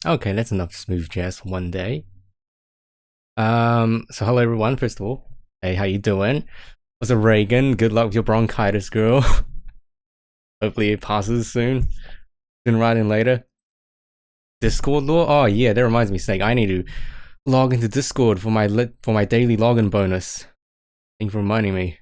Okay, that's enough smooth jazz for one day. So hello everyone, first of all. Hey, how you doing? What's up, Reagan? Good luck with your bronchitis, girl. Hopefully it passes soon. Sooner rather than later. Discord lore? Oh yeah, that reminds me, Snake. I need to log into Discord for my daily login bonus. Thank you for reminding me.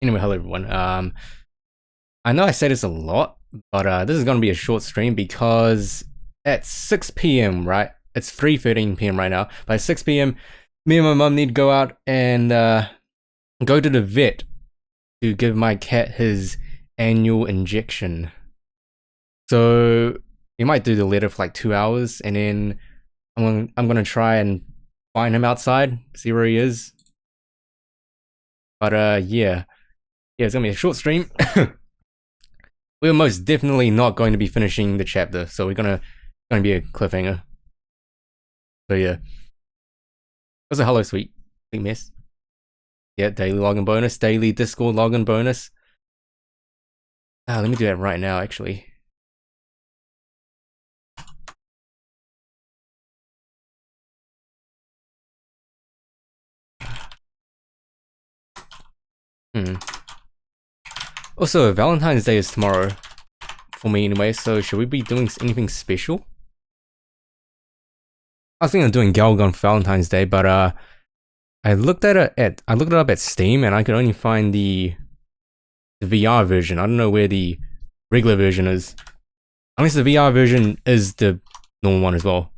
Anyway, hello everyone. I know I say this a lot, but this is gonna be a short stream because at 6 p.m. right? It's 3:13 p.m. right now. By 6 p.m., me and my mum need to go out and go to the vet to give my cat his annual injection. So we might do the letter for like 2 hours, and then I'm gonna try and find him outside, see where he is. But yeah, it's gonna be a short stream. We're most definitely not going to be finishing the chapter, so we're gonna be a cliffhanger. So yeah. What's a hello, sweet miss? Yeah, daily login bonus, daily Discord login bonus. Let me do that right now, actually. Also, Valentine's Day is tomorrow. For me anyway, so should we be doing anything special? I was thinking of doing Galgun for Valentine's Day, but I looked it up at Steam and I could only find the VR version. I don't know where the regular version is. Unless the VR version is the normal one as well.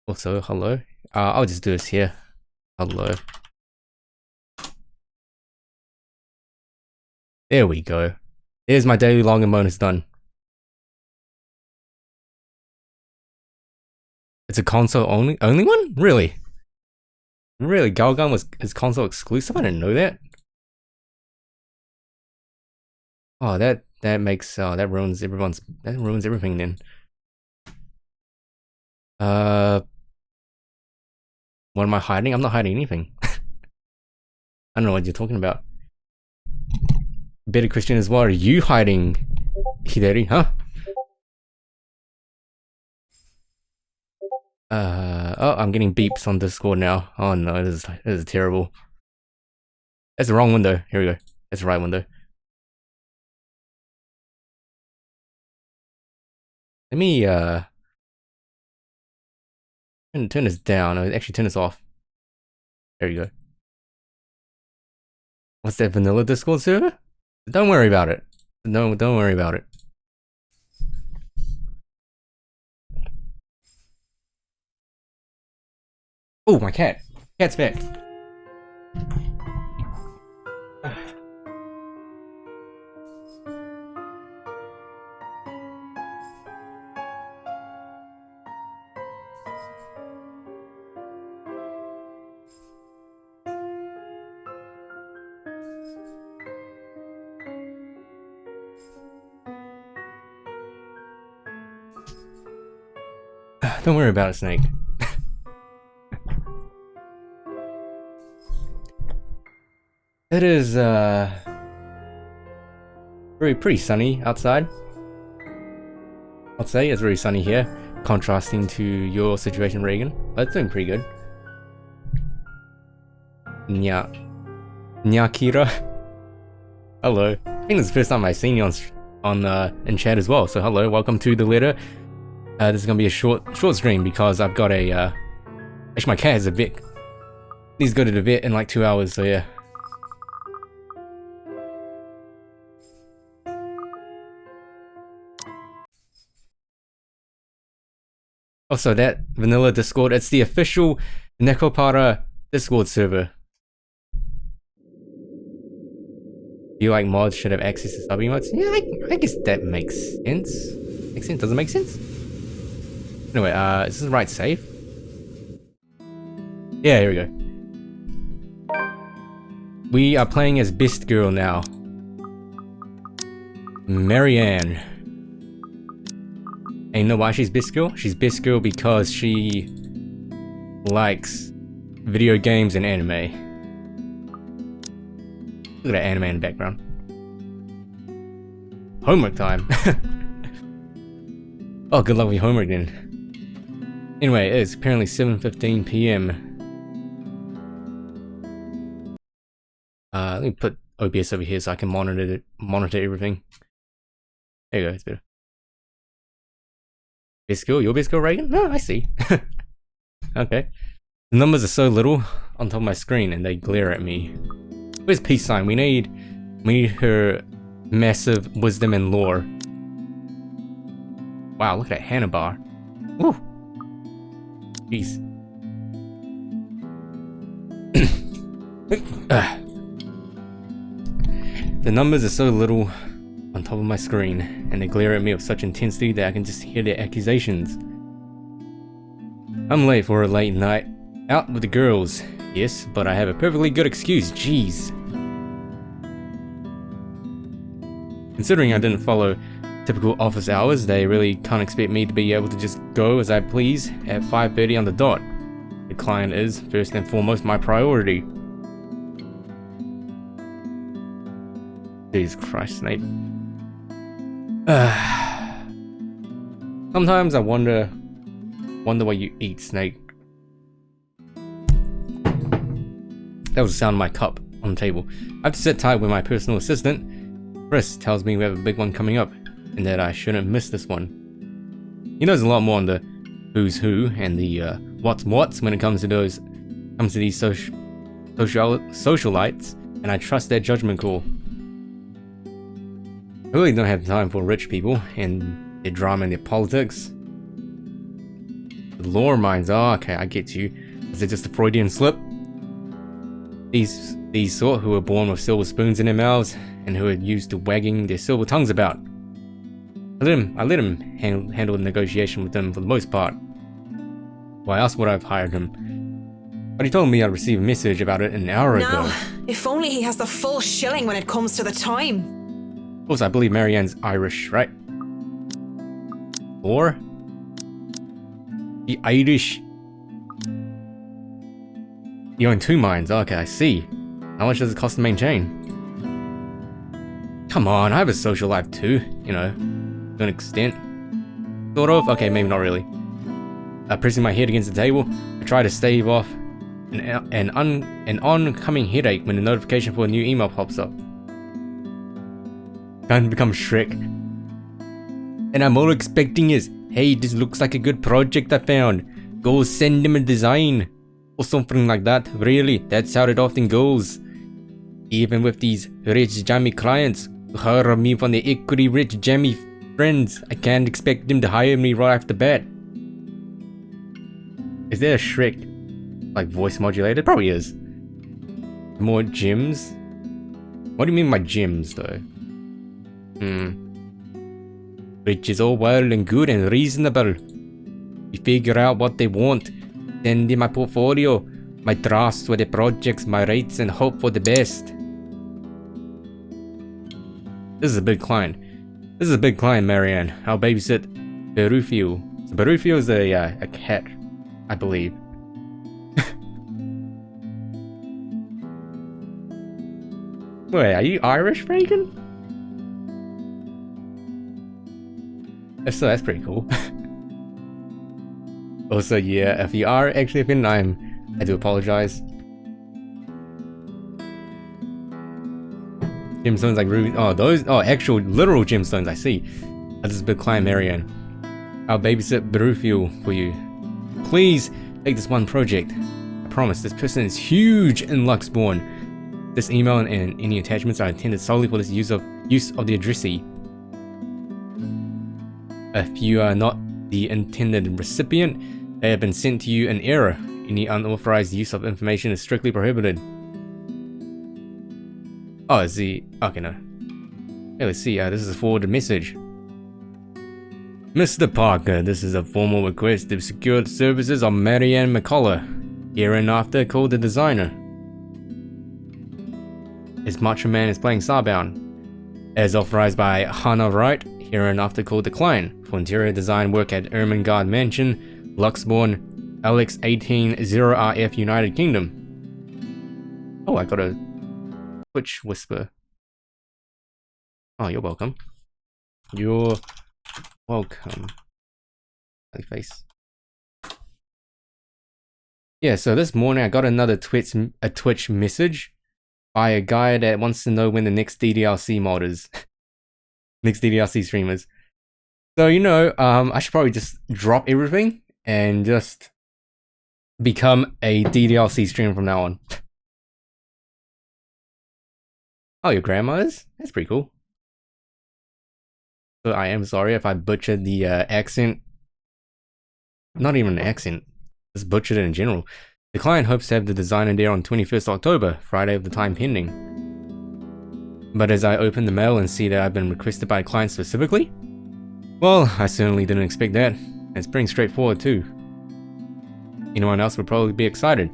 Also, hello. I'll just do this here. Hello. There we go. There's my daily login bonus done. It's a console only one? Really? Really? Galgun is console exclusive? I didn't know that. Oh, that makes that ruins everything then. What am I hiding? I'm not hiding anything. I don't know what you're talking about. Better question is, what are you hiding, Hideri? Huh? Oh, I'm getting beeps on Discord now. Oh no, this is terrible. That's the wrong window. Here we go. That's the right window. Let me turn this down. Actually, turn this off. There you go. What's that, vanilla Discord server? Don't worry about it. No, don't worry about it. Oh, my cat. Cat's back. Don't worry about it, Snake. It is pretty sunny outside. I'd say it's very sunny here, contrasting to your situation, Reagan. But it's doing pretty good. Nyakira. Hello. I think this is the first time I've seen you in chat as well. So hello, welcome to the letter. This is gonna be a short stream because I've got a actually my cat has a vet. Needs to go to the vet in like 2 hours, so yeah. Also, that vanilla Discord, it's the official Nekopara Discord server. You like mods should have access to sub emotes? Yeah, I guess that makes sense. Makes sense? Does it make sense? Anyway, is this the right save? Yeah, here we go. We are playing as Best Girl now. Marianne. And you know why she's Best Girl? She's Best Girl because she likes video games and anime. Look at that anime in the background. Homework time. Oh, good luck with your homework then. Anyway, it's apparently 7:15 p.m. Let me put OBS over here so I can monitor everything. There you go, it's better. Best skill? Your best skill, Reagan? No, I see. Okay. The numbers are so little on top of my screen and they glare at me. Where's peace sign? We need her massive wisdom and lore. Wow, look at that Hannah bar. Woo! Jeez. The numbers are so little on top of my screen, and they glare at me with such intensity that I can just hear their accusations. I'm late for a late night out with the girls. Yes, but I have a perfectly good excuse. Jeez. Considering I didn't follow typical office hours, they really can't expect me to be able to just go as I please at 5:30 on the dot. The client is, first and foremost, my priority. Jesus Christ, Snape. Sometimes I wonder what you eat, Snake. That was the sound of my cup on the table. I have to sit tight with my personal assistant. Chris tells me we have a big one coming up, and that I shouldn't miss this one. He knows a lot more on the who's who and the what's when it comes to these socialites, and I trust their judgment call. I really don't have time for rich people and their drama and their politics. The lore minds, oh, okay, I get you. Is it just a Freudian slip? These sort who were born with silver spoons in their mouths and who are used to wagging their silver tongues about. I let him handle the negotiation with them for the most part. Well, I asked what I've hired him, but he told me I'd receive a message about it an hour ago. If only he has the full shilling when it comes to the time. Of course, I believe Marianne's Irish, right? Or the Irish. You own 2 mines. Okay, I see. How much does it cost to maintain? Come on, I have a social life too, you know, to an extent. Sort of. Okay, maybe not really. Pressing my head against the table, I try to stave off an oncoming headache when the notification for a new email pops up. Time to become Shrek. And I'm all expecting is, hey, this looks like a good project I found. Go send him a design. Or something like that. Really, that's how it often goes. Even with these rich jammy clients who hire me from the equally rich jammy friends, I can't expect them to hire me right off the bat. Is there a Shrek, like, voice modulated? Probably is. More gems? What do you mean by gems, though? Which is all well and good and reasonable. You figure out what they want, send in my portfolio, my drafts for the projects, my rates, and hope for the best. This is a big client. Marianne. I'll babysit Berufio. So Berufio is a cat, I believe. Wait, are you Irish, Reagan? If so, that's pretty cool. Also, yeah, if you are actually offended, I do apologize. Gemstones like rubies. Oh, those. Oh, actual literal gemstones. I see. This is a big client, Marianne. I'll babysit Berufio for you. Please take this one project. I promise. This person is huge in Luxborn. This email and any attachments are intended solely for this use of the addressee. If you are not the intended recipient, they have been sent to you in error. Any unauthorized use of information is strictly prohibited. Oh, is the... okay, no. Hey, let's see. This is a forwarded message. Mr. Parker, this is a formal request to secure the services of Marianne McCullough, hereinafter called the designer. His Macho Man is playing Starbound. As authorized by Hannah Wright, hereinafter called the client, for interior design work at Ermengarde Mansion, Luxborn, LX180RF, United Kingdom. Oh, I got a Twitch Whisper. Oh, you're welcome. You're welcome. Happy face. Yeah, so this morning I got another Twitch message by a guy that wants to know when the next DDLC mod is. Next DDLC stream is. So, you know, I should probably just drop everything and just become a DDLC streamer from now on. Oh, your grandma is? That's pretty cool. So I am sorry if I butchered the accent. Not even an accent. Just butchered it in general. The client hopes to have the designer there on 21st October, Friday of the time pending. But as I open the mail and see that I've been requested by a client specifically, well, I certainly didn't expect that. It's pretty straightforward too. Anyone else would probably be excited.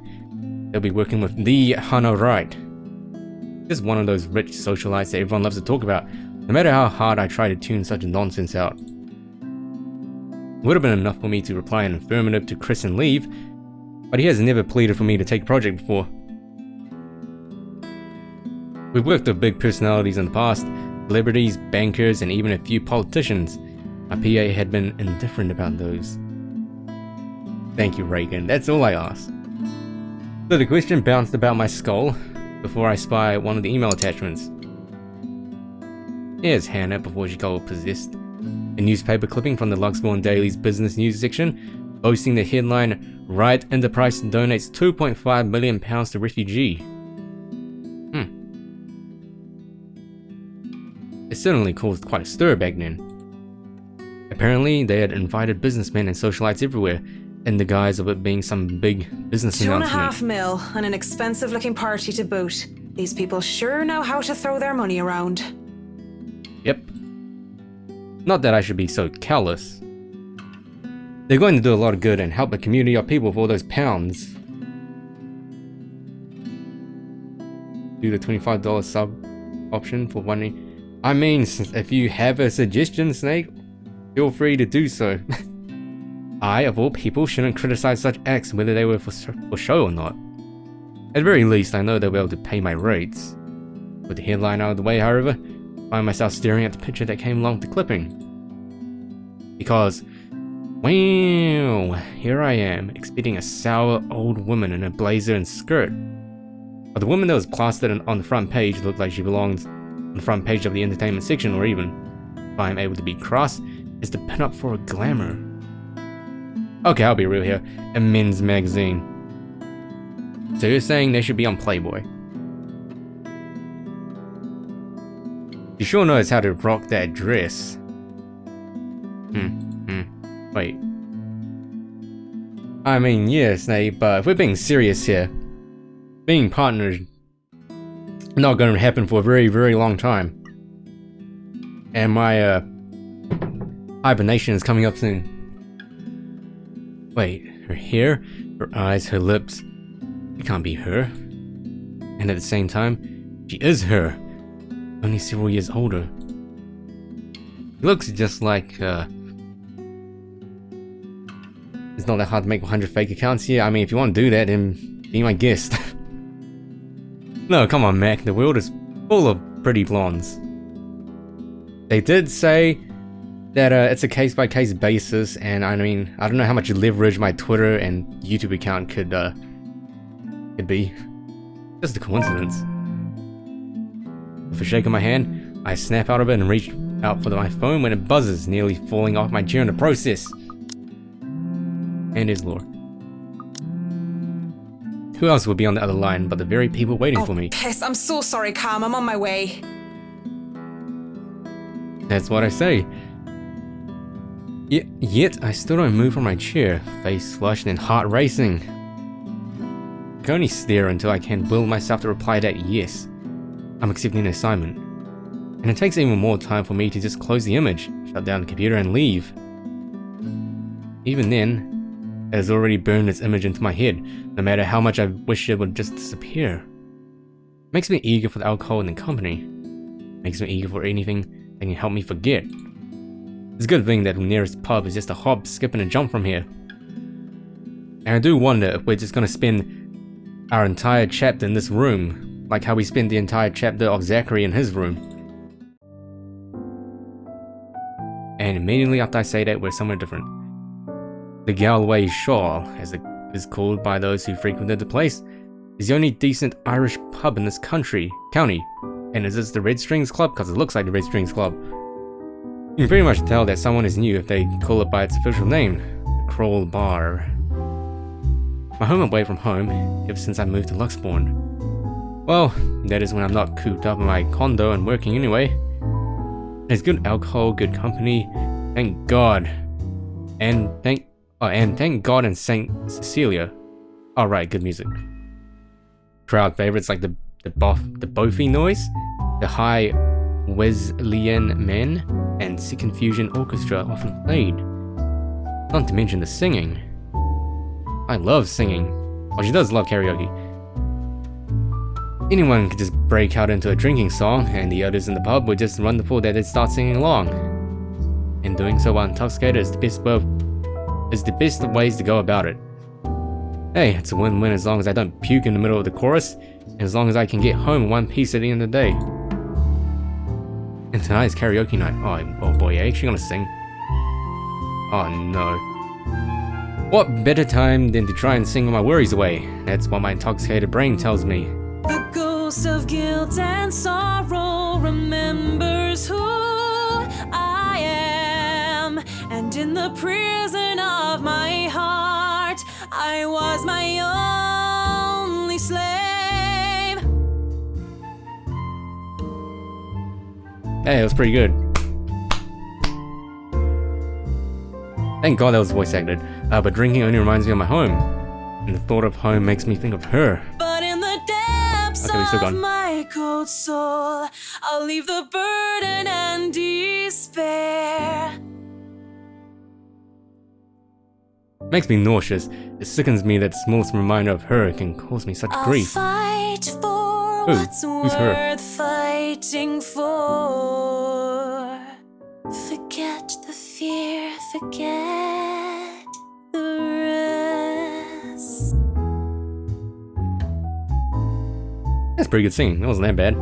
They'll be working with the Hana Wright. Just one of those rich socialites that everyone loves to talk about, no matter how hard I try to tune such nonsense out. Would have been enough for me to reply an affirmative to Chris and leave, but he has never pleaded for me to take a project before. We've worked with big personalities in the past, celebrities, bankers, and even a few politicians. My PA had been indifferent about those. Thank you, Reagan, that's all I asked. So the question bounced about my skull before I spy one of the email attachments. Here's Hannah before she got all possessed. A newspaper clipping from the Luxbourne Daily's business news section, boasting the headline, Wright Enterprise donates £2.5 million to refugee. It certainly caused quite a stir back then. Apparently, they had invited businessmen and socialites everywhere, in the guise of it being some big business announcement. $2.5 million and an expensive looking party to boot. These people sure know how to throw their money around. Yep. Not that I should be so callous. They're going to do a lot of good and help a community of people for all those pounds. Do the $25 sub option for one. I mean, if you have a suggestion, Snake, feel free to do so. I, of all people, shouldn't criticize such acts whether they were for show or not. At the very least, I know they'll be able to pay my rates. With the headline out of the way, however, I find myself staring at the picture that came along with the clipping. Because, wow, here I am, expecting a sour old woman in a blazer and skirt. But the woman that was plastered on the front page looked like she belonged on the front page of the entertainment section, or even, if I am able to be cross, is to pin up for a glamour. Okay, I'll be real here, a men's magazine. So you're saying they should be on Playboy? You sure knows how to rock that dress. Wait. I mean, yes, Nate, but if we're being serious here, being partners not going to happen for a very, very long time. And my hibernation is coming up soon. Wait, her hair, her eyes, her lips. It can't be her. And at the same time, she is her. Only several years older. She looks just like, it's not that hard to make 100 fake accounts here. I mean, if you want to do that, then be my guest. No, come on, Mac. The world is full of pretty blondes. They did say that it's a case-by-case basis, and I mean, I don't know how much leverage my Twitter and YouTube account could be. Just a coincidence. With a shake of my hand, I snap out of it and reach out for my phone when it buzzes, nearly falling off my chair in the process. And is Laura. Who else would be on the other line but the very people waiting for me? Piss, I'm so sorry, Cam. I'm on my way. That's what I say. Yet, I still don't move from my chair, face flushed and heart racing. I can only stare until I can will myself to reply that yes, I'm accepting the assignment. And it takes even more time for me to just close the image, shut down the computer and leave. Even then, it has already burned its image into my head, no matter how much I wish it would just disappear. Makes me eager for the alcohol and the company. Makes me eager for anything that can help me forget. It's a good thing that the nearest pub is just a hop, skip and a jump from here. And I do wonder if we're just gonna spend our entire chapter in this room, like how we spent the entire chapter of Zachary in his room. And immediately after I say that, we're somewhere different. The Galway Shaw, as it is called by those who frequented the place, is the only decent Irish pub in this county. And is this the Red Strings Club? Because it looks like the Red Strings Club. You can pretty much tell that someone is new if they call it by its official name, the Crawl Bar. My home away from home, ever since I moved to Luxbourne. Well, that is when I'm not cooped up in my condo and working anyway. There's good alcohol, good company, thank God. And thank God and Saint Cecilia. Alright, good music. Crowd favorites like the Bofi noise, the High Wesleyan Men, and Second Fusion Orchestra often played. Not to mention the singing. I love singing. Well, she does love karaoke. Anyone could just break out into a drinking song, and the others in the pub would just run the pool that they'd start singing along. And doing so while intoxicated is the best ways to go about it. Hey, it's a win-win as long as I don't puke in the middle of the chorus, and as long as I can get home in one piece at the end of the day. And tonight is karaoke night. Oh boy, are you actually gonna sing? Oh no. What better time than to try and sing my worries away? That's what my intoxicated brain tells me. The ghost of guilt and sorrow remembers who I am, and in the prison of my heart, I was my only slave. Hey, it was pretty good. Thank God that was voice acted. But drinking only reminds me of my home. And the thought of home makes me think of her. But in the depths Okay, of my cold soul, I'll leave the burden and despair. Makes me nauseous. It sickens me that the smallest reminder of her can cause me such grief. I'll fight for what's Who's her? worth fighting for. Forget the fear, forget the rest. That's pretty good singing. That wasn't that bad.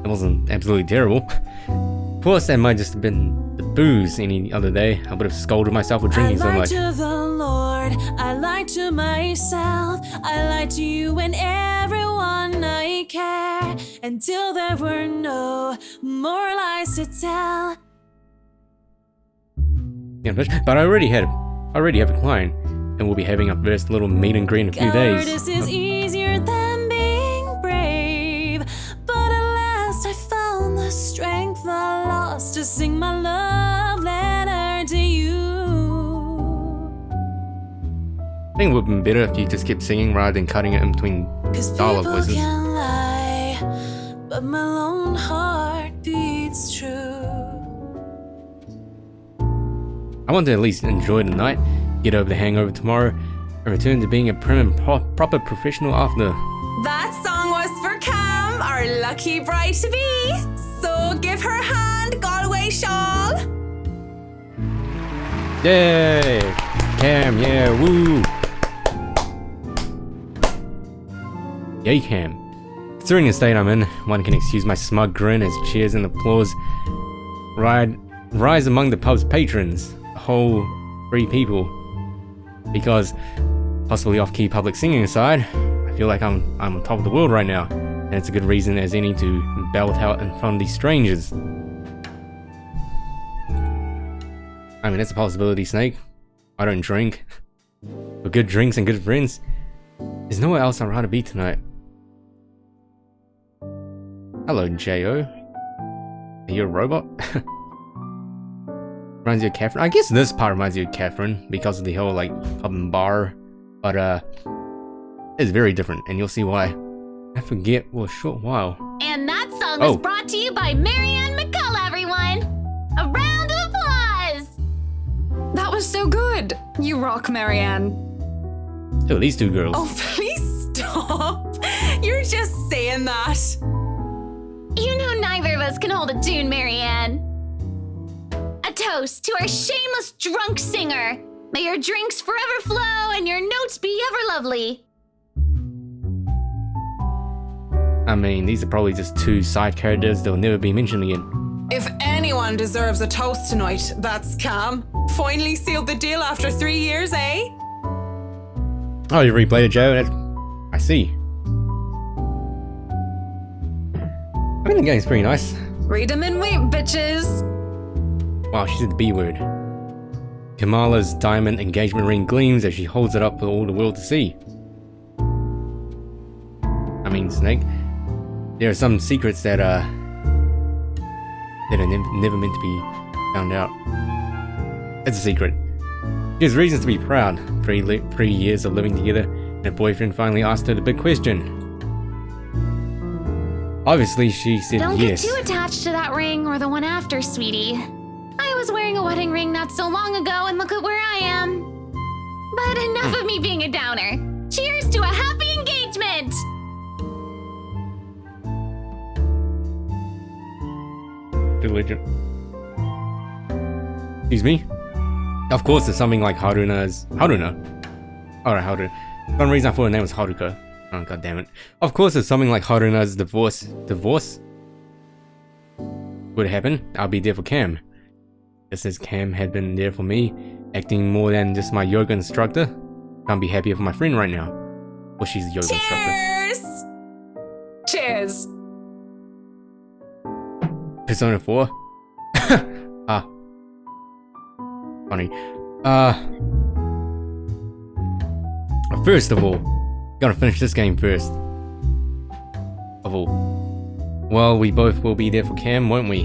It wasn't absolutely terrible. Of course, that might just have been the booze any other day. I would have scolded myself for drinking so I lied much. to the Lord, I lied to myself, I lied to you and everyone I care, until there were no more lies to tell. Yeah, but I already have a client, and we'll be having our first little meet and greet in a few days. Cowardice is easier than being brave, but at last I found the strength I lost to sing my love letter to you. I think it would have been better if you just kept singing rather than cutting it in between 'Cause dialogue people voices. can lie, but my lone heart beats true. I want to at least enjoy the night, get over the hangover tomorrow, and return to being a prim and proper professional after. That song was for Cam, our lucky bride to be. So give her a hand, Galway shawl. Yay! Cam, yeah, woo! Yay, Cam. Considering the state I'm in, one can excuse my smug grin as cheers and applause rise among the pub's patrons, a whole 3 people. Because, possibly off-key public singing aside, I feel like I'm on top of the world right now, and it's a good reason as any to belt out in front of these strangers. I mean, that's a possibility, Snake. I don't drink. But good drinks and good friends, there's nowhere else I'd rather be tonight. Hello, J.O. Are you a robot? Reminds you of Catherine? I guess this part reminds you of Catherine because of the whole, like, pub and bar. But, it's very different, and you'll see why. I forget for a short while. And that song is brought to you by Marianne McCullough, everyone! A round of applause! That was so good. You rock, Marianne. Oh, these 2 girls. Oh, please stop. You're just saying that. You know neither of us can hold a tune, Marianne. A toast to our shameless drunk singer. May your drinks forever flow and your notes be ever lovely. I mean, these are probably just two side characters that will never be mentioned again. If anyone deserves a toast tonight, that's Cam. Finally sealed the deal after 3 years, eh? Oh, you replayed it, Joe? I see. I mean, the game's pretty nice. Read 'em and wait, bitches. Wow, she said the B word. Kamala's diamond engagement ring gleams as she holds it up for all the world to see. I mean, Snake, there are some secrets that are never meant to be found out. It's a secret. She has reasons to be proud. 3 years of living together, and her boyfriend finally asked her the big question. Obviously, she said Don't yes. get too attached to that ring or the one after, sweetie. I was wearing a wedding ring not so long ago, and look at where I am. But enough of me being a downer. Cheers to a happy engagement! Religion. Excuse me? Of course, it's something like Haruna's. Haruna? Alright, Haru. For some reason I thought her name was Haruka. Oh, god damn it. Of course, if something like Haruna's divorce would happen, I'll be there for Cam. Just as Cam had been there for me, acting more than just my yoga instructor. Can't be happier for my friend right now. Well, she's a yoga instructor. Cheers! Cheers. Persona 4? Funny. First of all, gotta finish this game first. Of all. Well, we both will be there for Cam, won't we?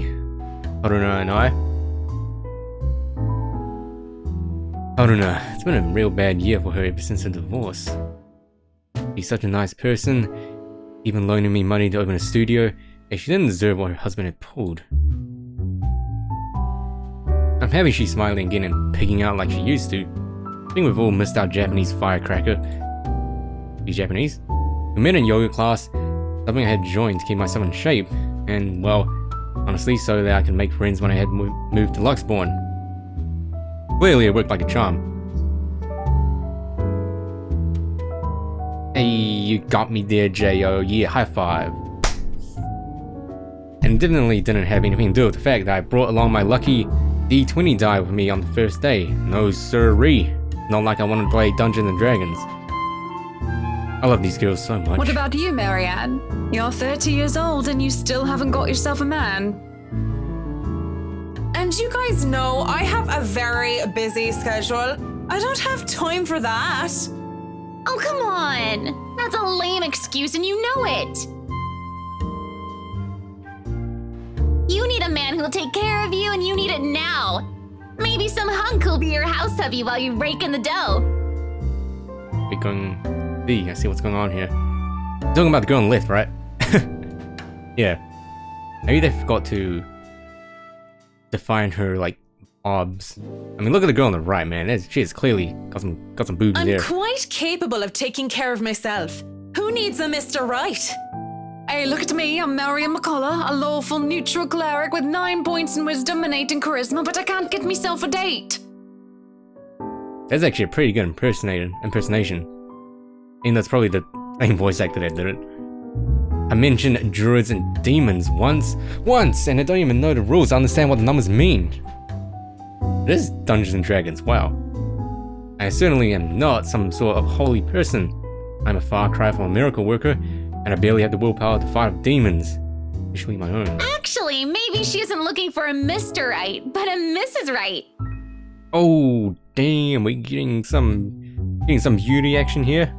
Haruna and I. Haruna, it's been a real bad year for her ever since her divorce. She's such a nice person, even loaning me money to open a studio, and she didn't deserve what her husband had pulled. I'm happy she's smiling again and pigging out like she used to. I think we've all missed our Japanese firecracker. She's Japanese? We met in yoga class, something I had joined to keep myself in shape, and well, honestly, so that I can make friends when I had moved to Luxbourne. Clearly it worked like a charm. Hey, you got me there, J.O. Yeah, high five. And it definitely didn't have anything to do with the fact that I brought along my lucky D20 die with me on the first day. No sirree. Not like I want to play Dungeons and Dragons. I love these girls so much. What about you, Marianne? You're 30 years old and you still haven't got yourself a man. And you guys know I have a very busy schedule. I don't have time for that. Oh, come on! That's a lame excuse and you know it! You need a man who'll take care of you and you need it now! Maybe some hunk who'll be your house hubby while you rake in the dough. We're going... I see what's going on here. Talking about the girl on the left, right? Yeah. Maybe they forgot to define her, like, obs. I mean, look at the girl on the right, man. She has clearly got some boobs I'm there. quite capable of taking care of myself. Who needs a Mr. Right? Hey, look at me. I'm Marianne McCullough, a lawful neutral cleric with 9 points in wisdom and 8 in charisma, but I can't get myself a date. That's actually a pretty good impersonation. And that's probably the same voice actor that did it. I mentioned druids and demons once, and I don't even know the rules. I understand what the numbers mean. It is Dungeons and Dragons, wow. I certainly am not some sort of holy person. I'm a far cry from a miracle worker, and I barely have the willpower to fight off demons, especially my own. Actually, maybe she isn't looking for a Mr. Right, but a Mrs. Right. Oh, damn, we're getting some beauty action here.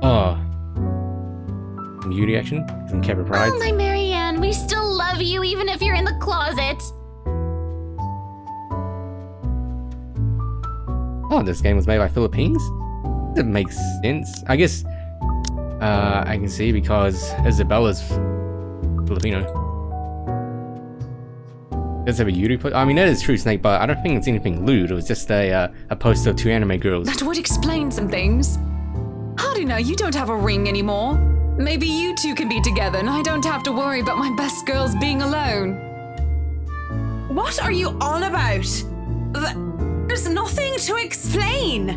Oh. Some beauty action? Some Capra Pride? Oh, my Marianne, we still love you even if you're in the closet. Oh, this game was made by Philippines? That makes sense. I guess I can see because Isabella's Filipino. Does have a Yuri put? I mean, that is true, Snake, but I don't think it's anything lewd. It was just a poster of two anime girls. That would explain some things. Haruna, you don't have a ring anymore. Maybe you two can be together and I don't have to worry about my best girls being alone. What are you on about? There's nothing to explain.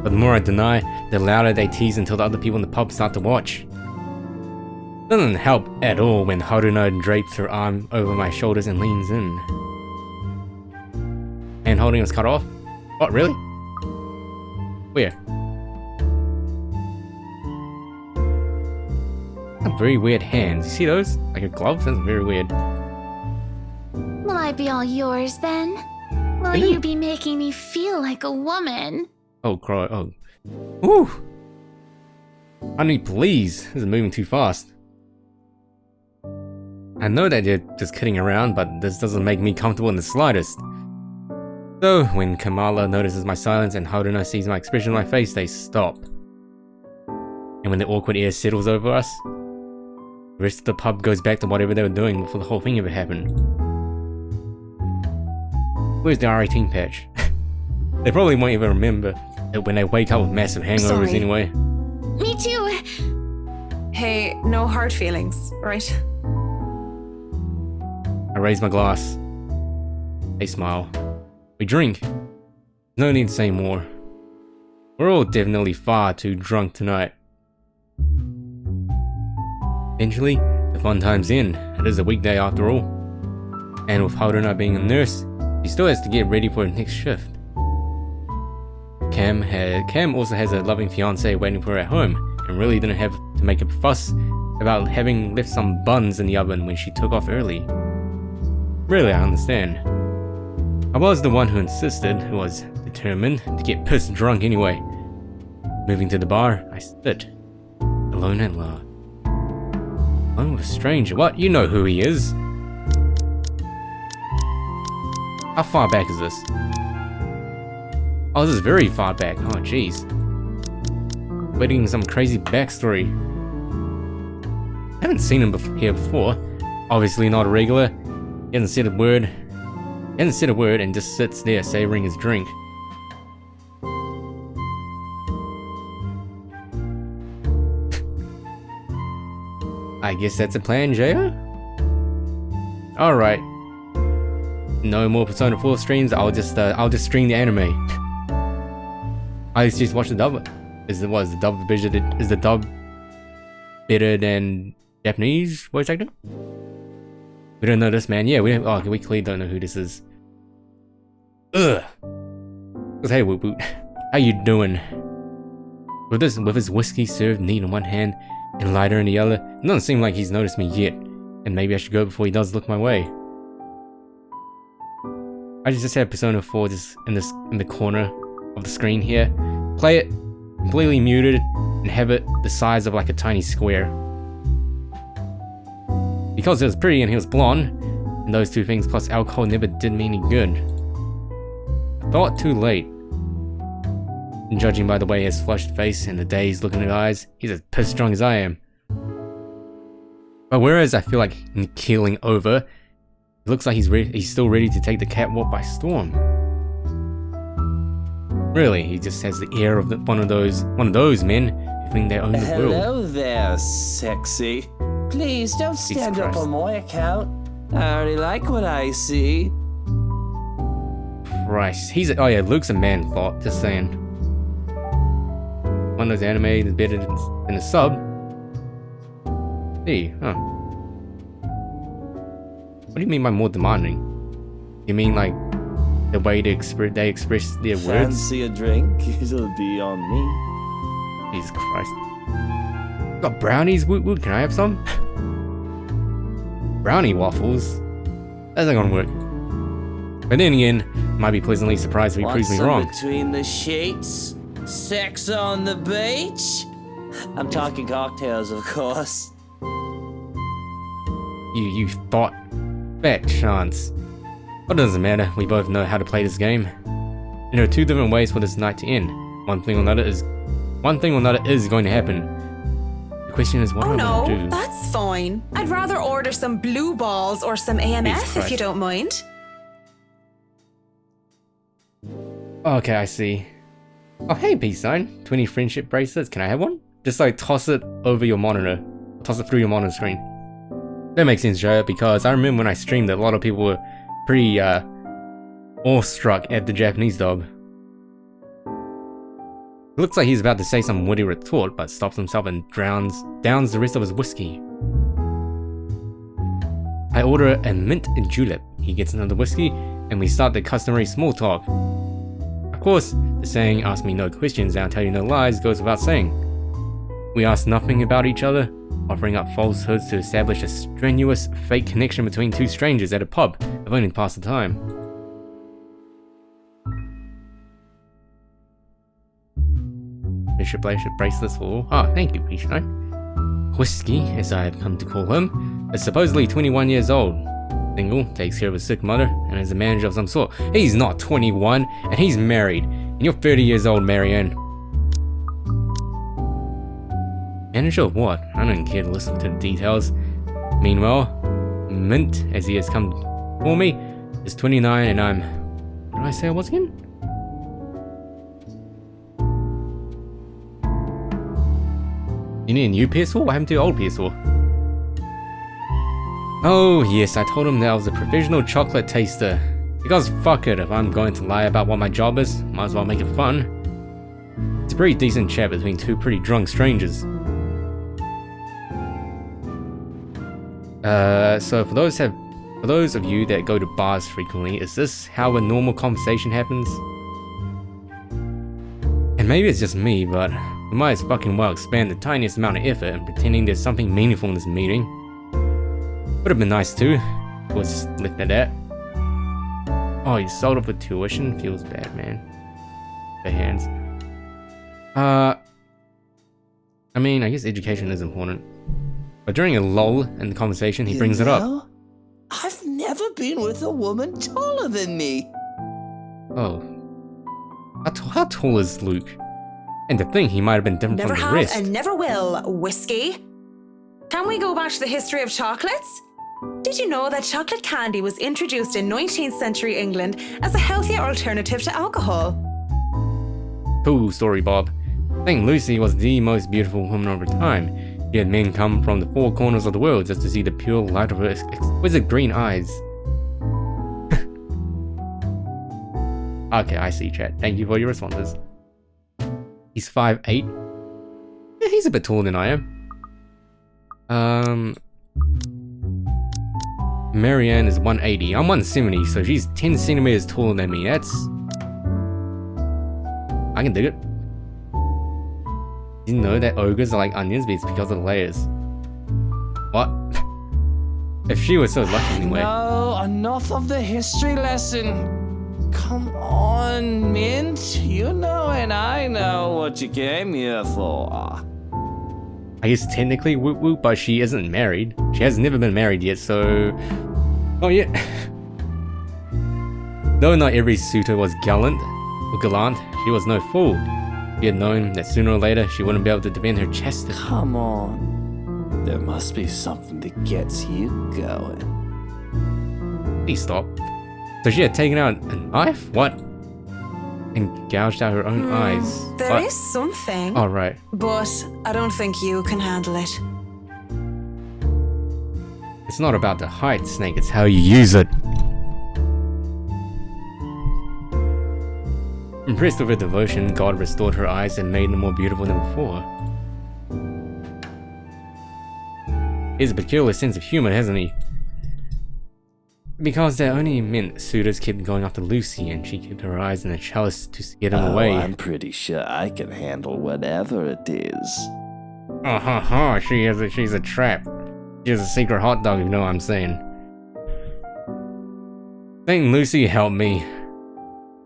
But the more I deny, the louder they tease until the other people in the pub start to watch. Doesn't help at all when Haruna drapes her arm over my shoulders and leans in. And holding was cut off? What, really? Where? Very weird hands. You see those? Like a glove? That's very weird. Will I be all yours then? Will Really? you be making me feel like a woman? Oh, cry. Oh. Ooh! Honey, please. This is moving too fast. I know that you're just kidding around, but this doesn't make me comfortable in the slightest. So, when Kamala notices my silence and Haruna sees my expression on my face, they stop. And when the awkward air settles over us, the rest of the pub goes back to whatever they were doing before the whole thing ever happened. Where's the R18 patch? They probably won't even remember it when they wake up with massive hangovers Sorry. anyway. Me too. Hey, no hard feelings, right? I raise my glass. They smile. We drink. No need to say more. We're all definitely far too drunk tonight. Eventually, the fun time's in. It is a weekday after all. And with Haruna being a nurse, she still has to get ready for her next shift. Cam also has a loving fiance waiting for her at home, and really didn't have to make a fuss about having left some buns in the oven when she took off early. Really, I understand. I was the one who insisted, who was determined to get pissed drunk anyway. Moving to the bar, I sit, alone at last. Alone with a stranger. What? You know who he is. How far back is this? Oh, this is very far back. Oh, jeez. Waiting some crazy backstory. I haven't seen him here before. Obviously not a regular. He hasn't said a word. And just sits there savoring his drink. I guess that's a plan, Jaya? Alright. No more Persona 4 streams, I'll just stream the anime. I just watch the dub. Is the dub better than Japanese voice actor? We don't know this man. Yeah, we clearly don't know who this is. Ugh. Hey, Woot Woot, how you doing? With his whiskey served neat in one hand and lighter in the other, it doesn't seem like he's noticed me yet. And maybe I should go before he does look my way. I just have Persona 4 just in the corner of the screen here. Play it completely muted and have it the size of like a tiny square. Because it was pretty and he was blonde, and those two things plus alcohol never did me any good. I thought too late. And judging by the way his flushed face and the dazed look in his eyes, he's as pissed strong as I am. But whereas I feel like keeling over, it looks like he's still ready to take the catwalk by storm. Really, he just has the air of one of those men who think they own the world. Hello there, sexy. Please don't stand up Christ. on my account. I already like what I see. Christ, oh yeah, Luke's a man thought, just saying. One of those anime is better than a sub. Hey, huh. What do you mean by more demanding? You mean like the way they express their words? Fancy a drink? It'll be on me. Jesus Christ. Got brownies, Woot Woot, can I have some? Brownie waffles? That's not gonna work. But then again, might be pleasantly surprised if he proves me Want some wrong. between the sheets? Sex on the beach? I'm talking cocktails, of course. You thought. Fat chance. But it doesn't matter, we both know how to play this game. And there are two different ways for this night to end. One thing or another is going to happen. The question is what Oh am I no, going to do? that's fine. I'd rather order some blue balls or some Jesus AMF if Christ. you don't mind. Okay, I see. Oh hey, peace sign. 20 friendship bracelets, can I have one? Just like toss it over your monitor. Toss it through your monitor screen. That makes sense, Joe, because I remember when I streamed that a lot of people were pretty awestruck at the Japanese dub. It looks like he's about to say some witty retort, but stops himself and downs the rest of his whiskey. I order a mint julep. He gets another whiskey, and we start the customary small talk. Of course, the saying, ask me no questions and I'll tell you no lies, goes without saying. We ask nothing about each other, offering up falsehoods to establish a strenuous, fake connection between two strangers at a pub, if only to pass the time. Bishop bracelets for... Oh, thank you, Bishop. Whiskey, as I have come to call him, is supposedly 21 years old. Single, takes care of his sick mother, and is a manager of some sort. He's not 21, and he's married. And you're 30 years old, Marianne. Manager of what? I don't care to listen to the details. Meanwhile, Mint, as he has come for me, is 29 and I'm... What did I say I was again? You need a new PS4? What happened to your old PS4? Oh yes, I told him that I was a professional chocolate taster. Because fuck it, if I'm going to lie about what my job is, might as well make it fun. It's a pretty decent chat between two pretty drunk strangers. So for those of you that go to bars frequently, is this how a normal conversation happens? And maybe it's just me, but we might as fucking well expand the tiniest amount of effort in pretending there's something meaningful in this meeting. Would have been nice too. We'll just lift at that. Oh, you sold up with tuition? Feels bad, man. The hands. I mean, I guess education is important. But during a lull in the conversation, he brings it up. I've never been with a woman taller than me. Oh. How tall is Luke? And to think he might have been different Never from the have rest. and never will. Whiskey. Can we go back to the history of chocolates? Did you know that chocolate candy was introduced in 19th century England as a healthier alternative to alcohol? Cool story, Bob. I think Lucy was the most beautiful woman of her time. She had men come from the four corners of the world just to see the pure light of her exquisite green eyes. Okay, I see, chat. Thank you for your responses. He's 5'8". Yeah, he's a bit taller than I am. Marianne is 180. I'm 170, so she's 10 centimeters taller than me. That's... I can dig it. Didn't know that ogres are like onions, but it's because of the layers. What? If she was so lucky anyway. No, enough of the history lesson. Come on, Mint. You know and I know what you came here for. I guess technically whoop whoop, but she isn't married. She has never been married yet, so... Oh yeah. Though not every suitor was gallant, she was no fool. She had known that sooner or later she wouldn't be able to defend her chastity. Come on. There must be something that gets you going. Please stop. So she had taken out a knife? What? And gouged out her own eyes. There is something. Oh, right. But I don't think you can handle it. It's not about the height, Snake, it's how you use it. Impressed with her devotion, God restored her eyes and made them more beautiful than before. He has a peculiar sense of humor, hasn't he? Because that only meant suitors kept going after Lucy and she kept her eyes in the chalice to scare them away. I'm pretty sure I can handle whatever it is. Oh, ha, ha, she's a trap. She's a secret hot dog, if you know what I'm saying. Saint Lucy, help me.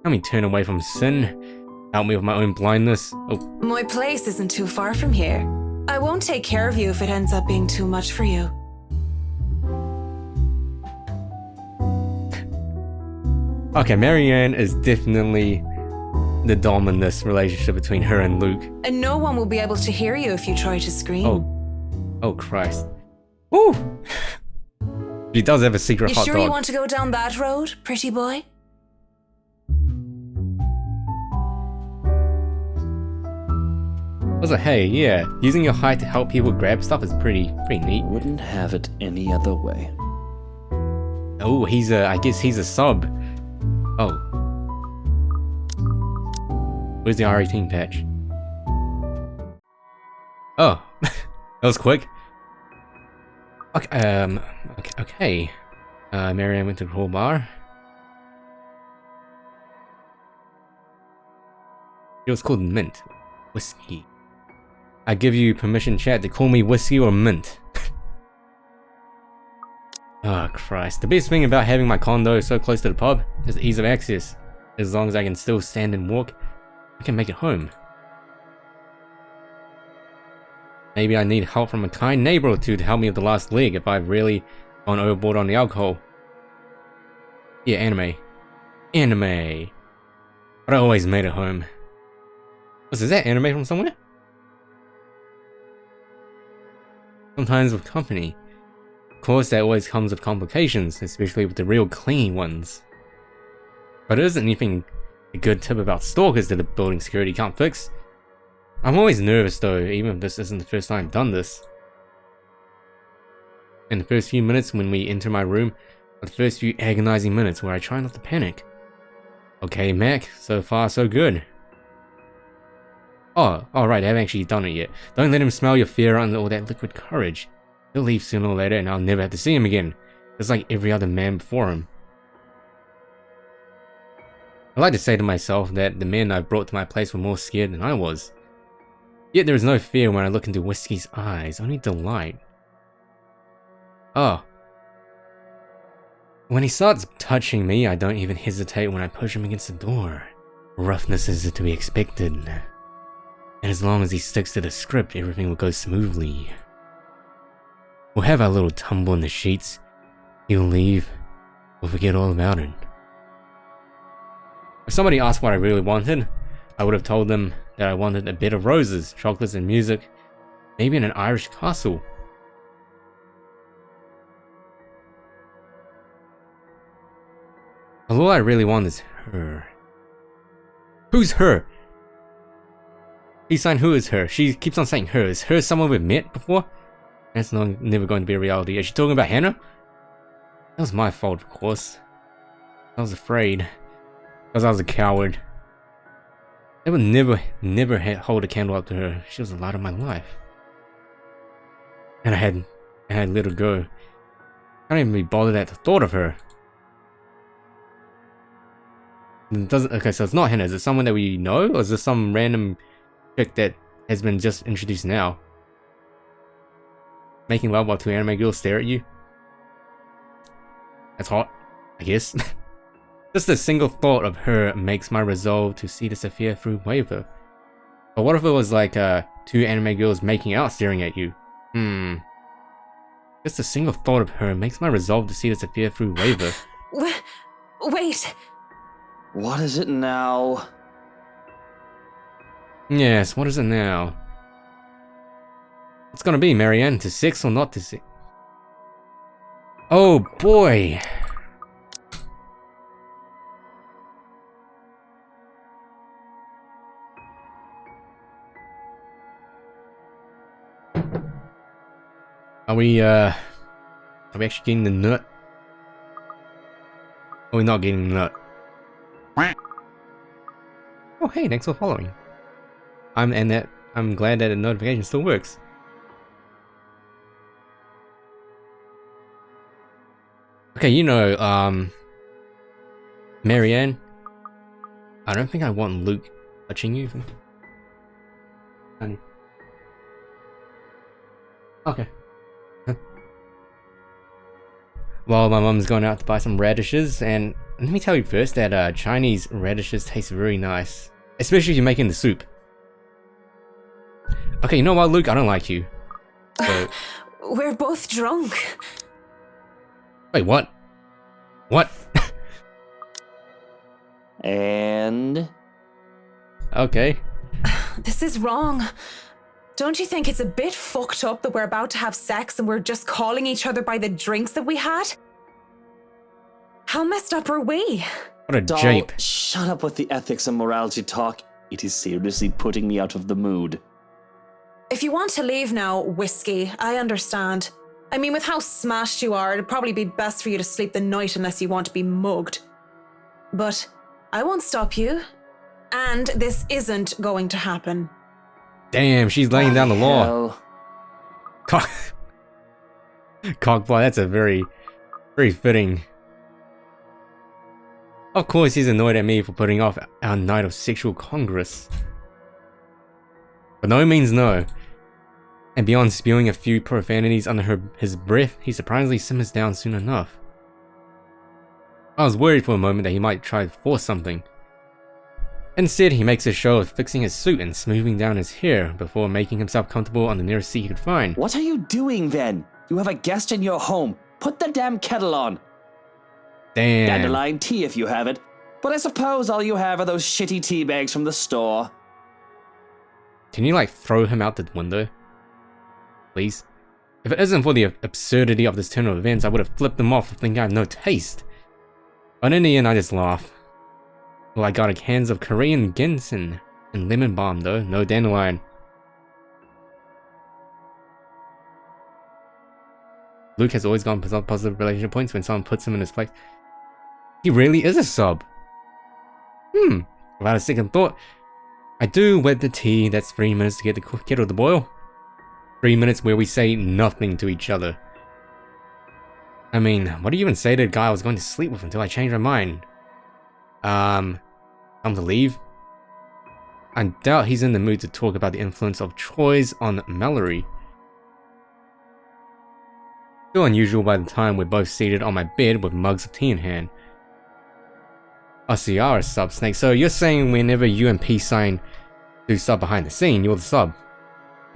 Help me turn away from sin. Help me with my own blindness. Oh, My place isn't too far from here. I won't take care of you if it ends up being too much for you. okay, Marianne is definitely the dom in this relationship between her and Luke. And no one will be able to hear you if you try to scream. Oh Christ. Woo! She does have a secret You hot sure dog. you want to go down that road, pretty boy? I was like, hey, yeah, using your height to help people grab stuff is pretty neat. Wouldn't have it any other way. Oh, I guess he's a sub. Oh. Where's the R18 patch? Oh, that was quick. Okay, okay. Marianne went to the whole bar. It was called Mint. Whiskey. I give you permission, chat, to call me Whiskey or Mint. Oh, Christ. The best thing about having my condo so close to the pub is the ease of access. As long as I can still stand and walk, I can make it home. Maybe I need help from a kind neighbor or two to help me with the last leg if I've really gone overboard on the alcohol. Yeah, anime. Anime. But I always made it home. Is that anime from somewhere? Sometimes with company. Of course, that always comes with complications, especially with the real clean ones. But it isn't anything a good tip about stalkers that the building security can't fix. I'm always nervous though, even if this isn't the first time I've done this. In the first few minutes when we enter my room, are the first few agonizing minutes where I try not to panic. Okay, Mac, so far so good. Oh, alright, I haven't actually done it yet. Don't let him smell your fear under all that liquid courage. He'll leave sooner or later and I'll never have to see him again. Just like every other man before him. I like to say to myself that the men I've brought to my place were more scared than I was. Yet there is no fear when I look into Whiskey's eyes, only delight. Oh. When he starts touching me, I don't even hesitate when I push him against the door. Roughness is to be expected. And as long as he sticks to the script, everything will go smoothly. We'll have our little tumble in the sheets. He'll leave. We'll forget all about it. If somebody asked what I really wanted, I would have told them that I wanted a bed of roses, chocolates and music, maybe in an Irish castle. But all I really want is her. Who's her? He's saying who is her? She keeps on saying her. Is her someone we've met before? That's never going to be a reality. Is she talking about Hannah? That was my fault, of course. I was afraid. Because I was a coward. I would never hold a candle up to her. She was the light of my life. And I had let her go. I can't even be bothered at the thought of her. Okay, so it's not Hannah. Is it someone that we know? Or is this some random chick that has been just introduced now? Making love while two anime girls stare at you? That's hot, I guess. Just the single thought of her makes my resolve to see this affair through waver. But what if it was like two anime girls making out staring at you? Just a single thought of her makes my resolve to see this affair through waver. Wait. What is it now? Yes, what is it now? What's gonna be, Marianne? To sex or not to sex? Oh boy! Are we actually getting the nut? Are we not getting the nut? Oh hey, thanks for following. I'm glad that the notification still works. Okay, you know, Marianne, I don't think I want Luke touching you. Honey. Okay. Well, my mum's gone out to buy some radishes, and let me tell you first that Chinese radishes taste very nice, especially if you're making the soup. Okay, you know what, Luke? I don't like you. So... We're both drunk. Wait, what? What? And? Okay. This is wrong. Don't you think it's a bit fucked up that we're about to have sex and we're just calling each other by the drinks that we had? How messed up are we? What a Doll, jape. shut up with the ethics and morality talk. It is seriously putting me out of the mood. If you want to leave now, Whiskey, I understand. I mean, with how smashed you are, it'd probably be best for you to sleep the night unless you want to be mugged. But I won't stop you. And this isn't going to happen. Damn, she's laying down the law. Hell. Cock. Cockboy, that's a very, very fitting. Of course, he's annoyed at me for putting off our night of sexual congress. But no means no. And beyond spewing a few profanities under his breath, he surprisingly simmers down soon enough. I was worried for a moment that he might try to force something. Instead, he makes a show of fixing his suit and smoothing down his hair before making himself comfortable on the nearest seat he could find. What are you doing then? You have a guest in your home. Put the damn kettle on. Damn. Dandelion tea if you have it. But I suppose all you have are those shitty tea bags from the store. Can you like throw him out the window? Please? If it isn't for the absurdity of this turn of events, I would have flipped them off for thinking I have no taste. But in the end, I just laugh. Well, I got cans of Korean ginseng and lemon balm though, no dandelion. Luke has always gotten positive relationship points when someone puts him in his place. He really is a sub. Without a second thought, I do wet the tea. That's 3 minutes to get the kettle to boil. 3 minutes where we say nothing to each other. I mean, what do you even say to the guy I was going to sleep with until I changed my mind? Time to leave? I doubt he's in the mood to talk about the influence of Troy's on Mallory. Still unusual by the time we're both seated on my bed with mugs of tea in hand. Oh, so you are a sub, Snake. So you're saying whenever you and Peace Sign do sub behind the scene, you're the sub.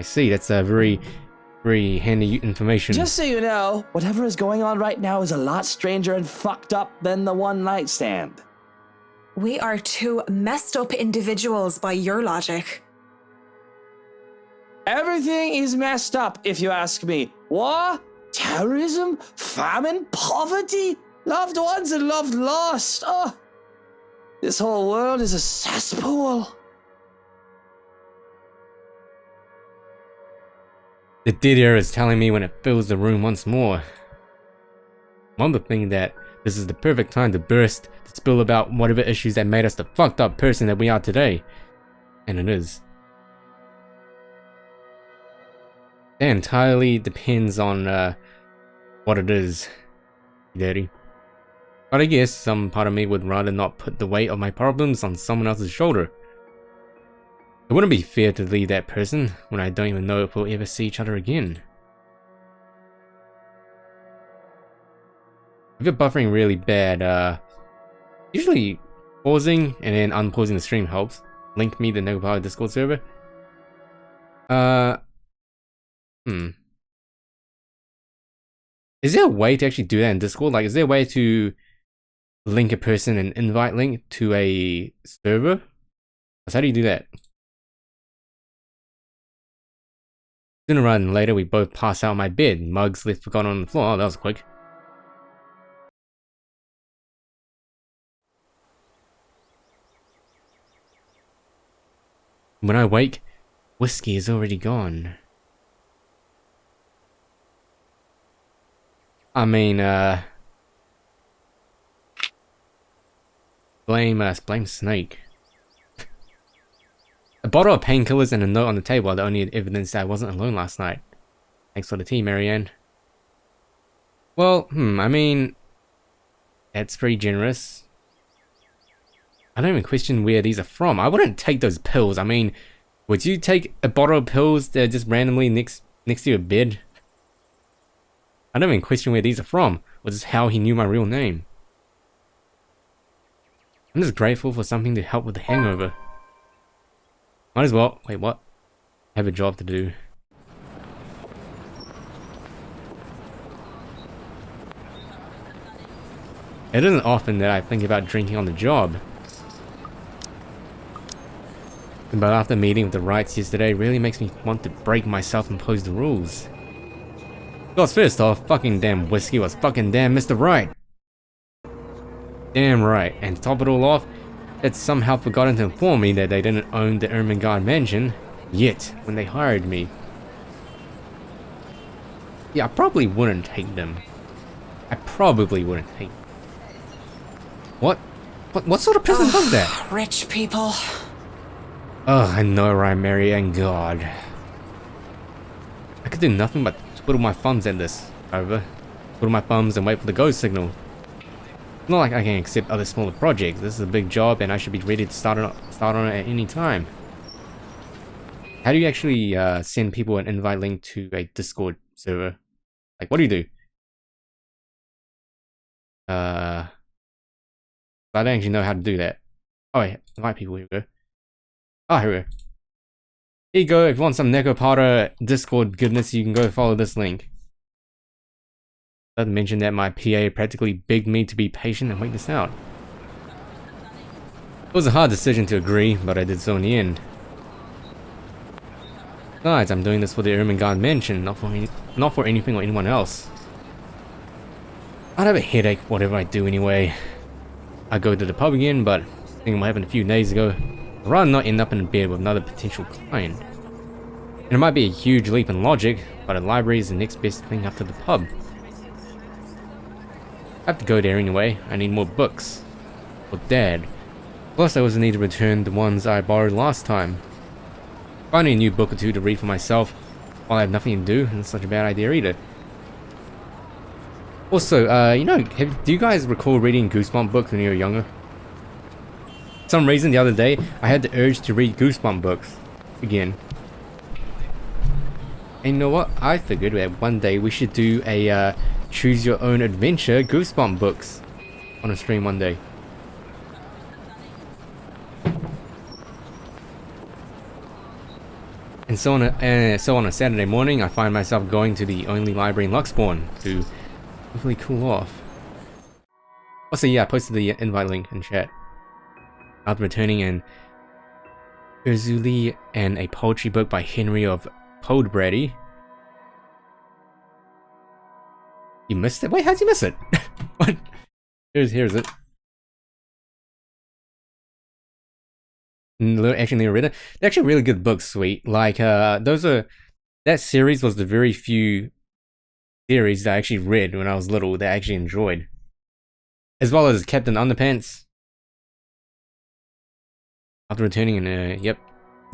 I see, that's a very, very handy information. Just so you know, whatever is going on right now is a lot stranger and fucked up than the one night stand. We are two messed up individuals by your logic. Everything is messed up, if you ask me. War, terrorism, famine, poverty, loved ones and loved lost. Oh, this whole world is a cesspool. The dead air is telling me when it fills the room once more. I'm the thing that this is the perfect time to burst, to spill about whatever issues that made us the fucked up person that we are today. And it is. It entirely depends on what it is, Daddy. But I guess some part of me would rather not put the weight of my problems on someone else's shoulder. It wouldn't be fair to leave that person when I don't even know if we'll ever see each other again. If you're buffering really bad, usually pausing and then unpausing the stream helps. Link me the Nopower Discord server. Is there a way to actually do that in Discord? Like, is there a way to link a person and invite link to a server? How do you do that? Sooner rather than later, we both pass out on my bed. Mugs left forgotten on the floor. Oh, that was quick. When I wake, whiskey is already gone. I mean, blame Snake. A bottle of painkillers and a note on the table are the only evidence that I wasn't alone last night. Thanks for the tea, Marianne. Well, I mean, that's pretty generous. I don't even question where these are from. I wouldn't take those pills. I mean, would you take a bottle of pills that are just randomly next to your bed? I don't even question where these are from, or just how he knew my real name. I'm just grateful for something to help with the hangover. Might as well, wait, what? Have a job to do. It isn't often that I think about drinking on the job. But after meeting with the Wrights yesterday, it really makes me want to break my self-imposed rules. Because first off, fucking damn whiskey was fucking damn Mr. Wright. Damn right, and to top it all off, that somehow forgotten to inform me that they didn't own the Ermengarde mansion yet when they hired me. Yeah, I probably wouldn't take them. I probably wouldn't take them. What sort of person does that? Rich people. Oh, I know, right, Marianne? God. I could do nothing but twiddle my thumbs at this. However, twiddle my thumbs and wait for the go signal. It's not like I can accept other smaller projects. This is a big job and I should be ready to start on it at any time. How do you actually send people an invite link to a Discord server? Like, what do you do? I don't actually know how to do that. Oh, yeah, invite people, here we go. Oh, here we go. Here you go, if you want some Necopata Discord goodness, you can go follow this link. Not to mention that my PA practically begged me to be patient and wait this out. It was a hard decision to agree, but I did so in the end. Besides, I'm doing this for the Ermengarde mansion, not for anything or anyone else. I'd have a headache whatever I do anyway. I go to the pub again, but thinking what happened a few days ago, I'd rather not end up in bed with another potential client. And it might be a huge leap in logic, but a library is the next best thing after the pub. I have to go there anyway. I need more books. For Dad. Plus I also need to return the ones I borrowed last time. Finding a new book or two to read for myself while I have nothing to do isn't such a bad idea either. Also, you know, do you guys recall reading Goosebump books when you were younger? For some reason the other day, I had the urge to read Goosebump books. Again. And you know what? I figured that one day we should do a choose your own adventure Goosebump books on a stream one day. And so on a Saturday morning, I find myself going to the only library in Luxbourne to hopefully cool off. Also, yeah, I posted the invite link in chat. After returning an Urzuli and a poetry book by Henry of Podbrady. You missed it? Wait, how'd you miss it? What? Here's it. Actually never read it. They're actually really good books, sweet. Like, that series was the very few series that I actually read when I was little that I actually enjoyed. As well as Captain Underpants. After returning in, yep.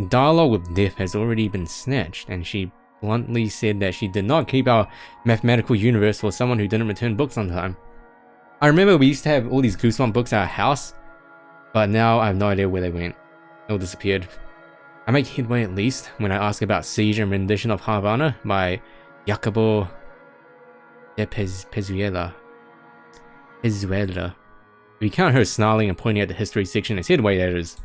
Dialogue with Death has already been snatched, and she bluntly said that she did not keep our mathematical universe for someone who didn't return books on time. I remember we used to have all these Goosebump books at our house, but now I have no idea where they went. They all disappeared. I make headway at least when I ask about Siege and Rendition of Havana by Jacobo de Pezuela. If you count her snarling and pointing at the history section as headway, that is.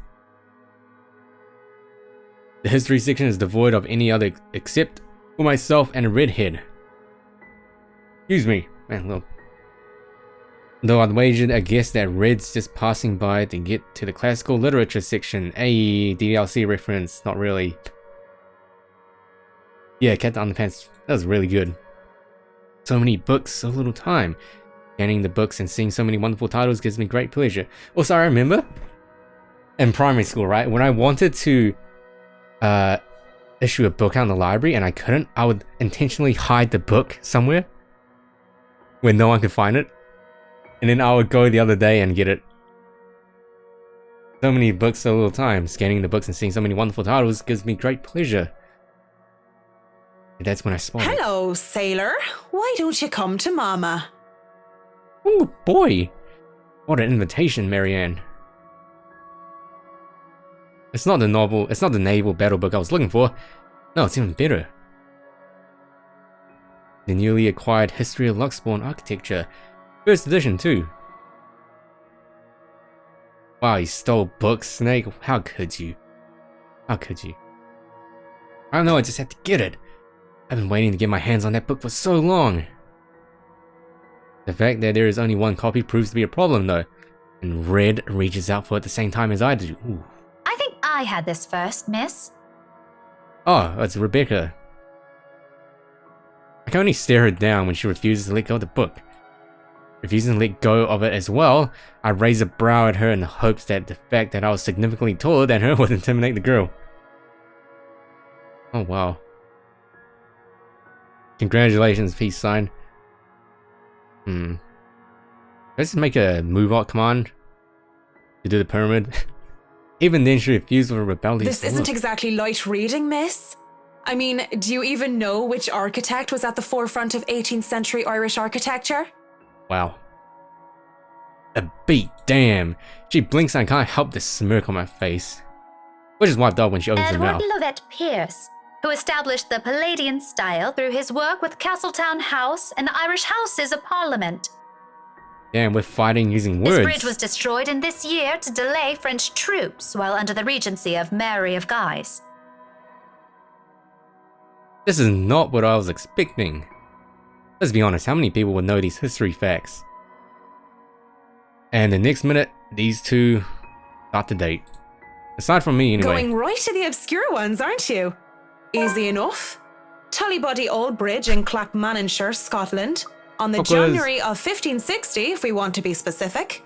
The history section is devoid of any other except for myself and a redhead. Excuse me, man, look. Though I'd wagered a guess that Red's just passing by to get to the classical literature section. Ayy, DLC reference, not really. Yeah, Captain Underpants, that was really good. So many books, so little time. Scanning the books and seeing so many wonderful titles gives me great pleasure. Also, I remember in primary school, right, when I wanted to issue a book out in the library and I couldn't, I would intentionally hide the book somewhere where no one could find it. And then I would go the other day and get it. So many books, so little time. Scanning the books and seeing so many wonderful titles gives me great pleasure. And that's when I spotted it. Hello, sailor. Why don't you come to Mama? Oh boy! What an invitation, Marianne. It's not the naval battle book I was looking for. No, it's even better. The newly acquired History of Luxbourne Architecture. First edition too. Wow, you stole books, Snake. How could you? How could you? I don't know, I just had to get it. I've been waiting to get my hands on that book for so long. The fact that there is only one copy proves to be a problem though. And Red reaches out for it at the same time as I do. Ooh. I think I had this first, miss. Oh, it's Rebecca. I can only stare her down when she refuses to let go of the book. Refusing to let go of it as well, I raise a brow at her in the hopes that the fact that I was significantly taller than her would intimidate the girl. Oh wow. Congratulations, peace sign. Let's just make a move out command to do the pyramid. Even then, she refused with a rebellious This isn't look. exactly light reading, miss. I mean, do you even know which architect was at the forefront of 18th century Irish architecture? Wow. The beat, damn. She blinks and I can't help the smirk on my face. Which is wiped out when she opens her Edward mouth. Lovett Pierce, who established the Palladian style through his work with Castletown House and the Irish Houses of Parliament. Damn, we're fighting using words. This bridge was destroyed in this year to delay French troops while under the regency of Mary of Guise. This is not what I was expecting. Let's be honest, how many people would know these history facts? And the next minute, these two start to date. Aside from me, anyway. Going right to the obscure ones, aren't you? Easy enough. Tullybody Old Bridge in Clackmannanshire, Scotland, on the Fuck was- January of 1560, if we want to be specific.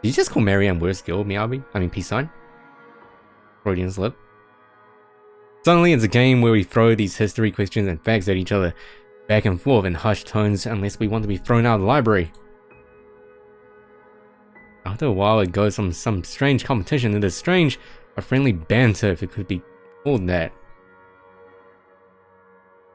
Did you just call Marianne worst girl, Miyabi? I mean, peace sign? Freudian slip. Suddenly, it's a game where we throw these history questions and facts at each other, back and forth in hushed tones, unless we want to be thrown out of the library. After a while, it goes from some strange competition into strange, but friendly banter, if it could be called that.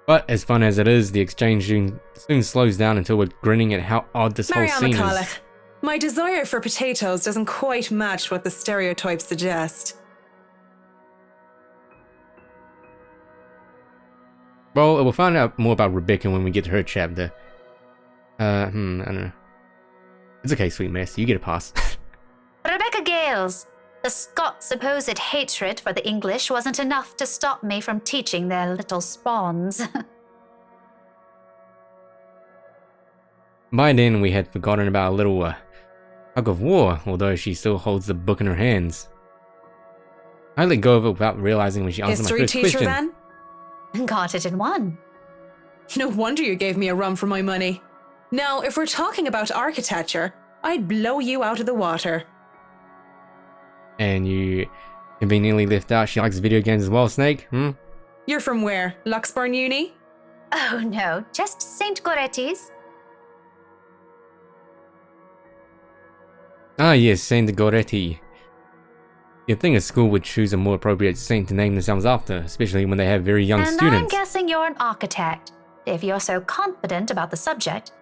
But as fun as it is, the exchange soon slows down until we're grinning at how odd this whole Marianne scene is. McCulloch, my desire for potatoes doesn't quite match what the stereotypes suggest. Well, we'll find out more about Rebecca when we get to her chapter. I don't know. It's okay, sweet miss. You get a pass. Rebecca Gales. The Scots' supposed hatred for the English wasn't enough to stop me from teaching their little spawns. By then, we had forgotten about a little tug of war, although she still holds the book in her hands. I let go of it without realizing when she answered my History first teacher, question. then? Got it in one. No wonder you gave me a run for my money. Now, if we're talking about architecture, I'd blow you out of the water. And you conveniently left out she likes video games as well, Snake? You're from where? Luxburn Uni? Oh no, just St. Goretti's. Ah yes, Saint Goretti. You'd think a school would choose a more appropriate saint to name themselves after, especially when they have very young And I'm students. guessing you're an architect, if you're so confident about the subject.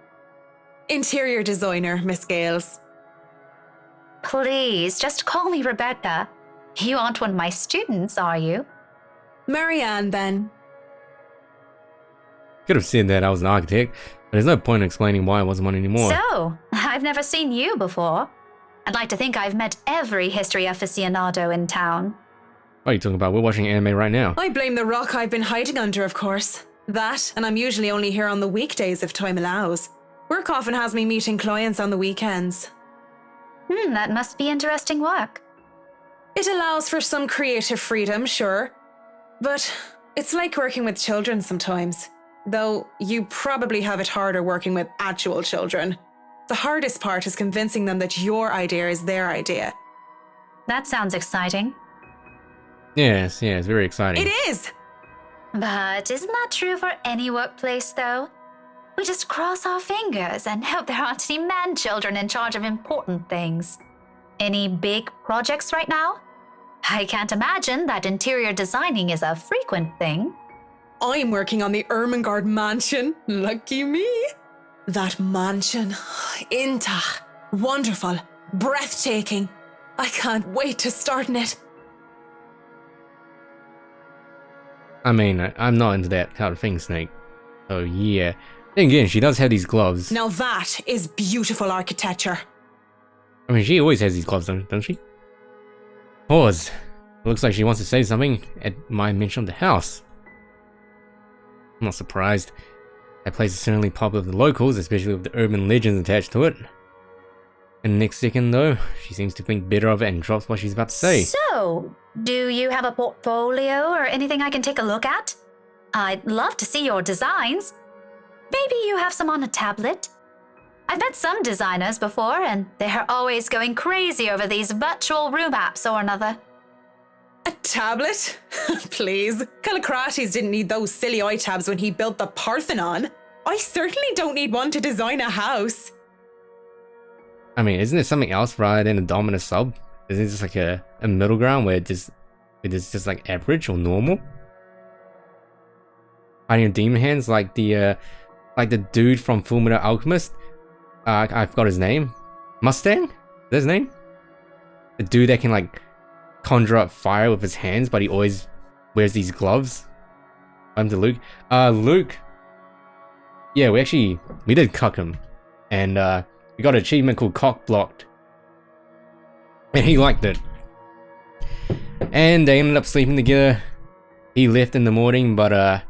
Interior designer, Miss Gales. Please, just call me Rebecca. You aren't one of my students, are you? Marianne, then. Could have said that I was an architect, but there's no point in explaining why I wasn't one anymore. So, I've never seen you before. I'd like to think I've met every history aficionado in town. What are you talking about? We're watching anime right now. I blame the rock I've been hiding under, of course. That, and I'm usually only here on the weekdays if time allows. Work often has me meeting clients on the weekends. That must be interesting work. It allows for some creative freedom, sure. But it's like working with children sometimes. Though you probably have it harder working with actual children. The hardest part is convincing them that your idea is their idea. That sounds exciting. Yes, it's very exciting. It is! But isn't that true for any workplace, though? We just cross our fingers and hope there aren't any man-children in charge of important things. Any big projects right now? I can't imagine that interior designing is a frequent thing. I'm working on the Ermengarde mansion. Lucky me. That mansion. Intach. Wonderful. Breathtaking. I can't wait to start in it. I mean, I'm not into that kind of thing, Snake. So yeah. Then again, she does have these gloves. Now that is beautiful architecture. I mean, she always has these gloves, doesn't she? Pause. Looks like she wants to say something at my mention of the house. I'm not surprised. That place is certainly popular with the locals, especially with the urban legends attached to it. And the next second, though, she seems to think better of it and drops what she's about to say. So, do you have a portfolio or anything I can take a look at? I'd love to see your designs. Maybe you have some on a tablet? I've met some designers before, and they're always going crazy over these virtual room apps or another. A tablet? Please. Callicrates didn't need those silly iTabs when he built the Parthenon. I certainly don't need one to design a house. I mean, isn't there something else rather than a dom and a sub? Isn't it just like a middle ground where it is just like average or normal? Fighting demon hands like the dude from Fullmetal Alchemist. I forgot his name. Mustang? Is that his name? The dude that can like conjure up fire with his hands, but he always wears these gloves. I'm to Luke. Luke. Yeah, we did cuck him, and we got an achievement called Cock Blocked, and he liked it. And they ended up sleeping together. He left in the morning, but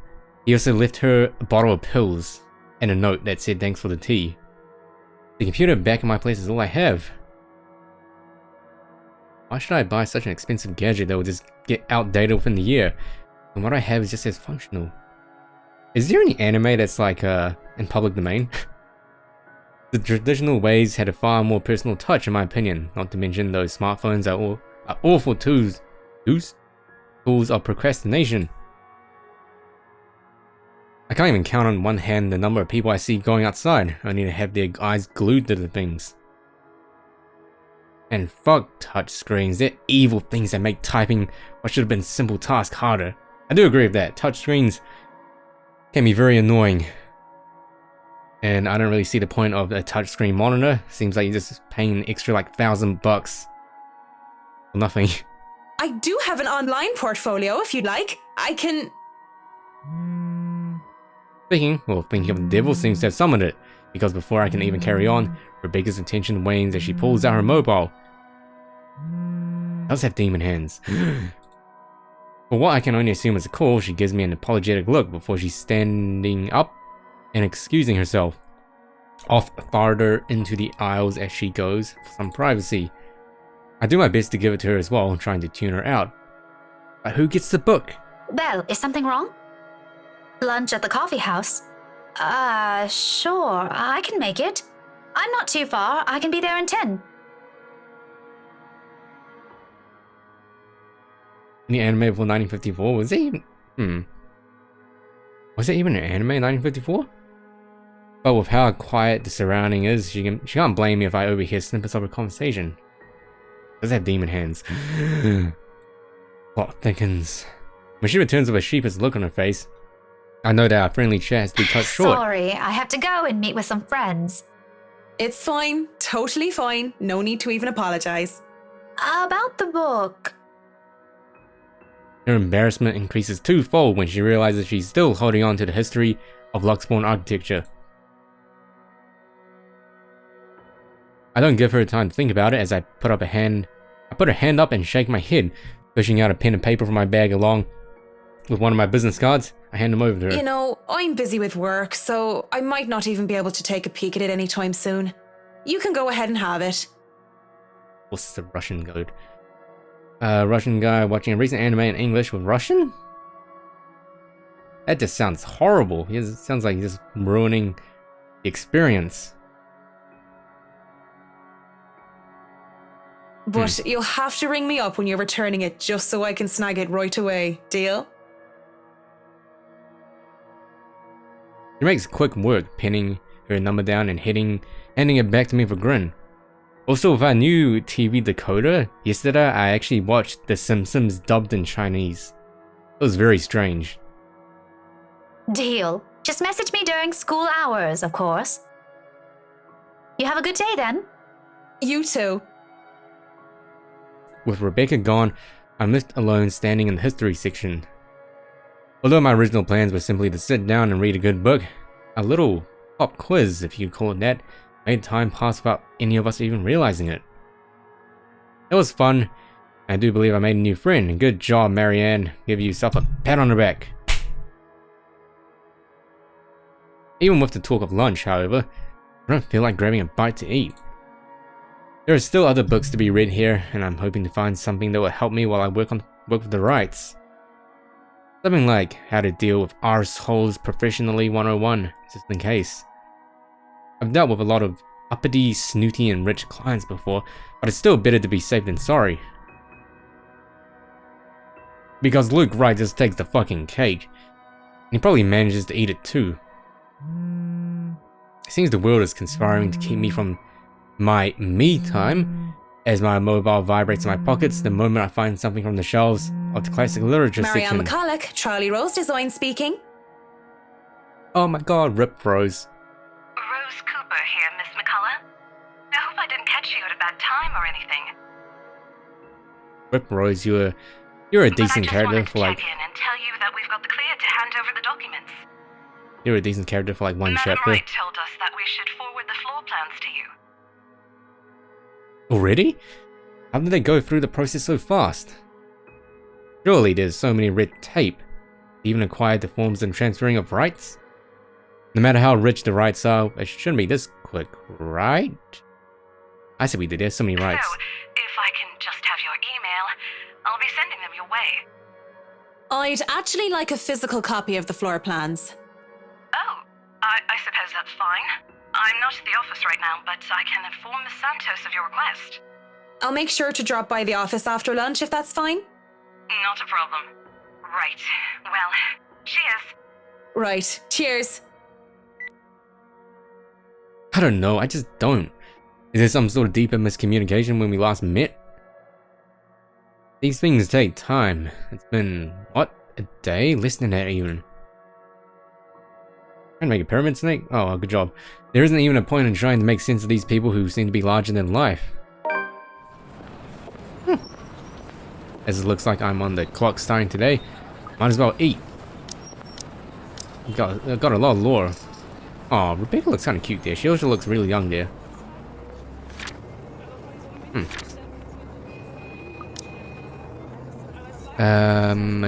he also left her a bottle of pills and a note that said thanks for the tea. The computer back in my place is all I have. Why should I buy such an expensive gadget that will just get outdated within the year? And what I have is just as functional. Is there any anime that's like in public domain? The traditional ways had a far more personal touch in my opinion, not to mention those smartphones are awful tools of procrastination. I can't even count on one hand the number of people I see going outside, only to have their eyes glued to the things. And fuck touchscreens, they're evil things that make typing what should have been a simple task harder. I do agree with that, touchscreens can be very annoying. And I don't really see the point of a touchscreen monitor. Seems like you're just paying an extra like $1,000 for nothing. I do have an online portfolio if you'd like. I can... Thinking of the devil seems to have summoned it, because before I can even carry on, Rebecca's attention wanes as she pulls out her mobile. Does have demon hands. For what I can only assume is a call, she gives me an apologetic look before she's standing up and excusing herself. Off farther into the aisles as she goes for some privacy. I do my best to give it to her as well, trying to tune her out. But who gets the book? Belle, is something wrong? Lunch at the coffee house? Sure, I can make it. I'm not too far, I can be there in 10. Any anime before 1954? Was it even... Was it even an anime in 1954? But with how quiet the surrounding is, she can't blame me if I overhear snippets of her conversation. Does have demon hands. Plot thickens. When she returns with a sheepish look on her face, I know that our friendly chat has to be cut short. Sorry, I have to go and meet with some friends. It's fine. Totally fine. No need to even apologize. About the book. Her embarrassment increases twofold when she realizes she's still holding on to the history of Luxborn architecture. I don't give her time to think about it as I put her hand up and shake my head, pushing out a pen and paper from my bag along with one of my business cards. I hand them over to her. You know, I'm busy with work, so I might not even be able to take a peek at it anytime soon. You can go ahead and have it. What's the Russian code? Russian guy watching a recent anime in English with Russian? That just sounds horrible. It sounds like he's just ruining the experience. But you'll have to ring me up when you're returning it just so I can snag it right away. Deal? She makes quick work, pinning her number down and handing it back to me with a grin. Also, with our new TV decoder, yesterday I actually watched The Simpsons dubbed in Chinese. It was very strange. Deal. Just message me during school hours, of course. You have a good day then. You too. With Rebecca gone, I'm left alone standing in the history section. Although my original plans were simply to sit down and read a good book, a little pop quiz, if you call it that, made time pass without any of us even realizing it. It was fun. I do believe I made a new friend. Good job, Marianne. Give yourself a pat on the back. Even with the talk of lunch, however, I don't feel like grabbing a bite to eat. There are still other books to be read here, and I'm hoping to find something that will help me while I work with the rights. Something like how to deal with arseholes professionally 101, just in case. I've dealt with a lot of uppity, snooty, and rich clients before, but it's still better to be safe than sorry. Because Luke Wright just takes the fucking cake, and he probably manages to eat it too. It seems the world is conspiring to keep me from my me time, as my mobile vibrates in my pockets the moment I find something from the shelves of the classic literature Marianne section. McCulloch, Charlie Rose Design speaking. Oh my god, Rip Rose. Rose Cooper here, Miss McCullough. I hope I didn't catch you at a bad time or anything. Rip Rose, you're a decent character for like... check in and tell you that we've got the clear to hand over the documents. You're a decent character for like one Madam chapter. Wright told us that we should forward the floor plans to you. Already? How did they go through the process so fast? Surely there's so many red tape to even acquire the forms and transferring of rights? No matter how rich the rights are, it shouldn't be this quick, right? I said we did, there's so many rights. So, if I can just have your email, I'll be sending them your way. I'd actually like a physical copy of the floor plans. Oh, I suppose that's fine. I'm not at the office right now, but I can inform Miss Santos of your request. I'll make sure to drop by the office after lunch if that's fine. Not a problem. Right. Well, cheers. Right, cheers. I don't know, I just don't. Is there some sort of deeper miscommunication when we last met? These things take time. It's been, what, a day? Less than that even. Trying to make a pyramid snake? Oh, well, good job. There isn't even a point in trying to make sense of these people who seem to be larger than life. As it looks like I'm on the clock starting today, might as well eat. Got a lot of lore. Oh, Rebecca looks kind of cute there. She also looks really young there.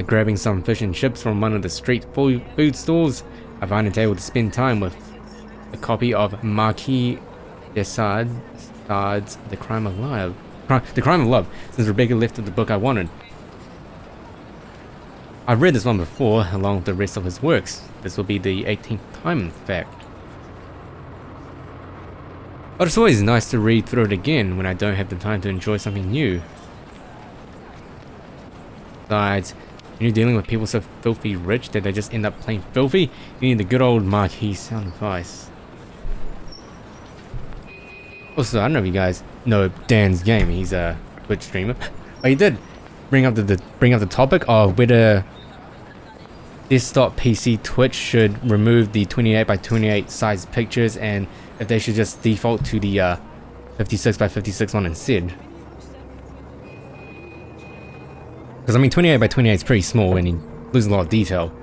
Grabbing some fish and chips from one of the street food stalls, I find it able to spend time with a copy of Marquis de Sade's The Crime of Love. The Crime of Love, since Rebecca lifted the book I wanted. I've read this one before, along with the rest of his works. This will be the 18th time, in fact. But it's always nice to read through it again when I don't have the time to enjoy something new. Besides, when you're dealing with people so filthy rich that they just end up plain filthy, you need the good old Marquis sound advice. Also, I don't know if you guys know Dan's game. He's a Twitch streamer. But he did bring up the topic of whether desktop PC Twitch should remove the 28x28 size pictures and if they should just default to the 56x56 one instead. Because I mean 28x28 is pretty small and you lose a lot of detail.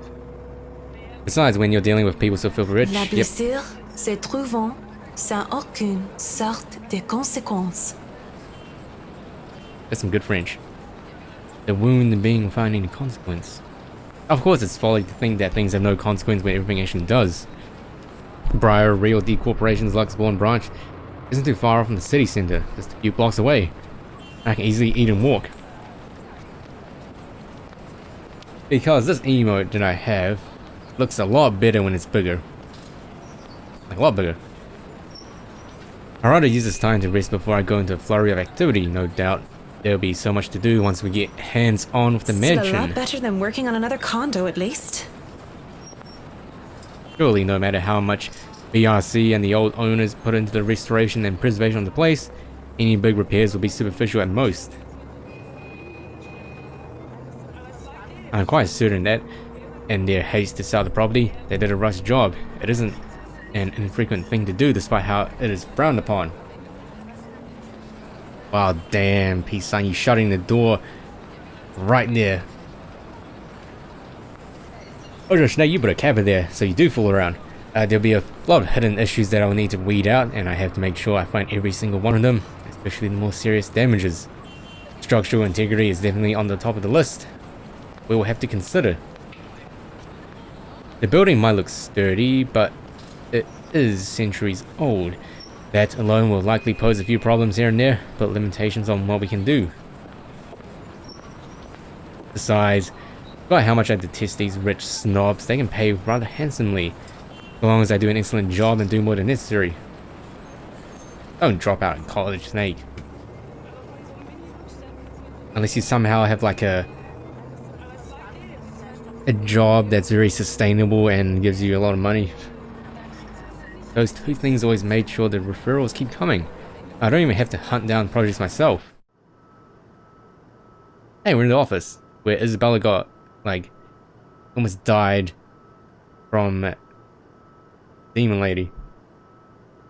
Besides, when you're dealing with people so filthy rich, La yep. blessure se trouvant sans aucune sorte de conséquence. That's some good French. The wound being without any consequence. Of course, it's folly to think that things have no consequence when everything actually does. Briar Real D Corporation's Luxbourne branch isn't too far off from the city center, just a few blocks away. I can easily eat and walk. Because this emote that I have looks a lot better when it's bigger. Like a lot bigger. I'd rather use this time to rest before I go into a flurry of activity, no doubt. There'll be so much to do once we get hands-on with the Still mansion. a lot better than working on another condo, at least. Surely, no matter how much BRC and the old owners put into the restoration and preservation of the place, any big repairs will be superficial at most. I'm quite certain that, in their haste to sell the property, they did a rush job. It isn't an infrequent thing to do, despite how it is frowned upon. Wow, damn, peace sign, you shutting the door right there. Oh, just now you put a cabin there, so you do fool around. There'll be a lot of hidden issues that I'll need to weed out, and I have to make sure I find every single one of them, especially the more serious damages. Structural integrity is definitely on the top of the list. We will have to consider. The building might look sturdy, but it is centuries old. That alone will likely pose a few problems here and there, but limitations on what we can do. Besides, despite how much I detest these rich snobs, they can pay rather handsomely, as long as I do an excellent job and do more than necessary. Don't drop out in college, Snake. Unless you somehow have like a job that's very sustainable and gives you a lot of money. Those two things always made sure the referrals keep coming. I don't even have to hunt down projects myself. Hey, we're in the office where Isabella got, like, almost died from Demon Lady.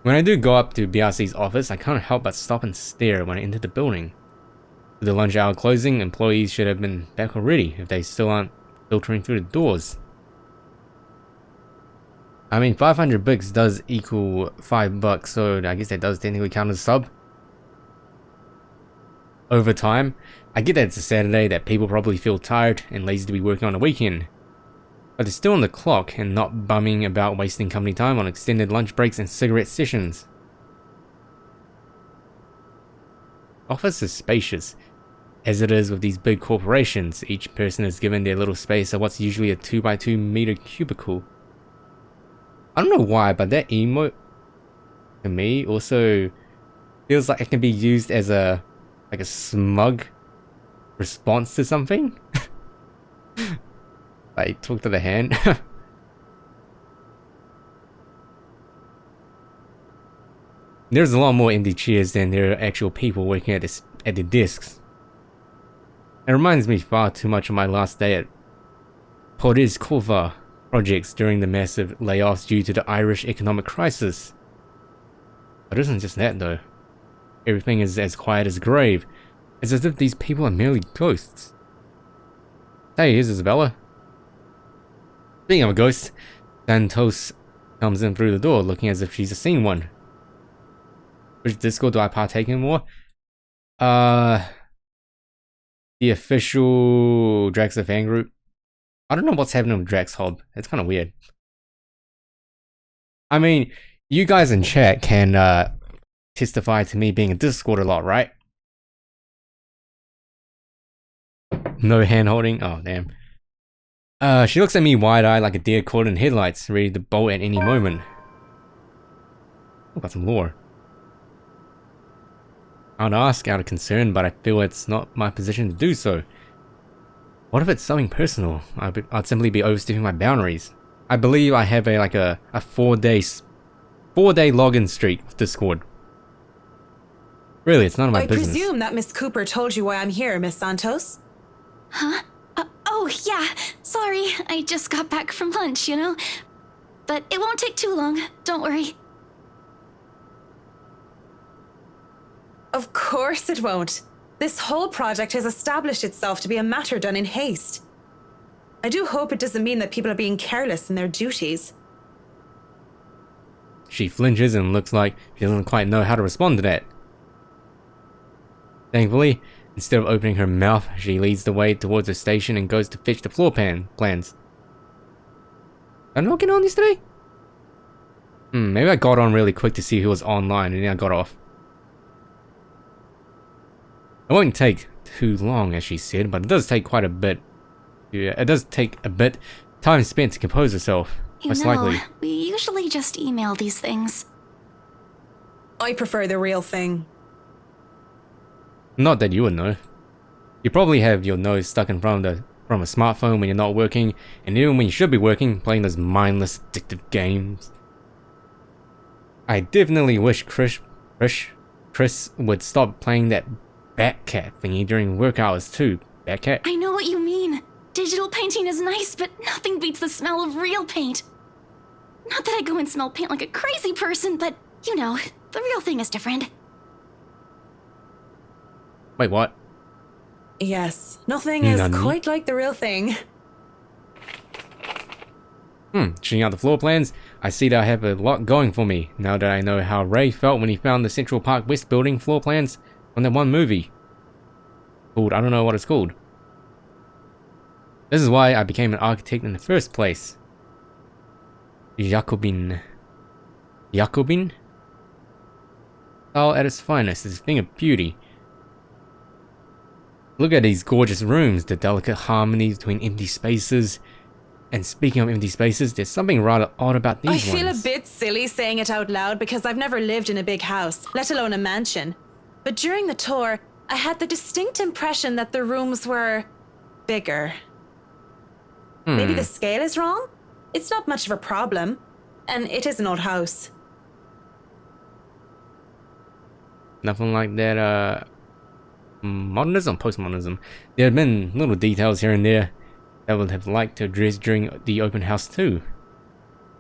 When I do go up to BRC's office, I can't help but stop and stare when I enter the building. With the lunch hour closing, employees should have been back already if they still aren't filtering through the doors. I mean, 500 bits does equal $5, so I guess that does technically count as a sub. Overtime, I get that it's a Saturday, that people probably feel tired and lazy to be working on a weekend. But they're still on the clock and not bumming about wasting company time on extended lunch breaks and cigarette sessions. Office is spacious, as it is with these big corporations. Each person is given their little space of what's usually a 2x2 meter cubicle. I don't know why, but that emote to me also feels like it can be used as a smug response to something. Like talk to the hand. There's a lot more empty chairs than there are actual people working at the desks. It reminds me far too much of my last day at Podizkova projects during the massive layoffs due to the Irish economic crisis. But it isn't just that though. Everything is as quiet as a grave. It's as if these people are merely ghosts. Hey, here's Isabella. Speaking of a ghost, Santos comes in through the door looking as if she's seen one. Which Discord do I partake in more? The official Draxa fan group. I don't know what's happening with Drax Hob. It's kind of weird. I mean, you guys in chat can testify to me being in Discord a lot, right? No hand holding. Oh damn. She looks at me wide-eyed like a deer caught in headlights, ready to bolt at any moment. Oh, got some lore. I'd ask out of concern, but I feel it's not my position to do so. What if it's something personal? I'd simply be overstepping my boundaries. I believe I have a 4-day login streak with Discord. Really, it's none of my business. I presume that Miss Cooper told you why I'm here, Miss Santos? Huh? Oh, yeah. Sorry, I just got back from lunch, you know? But it won't take too long. Don't worry. Of course it won't. This whole project has established itself to be a matter done in haste. I do hope it doesn't mean that people are being careless in their duties. She flinches and looks like she doesn't quite know how to respond to that. Thankfully, instead of opening her mouth, she leads the way towards the station and goes to fetch the floor plans. Am I not getting on yesterday? Maybe I got on really quick to see who was online and then I got off. It won't take too long, as she said, but it does take quite a bit. Yeah, it does take a bit time spent to compose herself. Most likely. We usually just email these things. I prefer the real thing. Not that you would know. You probably have your nose stuck in front of from a smartphone when you're not working, and even when you should be working, playing those mindless, addictive games. I definitely wish Chris would stop playing that Batcat thingy during work hours too. Batcat? I know what you mean. Digital painting is nice, but nothing beats the smell of real paint. Not that I go and smell paint like a crazy person, but, you know, the real thing is different. Wait, what? Yes, nothing is quite like the real thing. Checking out the floor plans, I see that I have a lot going for me, now that I know how Ray felt when he found the Central Park West building floor plans on that one movie. Called, I don't know what it's called. This is why I became an architect in the first place. Jacobin. Style at its finest is a thing of beauty. Look at these gorgeous rooms, the delicate harmony between empty spaces. And speaking of empty spaces, there's something rather odd about these ones. I feel a bit silly saying it out loud because I've never lived in a big house, let alone a mansion. But during the tour, I had the distinct impression that the rooms were bigger. Maybe the scale is wrong? It's not much of a problem. And it is an old house. Nothing like that, modernism, postmodernism. There had been little details here and there that I would have liked to address during the open house too.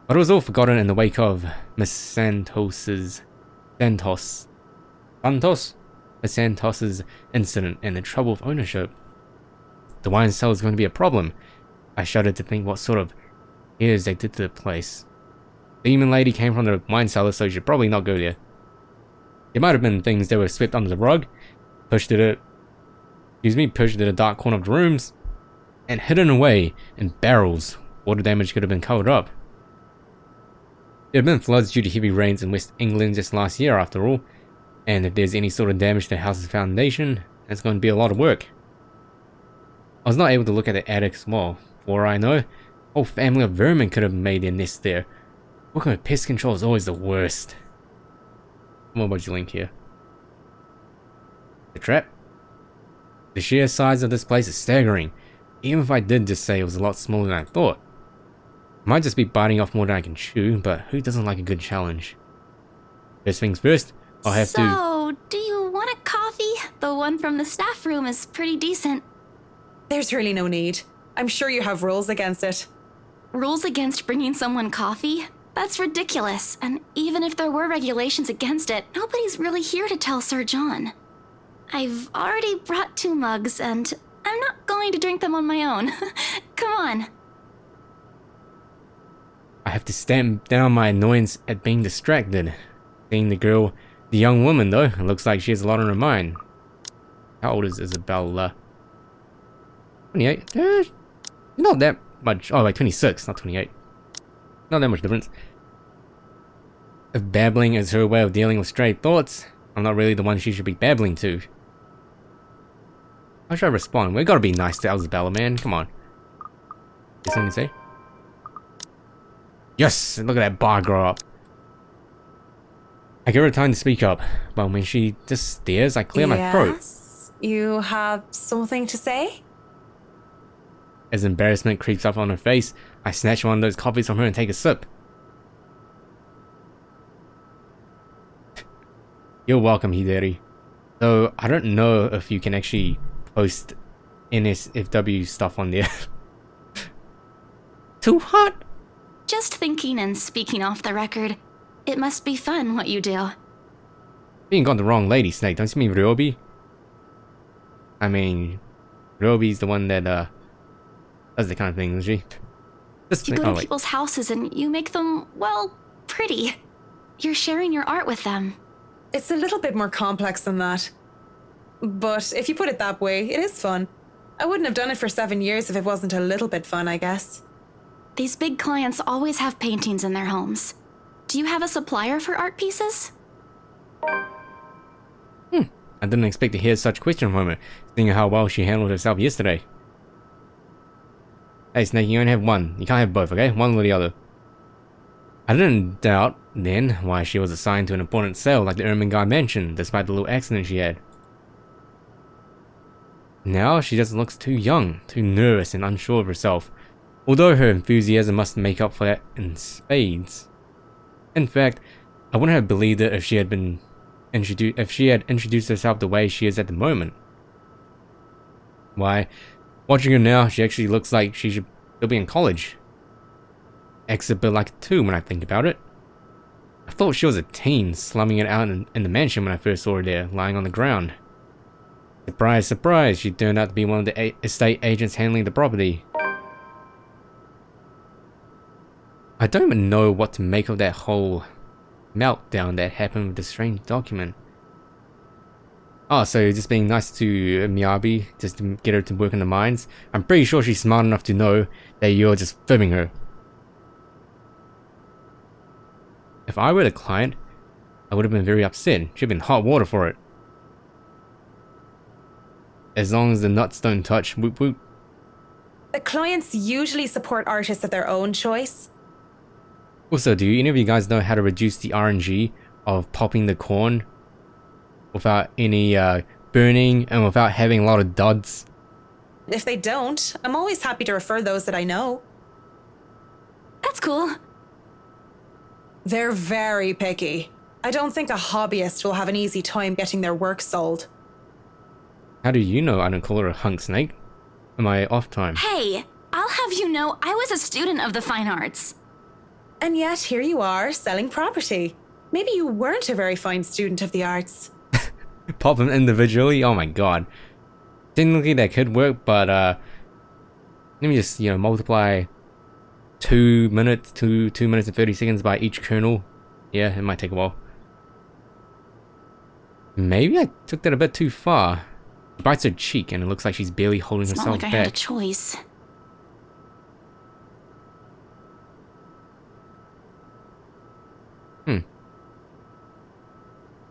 But it was all forgotten in the wake of Miss Santos's incident and the trouble with ownership. The wine cellar is going to be a problem. I shuddered to think what sort of airs they did to the place. The demon lady came from the wine cellar, so she should probably not go there. It might have been things that were swept under the rug, pushed to the dark corner of the rooms, and hidden away in barrels. Water damage could have been covered up. There have been floods due to heavy rains in West England just last year after all, and if there's any sort of damage to the house's foundation, it's going to be a lot of work. I was not able to look at the attic as well. For all I know, a whole family of vermin could have made their nest there. Working with pest control is always the worst. What about you link here? The trap? The sheer size of this place is staggering. Even if I did just say it was a lot smaller than I thought. I might just be biting off more than I can chew, but who doesn't like a good challenge? First things first, I'll have to... So, do you want a coffee? The one from the staff room is pretty decent. There's really no need. I'm sure you have rules against it. Rules against bringing someone coffee? That's ridiculous. And even if there were regulations against it, nobody's really here to tell Sir John. I've already brought 2 mugs, and I'm not going to drink them on my own. Come on. I have to stamp down my annoyance at being distracted. Seeing the young woman though, it looks like she has a lot on her mind. How old is Isabella? 28? Not that much. Oh, like 26, not 28. Not that much difference. If babbling is her way of dealing with stray thoughts, I'm not really the one she should be babbling to. How should I respond? We gotta be nice to Isabella, man. Come on. Is something to say? Yes! Look at that bar grow up. I give her time to speak up, but when she just stares, I clear my throat. You have something to say? As embarrassment creeps up on her face, I snatch one of those coffees from her and take a sip. You're welcome, Hideri. Though, I don't know if you can actually post NSFW stuff on there. Too hot? Just thinking and speaking off the record. It must be fun what you do. You ain't got the wrong lady, Snake. Don't you mean Ryobi? I mean, Ryobi's the one that, does the kind of thing, isn't she? You go to people's houses and you make them, well, pretty. You're sharing your art with them. It's a little bit more complex than that. But if you put it that way, it is fun. I wouldn't have done it for 7 years if it wasn't a little bit fun, I guess. These big clients always have paintings in their homes. Do you have a supplier for art pieces? I didn't expect to hear such question from her, seeing how well she handled herself yesterday. Hey Snake, you only have one. You can't have both, okay? One or the other. I didn't doubt, then, why she was assigned to an important sale like the Ermengarde mansion, despite the little accident she had. Now, she just looks too young, too nervous and unsure of herself, although her enthusiasm must make up for that in spades. In fact, I wouldn't have believed it if she had introduced herself the way she is at the moment. Why, watching her now, she actually looks like she should still be in college. Acts a bit like a 2 when I think about it. I thought she was a teen, slumming it out in the mansion when I first saw her there, lying on the ground. Surprise, surprise, she turned out to be one of the estate agents handling the property. I don't even know what to make of that whole meltdown that happened with the strange document. Oh, so just being nice to Miyabi, just to get her to work in the mines? I'm pretty sure she's smart enough to know that you're just fibbing her. If I were the client, I would have been very upset. She'd been hot water for it. As long as the nuts don't touch, whoop whoop. The clients usually support artists of their own choice. Also, do any of you guys know how to reduce the RNG of popping the corn without any burning and without having a lot of duds? If they don't, I'm always happy to refer those that I know. That's cool. They're very picky. I don't think a hobbyist will have an easy time getting their work sold. How do you know I don't call her a hunk, Snake? Am I off time? Hey, I'll have you know I was a student of the fine arts. And yet, here you are, selling property. Maybe you weren't a very fine student of the arts. Pop them individually? Oh my god. Technically that could work, but let me just, multiply 2 minutes to 2 minutes and 30 seconds by each kernel. Yeah, it might take a while. Maybe I took that a bit too far. She bites her cheek and it looks like she's barely holding It's not herself like I had a back. choice.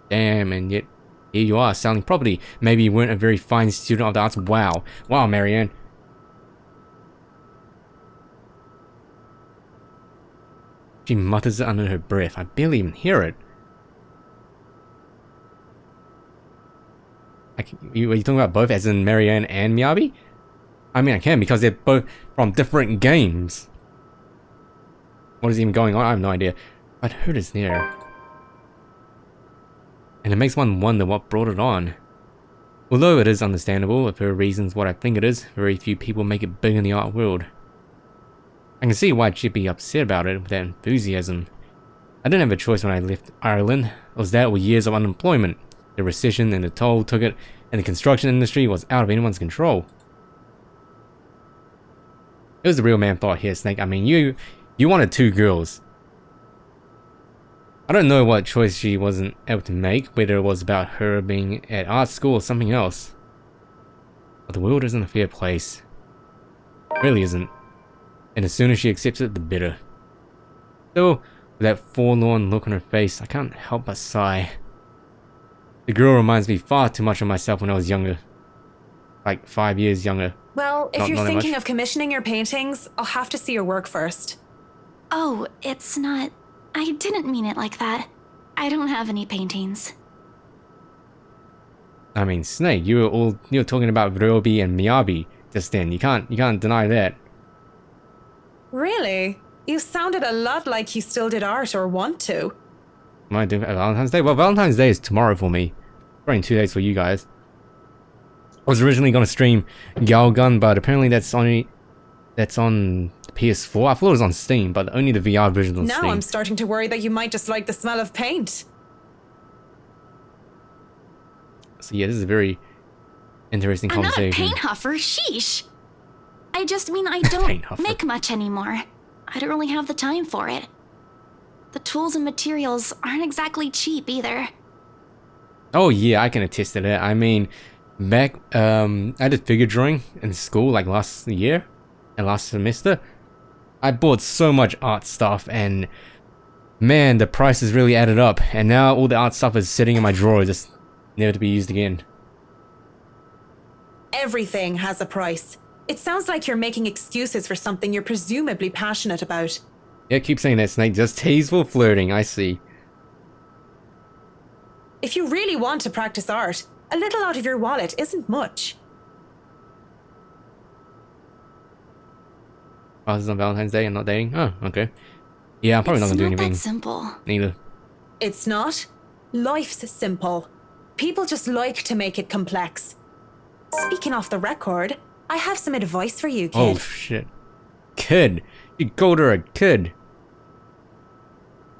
Damn, and yet here you are selling property. Maybe you weren't a very fine student of the arts. Wow. Wow, Marianne. She mutters it under her breath. I barely even hear it. Are you talking about both as in Marianne and Miyabi? I mean, I can because they're both from different games. What is even going on? I have no idea. But who is there? And it makes one wonder what brought it on. Although it is understandable, if her reasons what I think it is, very few people make it big in the art world. I can see why she'd be upset about it with that enthusiasm. I didn't have a choice when I left Ireland. It was that or years of unemployment. The recession and the toll took it, and the construction industry was out of anyone's control. It was the real man thought here, Snake. I mean, you wanted 2 girls. I don't know what choice she wasn't able to make, whether it was about her being at art school or something else. But the world isn't a fair place. It really isn't. And the sooner she accepts it, the better. Still, with that forlorn look on her face, I can't help but sigh. The girl reminds me far too much of myself when I was younger. Like 5 years younger. Well, if Not you're that thinking much. of commissioning your paintings, I'll have to see your work first. Oh, it's not... I didn't mean it like that. I don't have any paintings. I mean, Snake, you were talking about Ryobi and Miyabi just then. You can't deny that. Really? You sounded a lot like you still did art or want to. Am I doing Valentine's Day? Well, Valentine's Day is tomorrow for me. Probably in 2 days for you guys. I was originally gonna stream Galgun, but apparently that's on PS4. I thought it was on Steam, but only the VR version on Now Steam. I'm starting to worry that you might just like the smell of paint. So yeah, this is a very interesting I'm not a conversation. paint huffer, sheesh. I just mean I Paint don't huffer. make much anymore. I don't really have the time for it. The tools and materials aren't exactly cheap either. Oh yeah, I can attest to that. I mean, back I did figure drawing in school like last year and last semester. I bought so much art stuff and man, the prices really added up. And now all the art stuff is sitting in my drawer, just never to be used again. Everything has a price. It sounds like you're making excuses for something you're presumably passionate about. Yeah, keep saying that, Snake. Just tasteful flirting, I see. If you really want to practice art, a little out of your wallet isn't much. Oh, this is on Valentine's Day and not dating? Oh, okay. Yeah, I'm probably not It's gonna do not that anything. simple. Neither. It's not. Life's simple. People just like to make it complex. Speaking off the record, I have some advice for you, kid. Oh, shit. Kid. You called her a kid.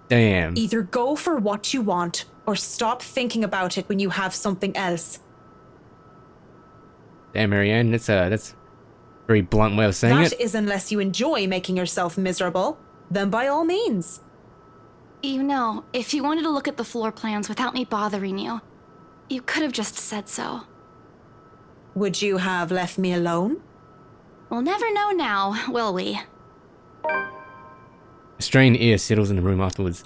Damn. Either go for what you want, or stop thinking about it when you have something else. Damn, Marianne. That's a very blunt way of saying That it. is unless you enjoy making yourself miserable, then by all means. You know, if you wanted to look at the floor plans without me bothering you, you could have just said so. Would you have left me alone? We'll never know now, will we? A strained ear settles in the room afterwards.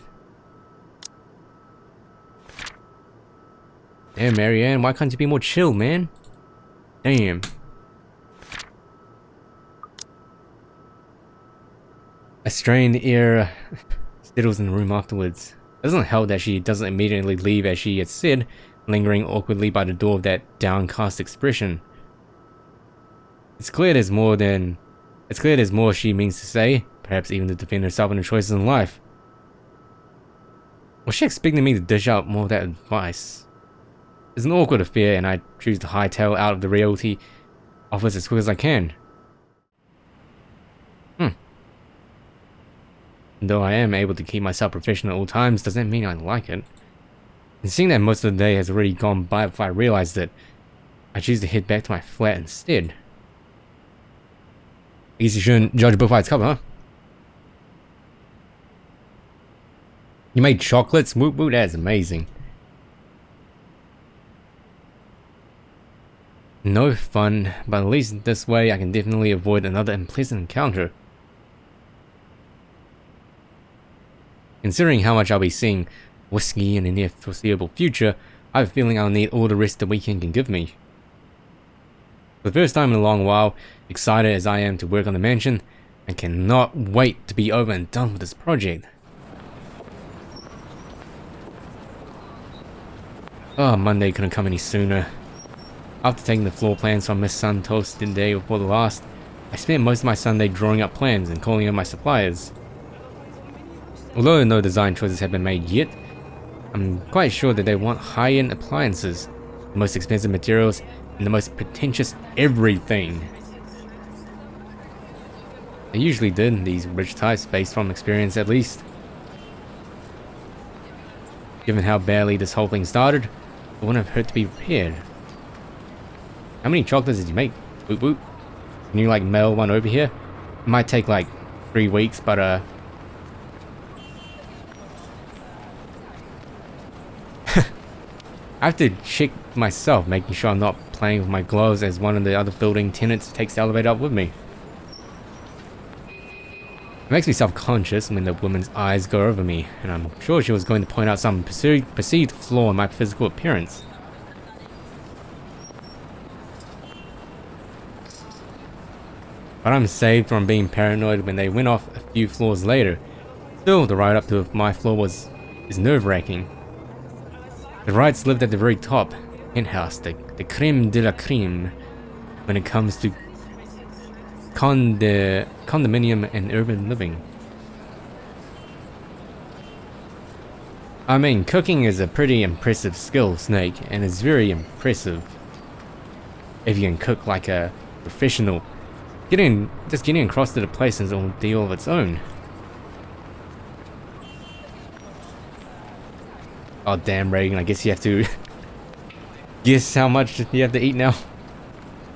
Damn, Marianne, why can't you be more chill, man? Damn. A strained ear settles in the room afterwards. It doesn't help that she doesn't immediately leave as she had said, lingering awkwardly by the door with that downcast expression. It's clear there's more she means to say, perhaps even to defend herself and her choices in life. Was she expecting me to dish out more of that advice? It's an awkward affair, and I choose to hightail out of the realty office as quick as I can. Though I am able to keep myself professional at all times, doesn't mean I like it. And seeing that most of the day has already gone by before I realize that, I choose to head back to my flat instead. I guess you shouldn't judge a book by its cover, huh? You made chocolates? Woot woot, that's amazing. No fun, but at least this way I can definitely avoid another unpleasant encounter. Considering how much I'll be seeing whiskey in the near foreseeable future, I have a feeling I'll need all the rest the weekend can give me. For the first time in a long while, excited as I am to work on the mansion, I cannot wait to be over and done with this project. Oh, Monday couldn't come any sooner. After taking the floor plans from Miss Santos the day before the last, I spent most of my Sunday drawing up plans and calling in my suppliers. Although no design choices have been made yet, I'm quite sure that they want high-end appliances, the most expensive materials, and the most pretentious everything. They usually did, these rich types, based from experience at least. Given how badly this whole thing started, it wouldn't have hurt to be prepared. How many chocolates did you make? Boop boop. Can you like mail one over here? It might take like 3 weeks, but I have to check myself, making sure I'm not playing with my gloves as one of the other building tenants takes the elevator up with me. It makes me self-conscious when the woman's eyes go over me, and I'm sure she was going to point out some perceived flaw in my physical appearance. But I'm saved from being paranoid when they went off a few floors later. Still, the ride up to my floor is nerve-wracking. The Wrights lived at the very top, penthouse, the creme de la creme, when it comes to condominium and urban living. I mean, cooking is a pretty impressive skill, Snake, and it's very impressive if you can cook like a professional. Just getting across to the place is an ordeal of its own. Oh damn, Reagan, I guess you have to guess how much you have to eat now.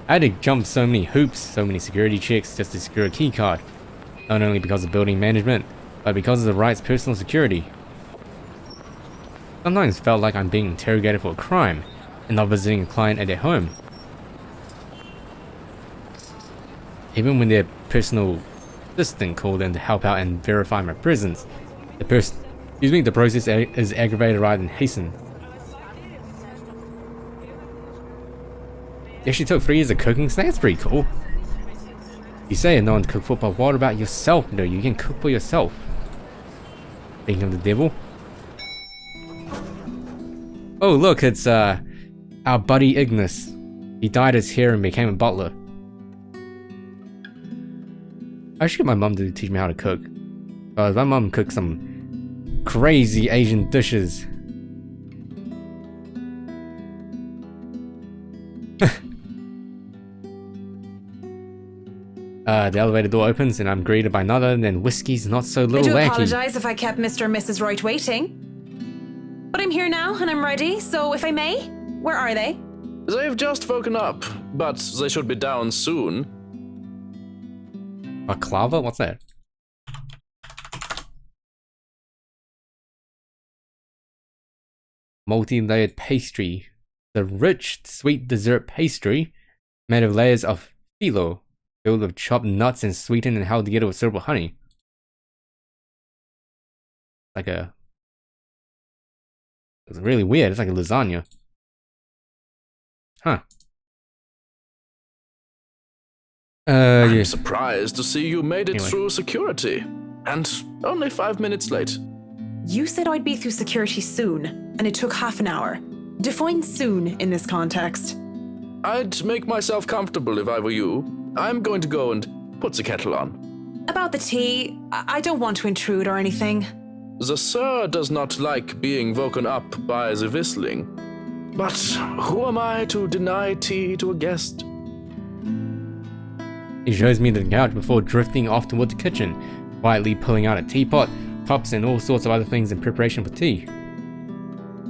I had to jump so many hoops, so many security checks just to secure a key card. Not only because of building management, but because of the Wright's personal security. Sometimes it felt like I'm being interrogated for a crime, and not visiting a client at their home. Even when their personal assistant called in to help out and verify my presence, the process is aggravated rather than hastened. You actually took 3 years of cooking, so that's pretty cool. You say you're known to cook food, but what about yourself though? You can cook for yourself. Thinking of the devil. Oh look, it's our buddy Ignis. He dyed his hair and became a butler. I should get my mum to teach me how to cook. My mum cooks some crazy Asian dishes. The elevator door opens and I'm greeted by none other than Whiskey's not so little I do wacky. apologize if I kept Mr. and Mrs. Wright waiting. But I'm here now and I'm ready, so if I may, where are they? They've just woken up, but they should be down soon. Baklava? What's that? Multi-layered pastry. The rich, sweet dessert pastry made of layers of phyllo, filled with chopped nuts and sweetened and held together with syrup of honey. It's really weird. It's like a lasagna. Huh. I'm Yeah. surprised to see you made it Anyway. through security. And only 5 minutes late. You said I'd be through security soon, and it took half an hour. Define soon in this context. I'd make myself comfortable if I were you. I'm going to go and put the kettle on. About the tea, I don't want to intrude or anything. The sir does not like being woken up by the whistling. But who am I to deny tea to a guest? He shows me the couch before drifting off toward the kitchen, quietly pulling out a teapot, cups, and all sorts of other things in preparation for tea.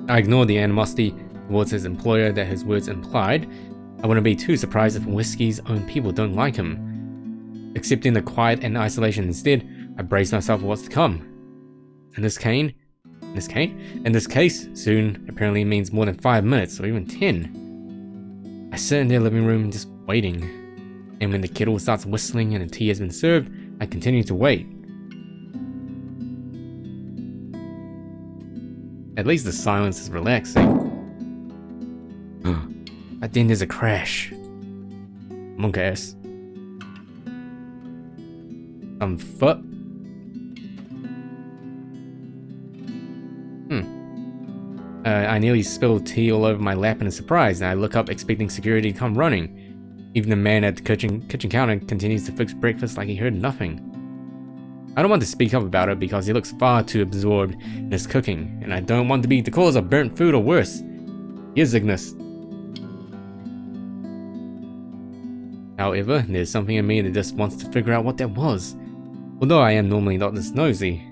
I ignore the animosity towards his employer that his words implied. I wouldn't be too surprised if Whiskey's own people don't like him. Accepting the quiet and isolation instead, I brace myself for what's to come. In this case, soon apparently means more than 5 minutes or even 10. I sit in their living room just waiting, and when the kettle starts whistling and the tea has been served, I continue to wait. At least the silence is relaxing. But then there's a crash. Monk ass. Some foot. I nearly spilled tea all over my lap in surprise, and I look up expecting security to come running. Even the man at the kitchen counter continues to fix breakfast like he heard nothing. I don't want to speak up about it because he looks far too absorbed in his cooking, and I don't want to be the cause of burnt food or worse. Here's Ignis. However, there's something in me that just wants to figure out what that was, although I am normally not this nosy.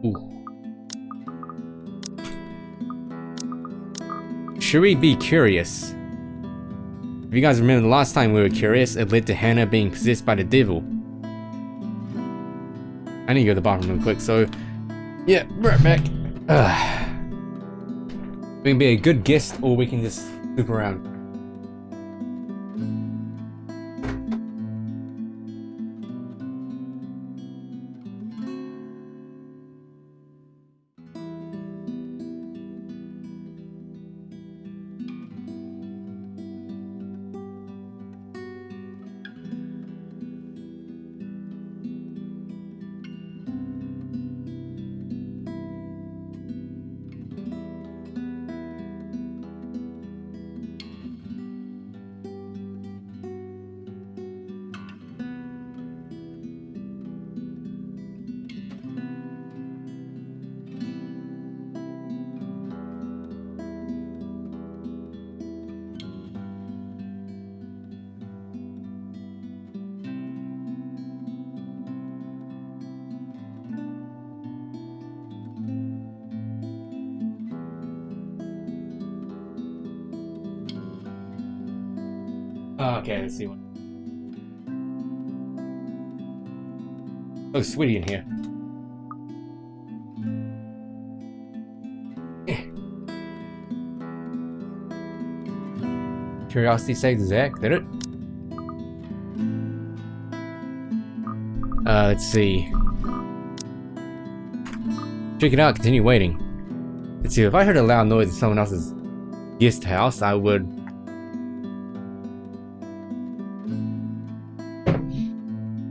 Ooh. Should we be curious? If you guys remember the last time we were curious, it led to Hannah being possessed by the devil. I need to go to the bathroom real quick, so yeah, right back. We can be a good guest, or we can just loop around. Okay, let's see what. Oh, sweetie in here. Curiosity saved Zach, did it? Let's see. Check it out, continue waiting. Let's see, if I heard a loud noise in someone else's guest house, I would...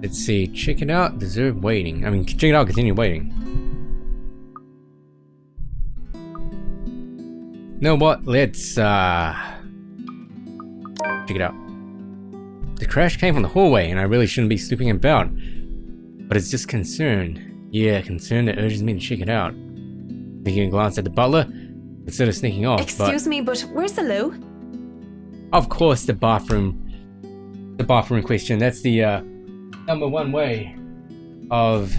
Let's see, check it out, deserve waiting. I mean, check it out, continue waiting. You know what, let's, check it out. The crash came from the hallway, and I really shouldn't be snooping about. But it's just concern. Yeah, concern that urges me to check it out. Taking a glance at the butler, instead of sneaking off, Excuse me, but where's the loo? Of course, the bathroom. The bathroom in question, that's the, number one way of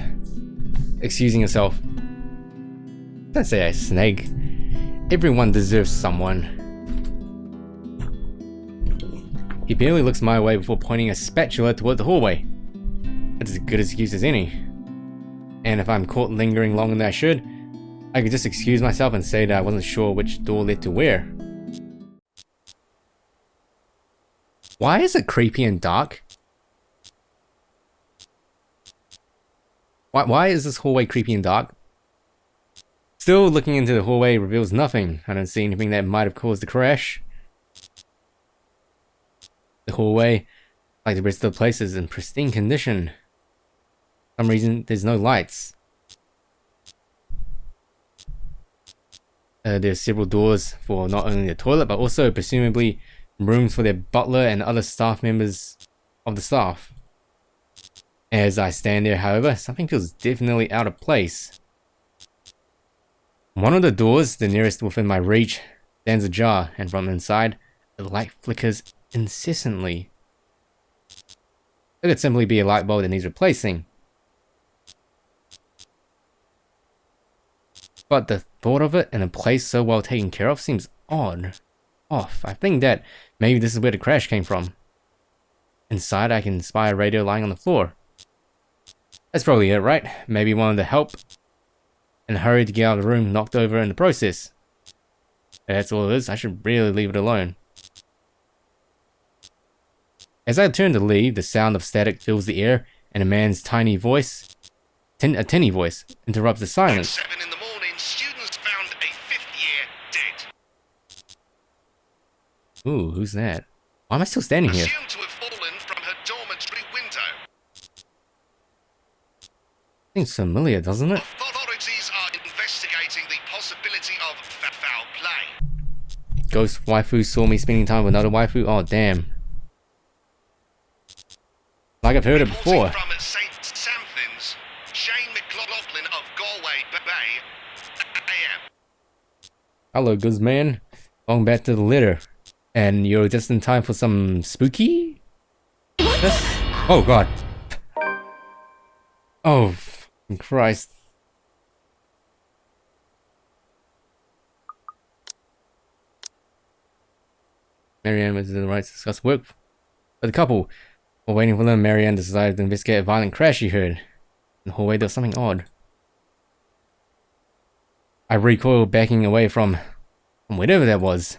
excusing yourself. Don't say I snake. Everyone deserves someone. He barely looks my way before pointing a spatula toward the hallway. That's as good an excuse as any. And if I'm caught lingering longer than I should, I could just excuse myself and say that I wasn't sure which door led to where. Why is it creepy and dark? Why is this hallway creepy and dark? Still, looking into the hallway reveals nothing. I don't see anything that might have caused the crash. The hallway, like the rest of the place, is in pristine condition. For some reason, there's no lights. There's several doors for not only the toilet, but also presumably rooms for their butler and other staff members of the staff. As I stand there, however, something feels definitely out of place. One of the doors, the nearest within my reach, stands ajar, and from inside, the light flickers incessantly. It could simply be a light bulb that needs replacing. But the thought of it in a place so well taken care of seems odd. Off. I think that maybe this is where the crash came from. Inside, I can spy a radio lying on the floor. That's probably it, right? Maybe wanted to help and hurry to get out of the room, knocked over in the process. If that's all it is, I should really leave it alone. As I turn to leave, the sound of static fills the air, and a man's tiny voice, a tinny voice, interrupts the silence. 7 in the morning, students found a 5th year dead. Ooh, who's that? Why am I still standing here? Assumed to have fallen from her dormitory window. Seems familiar, doesn't it? Authorities are investigating the possibility of foul play. Ghost waifu saw me spending time with another waifu? Oh, damn. Like I've heard it before. From St. Samthins, Shane McLaughlin of Galway Bay, AM. Hello, goods man. Going back to the litter. And you're just in time for some spooky? Oh, God. Oh, fucking Christ. Marianne was in the right to discuss work with the couple. While waiting for them, Marianne decided to investigate a violent crash she heard. In the hallway, there was something odd. I recoiled, backing away from whatever that was.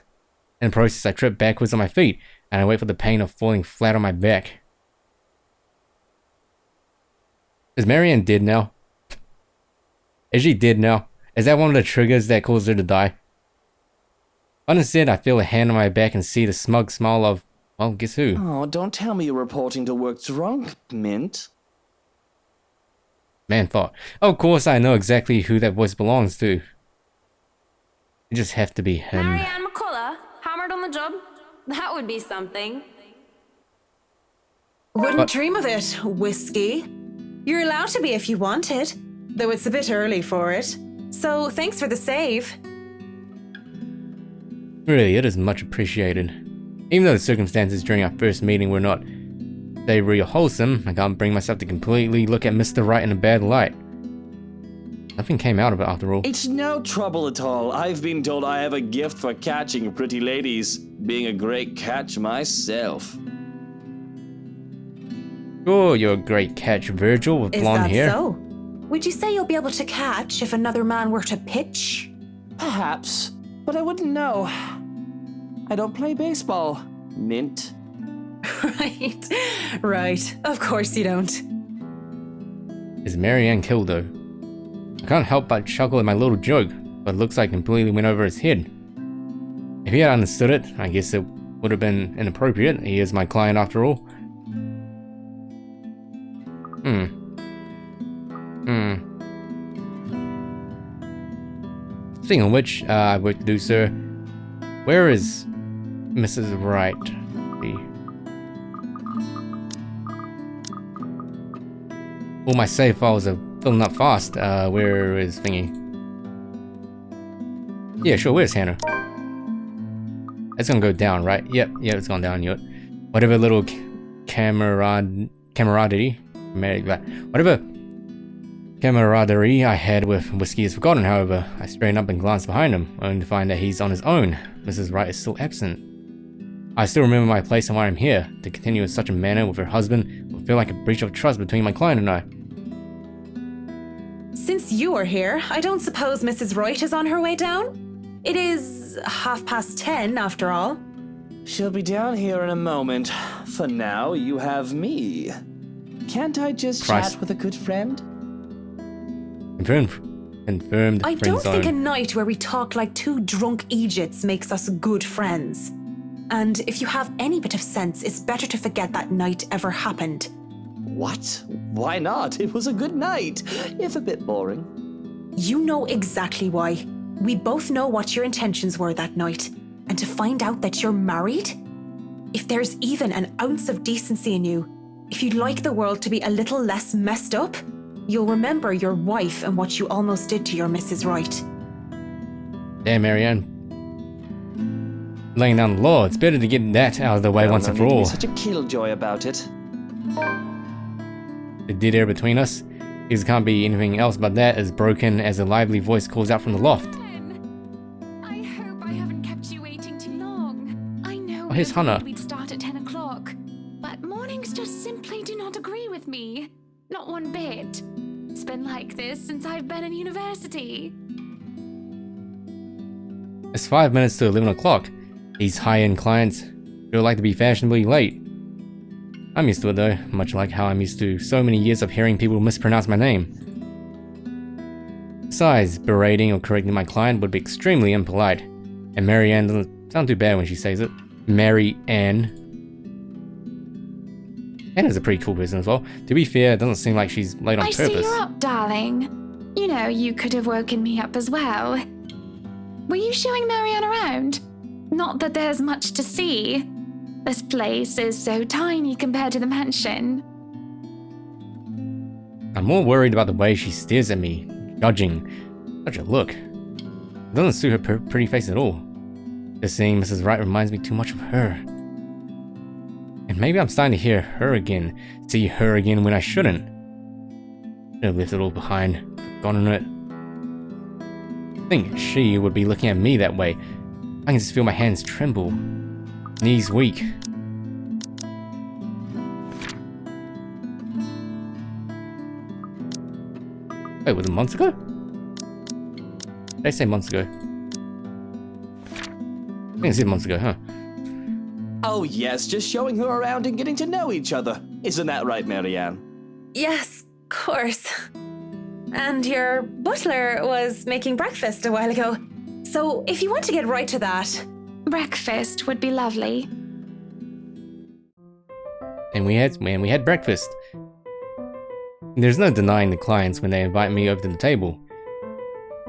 In the process, I tripped backwards on my feet, and I wait for the pain of falling flat on my back. Is Marianne dead now? Is she dead now? Is that one of the triggers that caused her to die? Instead, I feel a hand on my back and see the smug smile of, well, guess who? Oh, don't tell me you're reporting to work drunk, Mint. Man thought. Of course, I know exactly who that voice belongs to. It just have to be him. Marianne McCullough, hammered on the job? That would be something. Wouldn't But- dream of it, Whiskey. You're allowed to be if you wanted, though it's a bit early for it. So thanks for the save. Really, it is much appreciated. Even though the circumstances during our first meeting were not savory or wholesome, I can't bring myself to completely look at Mr. Right in a bad light. Nothing came out of it after all. It's no trouble at all. I've been told I have a gift for catching pretty ladies, being a great catch myself. Sure, you're a great catch, Virgil, with Is blonde that hair. so? Would you say you'll be able to catch if another man were to pitch? Perhaps, but I wouldn't know. I don't play baseball, Mint. Right. Of course you don't. Is Marianne killed though? I can't help but chuckle at my little joke, but it looks like it completely went over his head. If he had understood it, I guess it would have been inappropriate. He is my client after all. Speaking of which, I have work to do, sir. Where is Mrs. Wright? All my save files are filling up fast. Where is thingy? Yeah, sure, where's Hannah? It's gonna go down, right? Yep, it's gone down, yep. Whatever little camaraderie, whatever camaraderie I had with Whiskey is forgotten, however. I straighten up and glance behind him, only to find that he's on his own. Mrs. Wright is still absent. I still remember my place and why I'm here. To continue in such a manner with her husband would feel like a breach of trust between my client and I. Since you are here, I don't suppose Mrs. Wright is on her way down? It is 10:30 after all. She'll be down here in a moment. For now, you have me. Can't I just Christ. chat with a good friend? Confirmed. I friend don't think a zone. night where we talk like two drunk Egypts makes us good friends. And if you have any bit of sense, it's better to forget that night ever happened. What? Why not? It was a good night, if a bit boring. You know exactly why. We both know what your intentions were that night. And to find out that you're married? If there's even an ounce of decency in you, if you'd like the world to be a little less messed up, you'll remember your wife and what you almost did to your Mrs. Wright. Damn, Marianne. Laying down the law, it's better to get that out of the way once and for No need to all. be such a killjoy about it. The dead air between us, it can't be anything else but that, as broken as a lively voice calls out from the loft. I hope I haven't kept you waiting too long. I know here's we agreed Hannah. we'd start at 10 o'clock, but mornings just simply do not agree with me. Not one bit. It's been like this since I've been in university. It's 5 minutes to 11 o'clock. These high-end clients feel like to be fashionably late. I'm used to it though, much like how I'm used to so many years of hearing people mispronounce my name. Besides, berating or correcting my client would be extremely impolite, and Marianne doesn't sound too bad when she says it. Marianne. Anna's a pretty cool person as well. To be fair, it doesn't seem like she's late on I purpose. see you're up, darling. You know, you could have woken me up as well. Were you showing Marianne around? Not that there's much to see. This place is so tiny compared to the mansion. I'm more worried about the way she stares at me, judging. Such a look. It doesn't suit her pretty face at all. Just seeing Mrs. Wright reminds me too much of her. And maybe I'm starting to hear her again, see her again when I shouldn't. Should have left it all behind, forgotten it. I think she would be looking at me that way. I can just feel my hands tremble, knees weak. Wait, was it months ago? Did I say months ago? I think I said months ago, huh? Oh yes, just showing her around and getting to know each other. Isn't that right, Marianne? Yes, of course. And your butler was making breakfast a while ago. So if you want to get right to that. Breakfast would be lovely. And we had breakfast. There's no denying the clients when they invite me over to the table.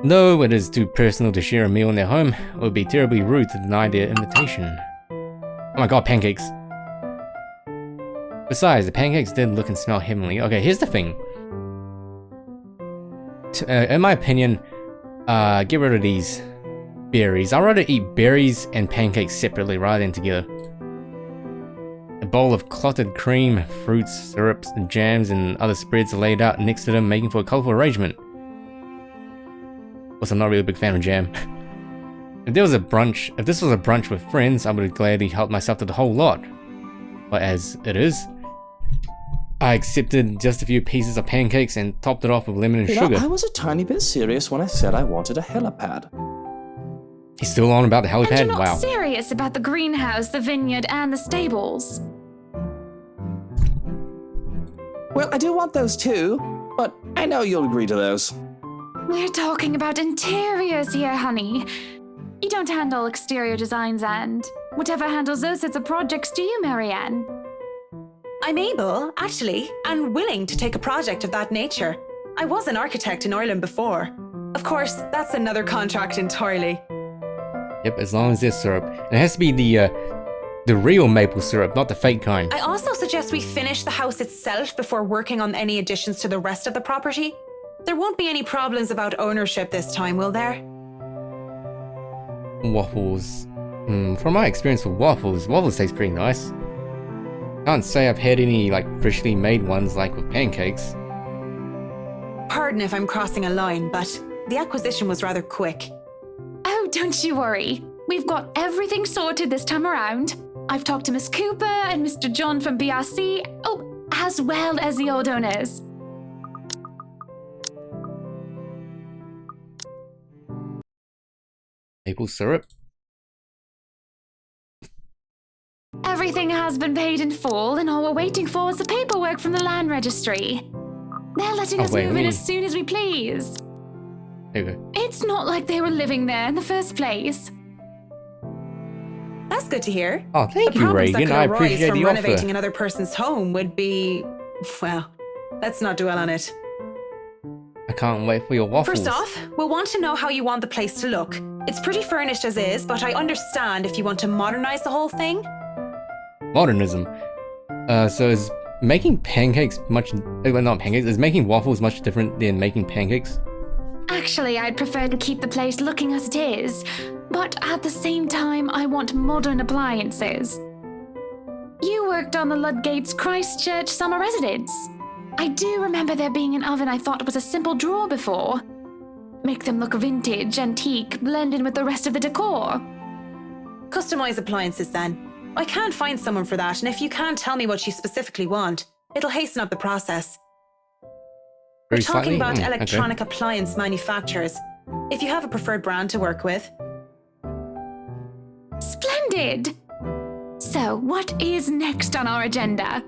Though it is too personal to share a meal in their home, it would be terribly rude to deny their invitation. Oh my god, pancakes. Besides, the pancakes did look and smell heavenly. Okay, here's the thing. In my opinion, get rid of these berries. I'd rather eat berries and pancakes separately rather than together. A bowl of clotted cream, fruits, syrups, and jams, and other spreads are laid out next to them, making for a colourful arrangement. Also, I'm not really a big fan of jam. If this was a brunch with friends, I would have gladly helped myself to the whole lot. But as it is, I accepted just a few pieces of pancakes and topped it off with lemon and sugar. I was a tiny bit serious when I said I wanted a helipad. He's still on about the helipad? And you're not Wow. serious about the greenhouse, the vineyard, and the stables. Well, I do want those too, but I know you'll agree to those. We're talking about interiors here, honey. You don't handle exterior designs and whatever handles those sorts of projects do you, Marianne? I'm able, actually, and willing to take a project of that nature. I was an architect in Ireland before. Of course, that's another contract entirely. Yep, as long as there's syrup. It has to be the real maple syrup, not the fake kind. I also suggest we finish the house itself before working on any additions to the rest of the property. There won't be any problems about ownership this time, will there? Waffles. From my experience with waffles taste pretty nice. Can't say I've had any like freshly made ones like with pancakes. Pardon if I'm crossing a line, but the acquisition was rather quick. Oh, don't you worry. We've got everything sorted this time around. I've talked to Miss Cooper and Mr. John from BRC. Oh, as well as the old owners. Maple syrup? Everything has been paid in full, and all we're waiting for is the paperwork from the land registry. They're letting us move in as soon as we please. There you go. It's not like they were living there in the first place. That's good to hear. Oh, thank The you, problems that Reagan. could I arise appreciate from the renovating offer. another person's home would be, well, let's not dwell on it. I can't wait for your waffles. First off, we'll want to know how you want the place to look. It's pretty furnished as is, but I understand if you want to modernize the whole thing. Modernism. So is making pancakes much... Well, not pancakes. Is making waffles much different than making pancakes? Actually, I'd prefer to keep the place looking as it is, but at the same time, I want modern appliances. You worked on the Ludgate's Christchurch summer residence. I do remember there being an oven I thought was a simple drawer before. Make them look vintage, antique, blend in with the rest of the decor. Customize appliances then. I can't find someone for that, and if you can't tell me what you specifically want, it'll hasten up the process. We're Very talking slightly? about electronic Okay. appliance manufacturers. If you have a preferred brand to work with. Splendid! So, what is next on our agenda?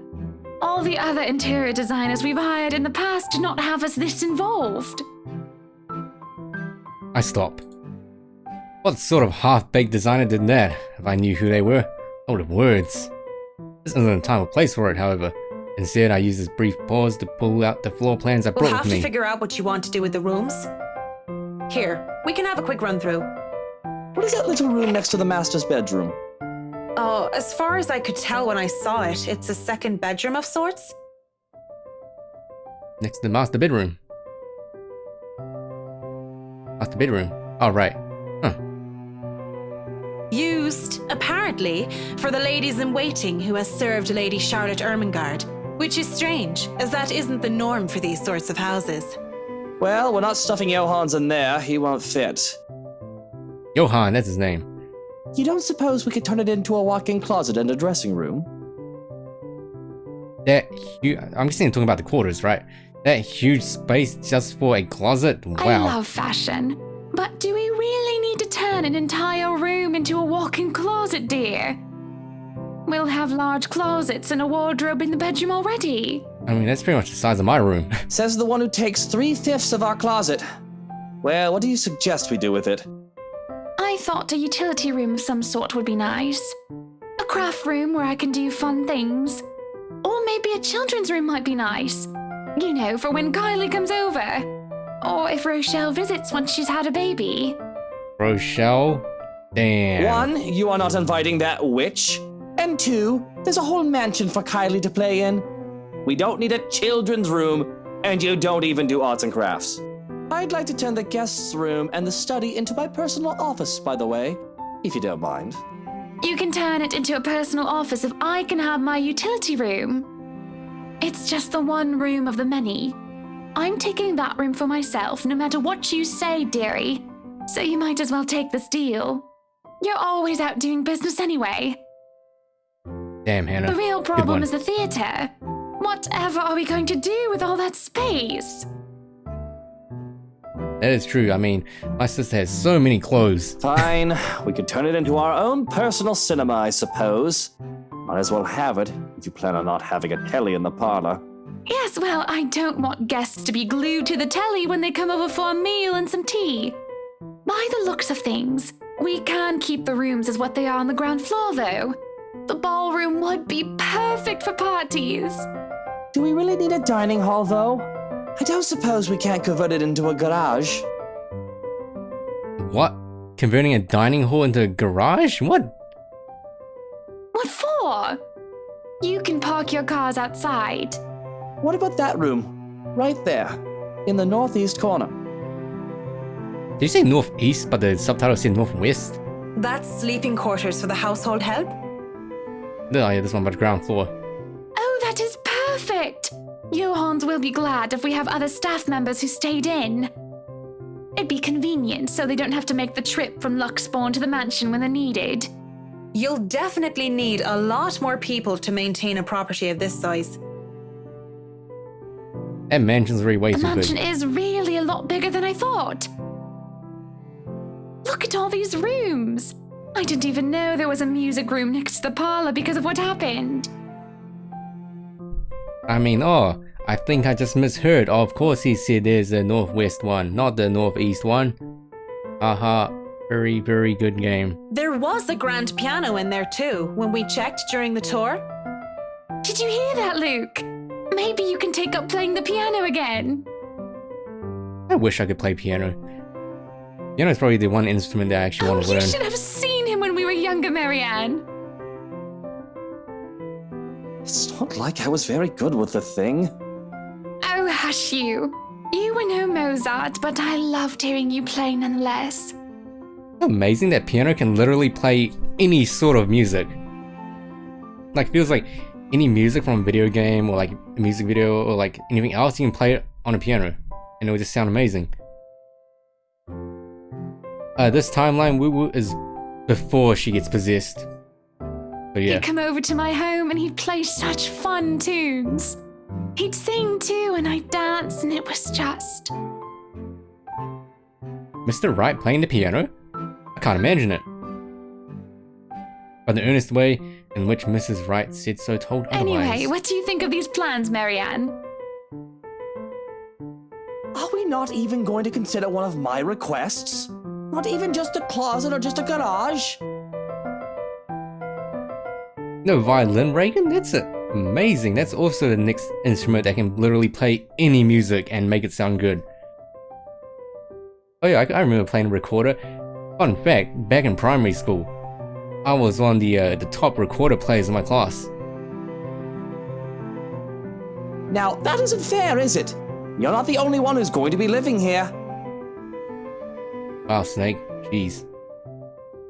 All the other interior designers we've hired in the past do not have us this involved. I stop. What sort of half-baked designer did that? If I knew who they were, I would have words. This isn't the time or place for it, however. Instead, I use this brief pause to pull out the floor plans I We'll brought have with to me. figure out what you want to do with the rooms. Here, we can have a quick run through. What is that little room next to the master's bedroom? Oh, as far as I could tell when I saw it, it's a second bedroom of sorts. Next to the master bedroom. Master bedroom. Oh, right. Huh. Used, apparently, for the ladies in waiting who has served Lady Charlotte Ermengarde, which is strange, as that isn't the norm for these sorts of houses. Well, we're not stuffing Johann's in there. He won't fit. Johann, that's his name. You don't suppose we could turn it into a walk-in closet and a dressing room? That huge... I'm guessing you're talking about the quarters, right? That huge space just for a closet? Wow. I love fashion, but do we really need to turn an entire room into a walk-in closet, dear? We'll have large closets and a wardrobe in the bedroom already. I mean, that's pretty much the size of my room. Says the one who takes 3/5 of our closet. Well, what do you suggest we do with it? I thought a utility room of some sort would be nice. A craft room where I can do fun things. Or maybe a children's room might be nice. You know, for when Kylie comes over. Or if Rochelle visits once she's had a baby. Rochelle? Damn. 1, you are not inviting that witch. And 2, there's a whole mansion for Kylie to play in. We don't need a children's room, and you don't even do arts and crafts. I'd like to turn the guest's room and the study into my personal office, by the way, if you don't mind. You can turn it into a personal office if I can have my utility room. It's just the one room of the many. I'm taking that room for myself, no matter what you say, dearie. So you might as well take this deal. You're always out doing business anyway. Damn, Hannah. The real Good problem one. is the theater. Whatever are we going to do with all that space? That is true. I mean, my sister has so many clothes. Fine, we could turn it into our own personal cinema, I suppose. Might as well have it, if you plan on not having a telly in the parlor. Yes, well, I don't want guests to be glued to the telly when they come over for a meal and some tea. By the looks of things, we can keep the rooms as what they are on the ground floor, though. The ballroom would be perfect for parties. Do we really need a dining hall, though? I don't suppose we can't convert it into a garage. What? Converting a dining hall into a garage? What? What for? You can park your cars outside. What about that room? Right there, in the northeast corner. Did you say northeast, but the subtitle said northwest? That's sleeping quarters for the household help? No, yeah, this one by the ground floor. Oh, that is perfect! Johans will be glad if we have other staff members who stayed in. It'd be convenient so they don't have to make the trip from Luxbourne to the mansion when they're needed. You'll definitely need a lot more people to maintain a property of this size. That mansion's really way The too mansion big. is really a lot bigger than I thought. Look at all these rooms. I didn't even know there was a music room next to the parlor because of what happened. I mean, oh, I think I just misheard. Oh, of course he said there's a northwest one, not the northeast one. Haha, very, very good game. There was a grand piano in there too, when we checked during the tour. Did you hear that, Luke? Maybe you can take up playing the piano again. I wish I could play piano. Piano is probably the one instrument that I actually Oh, want to you learn. should have seen him when we were younger, Marianne. It's not like I was very good with the thing. Oh, hush you. You were no Mozart, but I loved hearing you play nonetheless. Amazing that piano can literally play any sort of music. Like, feels like any music from a video game or like a music video or like anything else, you can play it on a piano and it will just sound amazing. This timeline Woo Woo is before she gets possessed. But yeah. He'd come over to my home and he'd play such fun tunes. He'd sing too and I'd dance and it was just... Mr. Wright playing the piano? I can't imagine it. But the earnest way in which Mrs. Wright said so told otherwise. Anyway, what do you think of these plans, Marianne? Are we not even going to consider one of my requests? Not even just a closet or just a garage? No violin, Reagan? That's amazing. That's also the next instrument that can literally play any music and make it sound good. Oh yeah, I remember playing a recorder. Fun fact, back in primary school, I was one of the top recorder players in my class. Now, that isn't fair, is it? You're not the only one who's going to be living here. Wow, Snake. Jeez.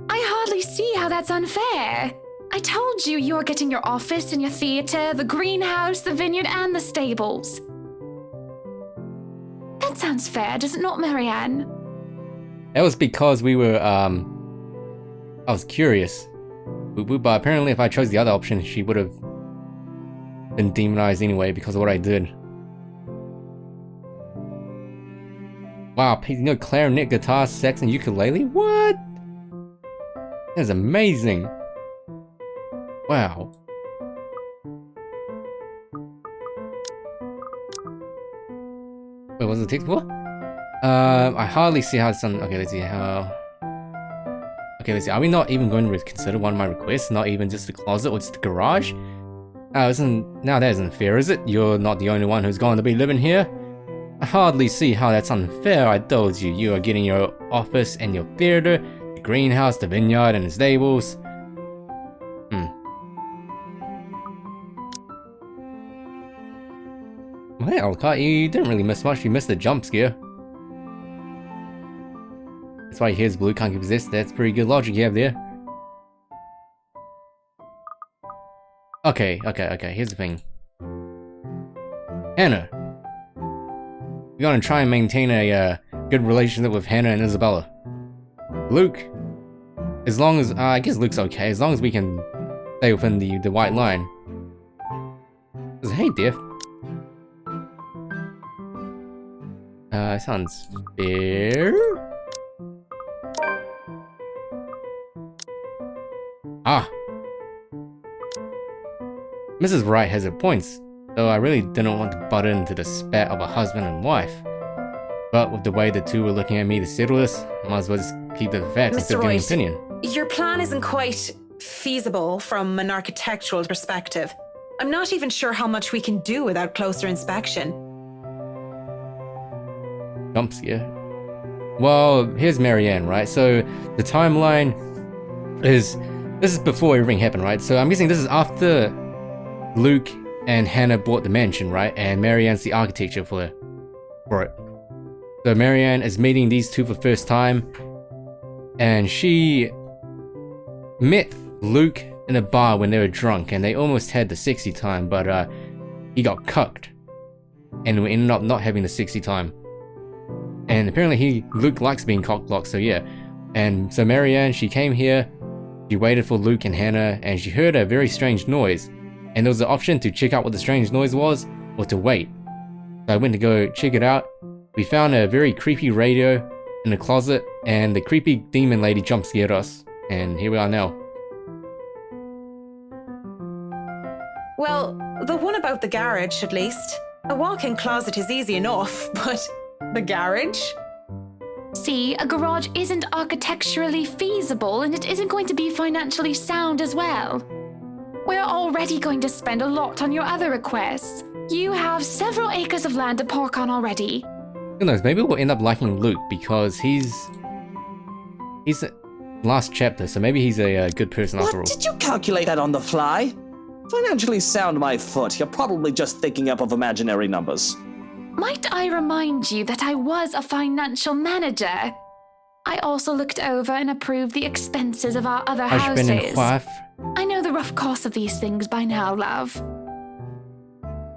I hardly see how that's unfair. I told you you're getting your office and your theater, the greenhouse, the vineyard, and the stables. That sounds fair, does it not, Marianne? That was because we were, I was curious. But apparently if I chose the other option, she would have been demonized anyway because of what I did. Wow, you know, clarinet, guitar, sax, and ukulele? What? That's amazing. Wow. Wait, what's the text for? I hardly see how it's done. Okay, let's see how... Okay, let's see. Are we not even going to consider one of my requests? Not even just the closet or just the garage? Now that isn't fair, is it? You're not the only one who's going to be living here. I hardly see how that's unfair. I told you, you are getting your office and your theater, the greenhouse, the vineyard, and the stables. Well, you didn't really miss much. You missed the jump scare. That's why here's blue can't get possessed. That's pretty good logic you have there. Okay. Here's the thing. Hannah. We're gonna try and maintain a good relationship with Hannah and Isabella. Luke, as long as I guess Luke's okay, as long as we can stay within the white line. Hey, Diff. Sounds fair. Ah. Mrs. Wright has her points, though I really didn't want to butt into the spat of a husband and wife. But with the way the two were looking at me to settle this, I might as well just keep the facts instead of giving an opinion. Your plan isn't quite feasible from an architectural perspective. I'm not even sure how much we can do without closer inspection. Jump scare. Well, here's Marianne, right? So the timeline is... This is before everything happened, right? So I'm guessing this is after Luke and Hannah bought the mansion, right? And Marianne's the architecture for it. So Marianne is meeting these two for the first time. And she met Luke in a bar when they were drunk. And they almost had the sexy time, but he got cucked. And we ended up not having the sexy time. And apparently Luke likes being cock-blocked, so yeah. And so Marianne, she came here. She waited for Luke and Hannah, and she heard a very strange noise. And there was the option to check out what the strange noise was, or to wait. So I went to go check it out. We found a very creepy radio in the closet, and the creepy demon lady jump scared us. And here we are now. Well, the one about the garage, at least. A walk-in closet is easy enough, but the garage? See, a garage isn't architecturally feasible and it isn't going to be financially sound as well. We're already going to spend a lot on your other requests. You have several acres of land to park on already. Who knows, maybe we'll end up liking Luke because he's last chapter, so maybe he's a good person after all. What? Did you calculate that on the fly? Financially sound my foot. You're probably just thinking up of imaginary numbers. Might I remind you that I was a financial manager? I also looked over and approved the expenses of our other Husband and houses. wife. I know the rough course of these things by now, love.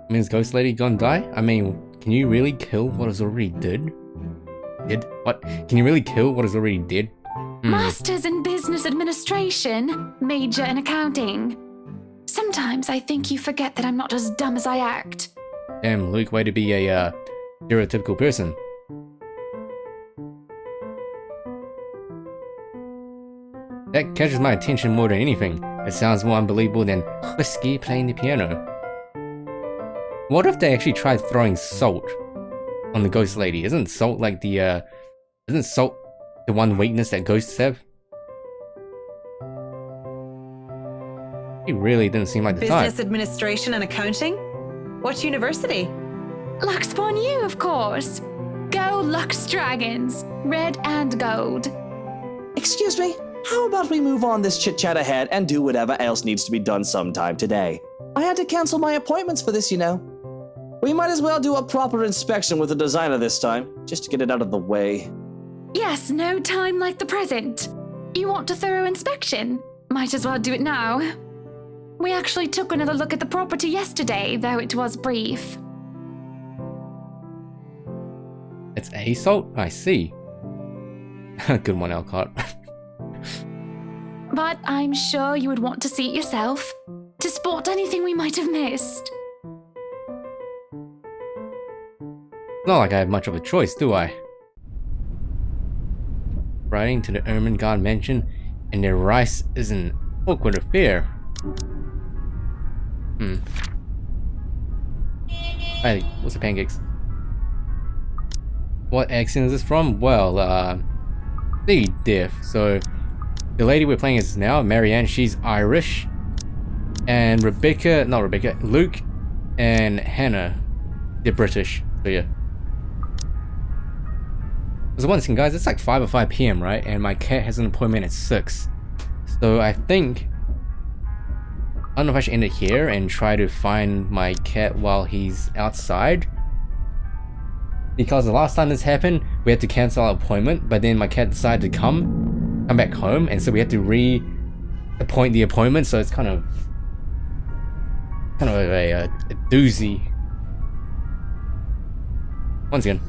Means Ghost Lady gonna die? I mean, can you really kill what is already dead? What? Can you really kill what is already dead? Masters in business administration, major in accounting. Sometimes I think you forget that I'm not as dumb as I act. Damn, Luke, way to be a stereotypical person. That catches my attention more than anything. It sounds more unbelievable than Whiskey playing the piano. What if they actually tried throwing salt on the Ghost Lady? Isn't salt like the, isn't salt the one weakness that ghosts have? It really didn't seem like the type. Business administration and accounting? What university? Lux upon you, of course. Go Lux Dragons, red and gold. Excuse me, how about we move on this chit-chat ahead and do whatever else needs to be done sometime today? I had to cancel my appointments for this, you know. We might as well do a proper inspection with the designer this time, just to get it out of the way. Yes, no time like the present. You want a thorough inspection? Might as well do it now. We actually took another look at the property yesterday, though it was brief. It's a salt? I see. Good one, Alcott. But I'm sure you would want to see it yourself, to spot anything we might have missed. Not like I have much of a choice, do I? Riding to the Ermengarde mansion, and their rice is an awkward affair. Hey, what's the pancakes? What accent is this from? Well, the deaf. So, the lady we're playing is now, Marianne, she's Irish. And Luke and Hannah, they're British. So yeah. So once again, guys, it's like 5 or 5 p.m, right? And my cat has an appointment at 6. So I think... I don't know if I should end it here and try to find my cat while he's outside. Because the last time this happened, we had to cancel our appointment, but then my cat decided to come back home, and so we had to re-appoint the appointment, so it's kind of a doozy. Once again.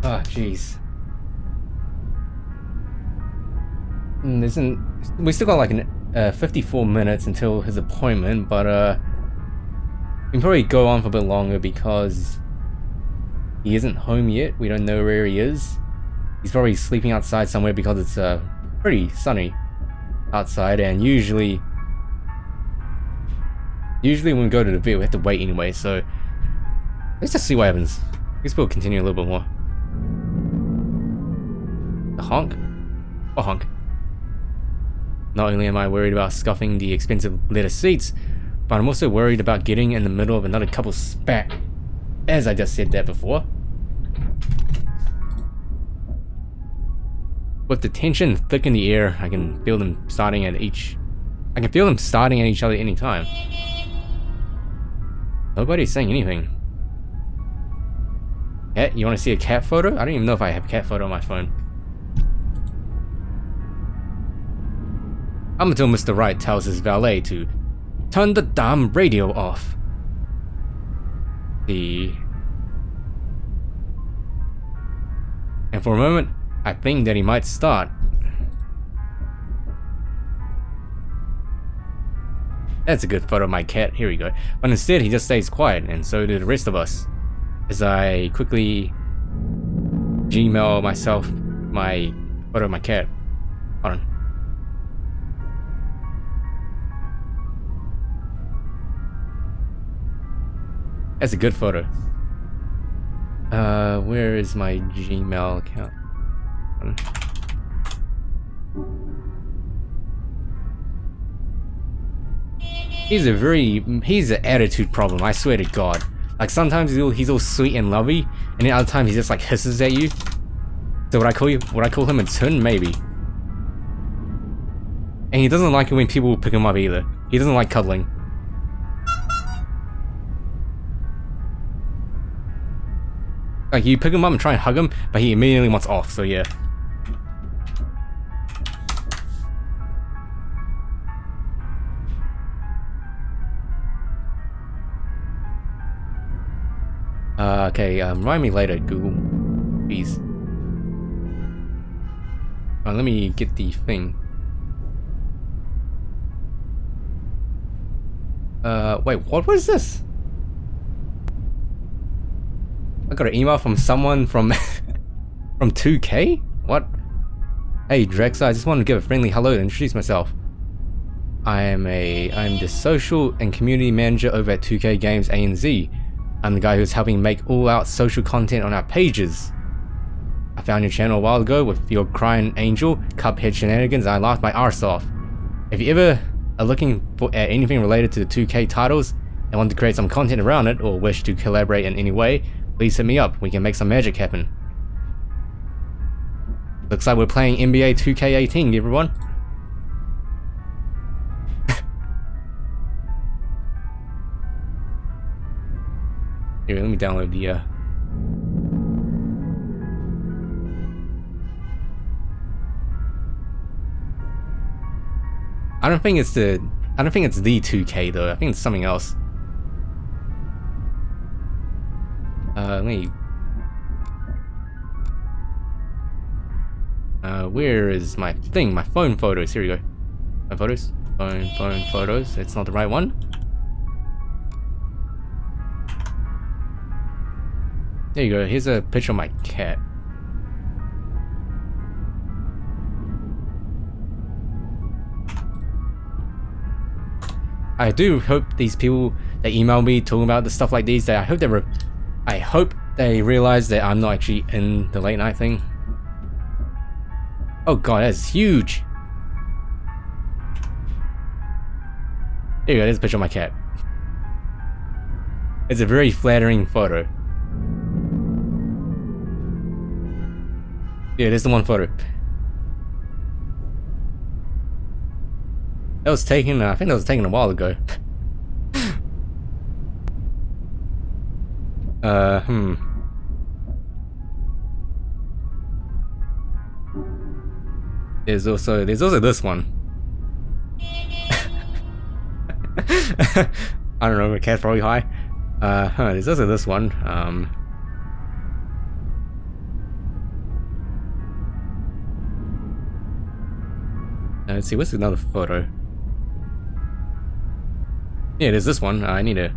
Oh, jeez. We still got like 54 minutes until his appointment, but we can probably go on for a bit longer because he isn't home yet. We don't know where he is. He's probably sleeping outside somewhere because it's pretty sunny outside, and usually when we go to the vet, we have to wait anyway. So let's just see what happens. Let's we'll continue a little bit more. The honk? Oh, honk. Not only am I worried about scuffing the expensive leather seats, but I'm also worried about getting in the middle of another couple's spat, as I just said that before. With the tension thick in the air, I can feel them starting at each other at any time. Nobody's saying anything. Cat, you want to see a cat photo? I don't even know if I have a cat photo on my phone. Up until Mr. Wright tells his valet to turn the damn radio off. And for a moment, I think that he might start. That's a good photo of my cat, here we go. But instead he just stays quiet, and so do the rest of us. As I quickly Gmail myself my photo of my cat. Hold on. That's a good photo. Where is my Gmail account? He's an attitude problem, I swear to God. Like sometimes he's all sweet and lovey, and then other times he just like hisses at you. So would I call him a tun? Maybe. And he doesn't like it when people pick him up either. He doesn't like cuddling. Like you pick him up and try and hug him, but he immediately wants off, so yeah. Okay, remind me later, Google. Please. Let me get the thing. Wait, what was this? I got an email from someone from from 2K? What? Hey Drex, I just wanted to give a friendly hello and introduce myself. I'm the social and community manager over at 2K Games ANZ. I'm the guy who's helping make all-out social content on our pages. I found your channel a while ago with your crying angel, Cuphead shenanigans, and I laughed my arse off. If you ever are looking for anything related to the 2K titles and want to create some content around it, or wish to collaborate in any way, please hit me up. We can make some magic happen. Looks like we're playing NBA 2K18, everyone. Here, let me download the I don't think it's the 2K though. I think it's something else. Let me. Where is my thing? My phone photos. Here we go. My photos. Phone photos. It's not the right one. There you go. Here's a picture of my cat. I do hope these people that email me talking about the stuff like these, that I hope they realize that I'm not actually in the late night thing. Oh god, that's huge. There you go, there's a picture of my cat. It's a very flattering photo. Yeah, there's the one photo. That was taken, I think that was taken a while ago. There's also this one. I don't know, my cat's probably high. There's also this one. Let's see, what's another photo? Yeah, there's this one. I need to.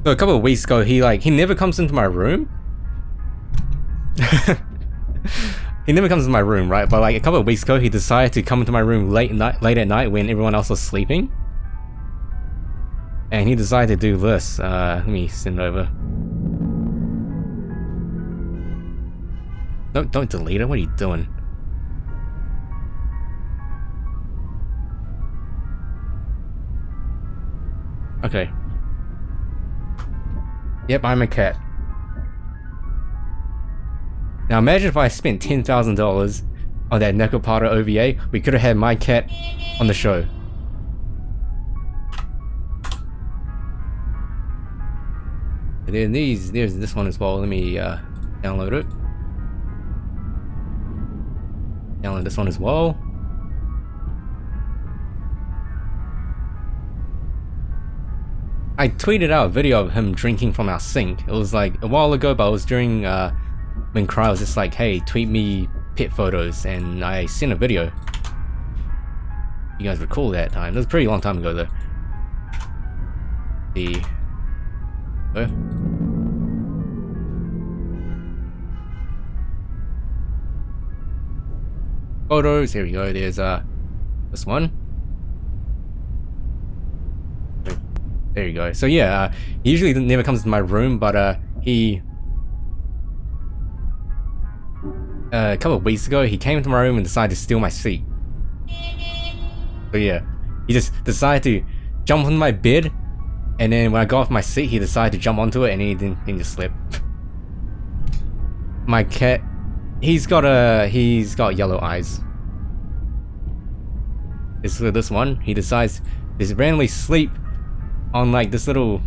So a couple of weeks ago, he never comes into my room. He never comes into my room, right? But like a couple of weeks ago, he decided to come into my room late at night when everyone else was sleeping. And he decided to do this. Let me send it over. No, don't delete it. What are you doing? Okay. Yep, I'm a cat. Now imagine if I spent $10,000 on that Nekopata OVA, we could have had my cat on the show. And then there's this one as well. Let me download it. Download this one as well. I tweeted out a video of him drinking from our sink. It was like a while ago, but it was during when Cry was just like, hey, tweet me pet photos, and I sent a video. You guys recall that time? It was a pretty long time ago though. Photos, here we go, there's this one. There you go. So yeah, he usually never comes to my room, but he a couple of weeks ago he came into my room and decided to steal my seat. So yeah, he just decided to jumped on my bed, and then when I got off my seat, he decided to jump onto it, and he didn't just slip. My cat, he's got yellow eyes. This one, he decides to just randomly sleep on like this little,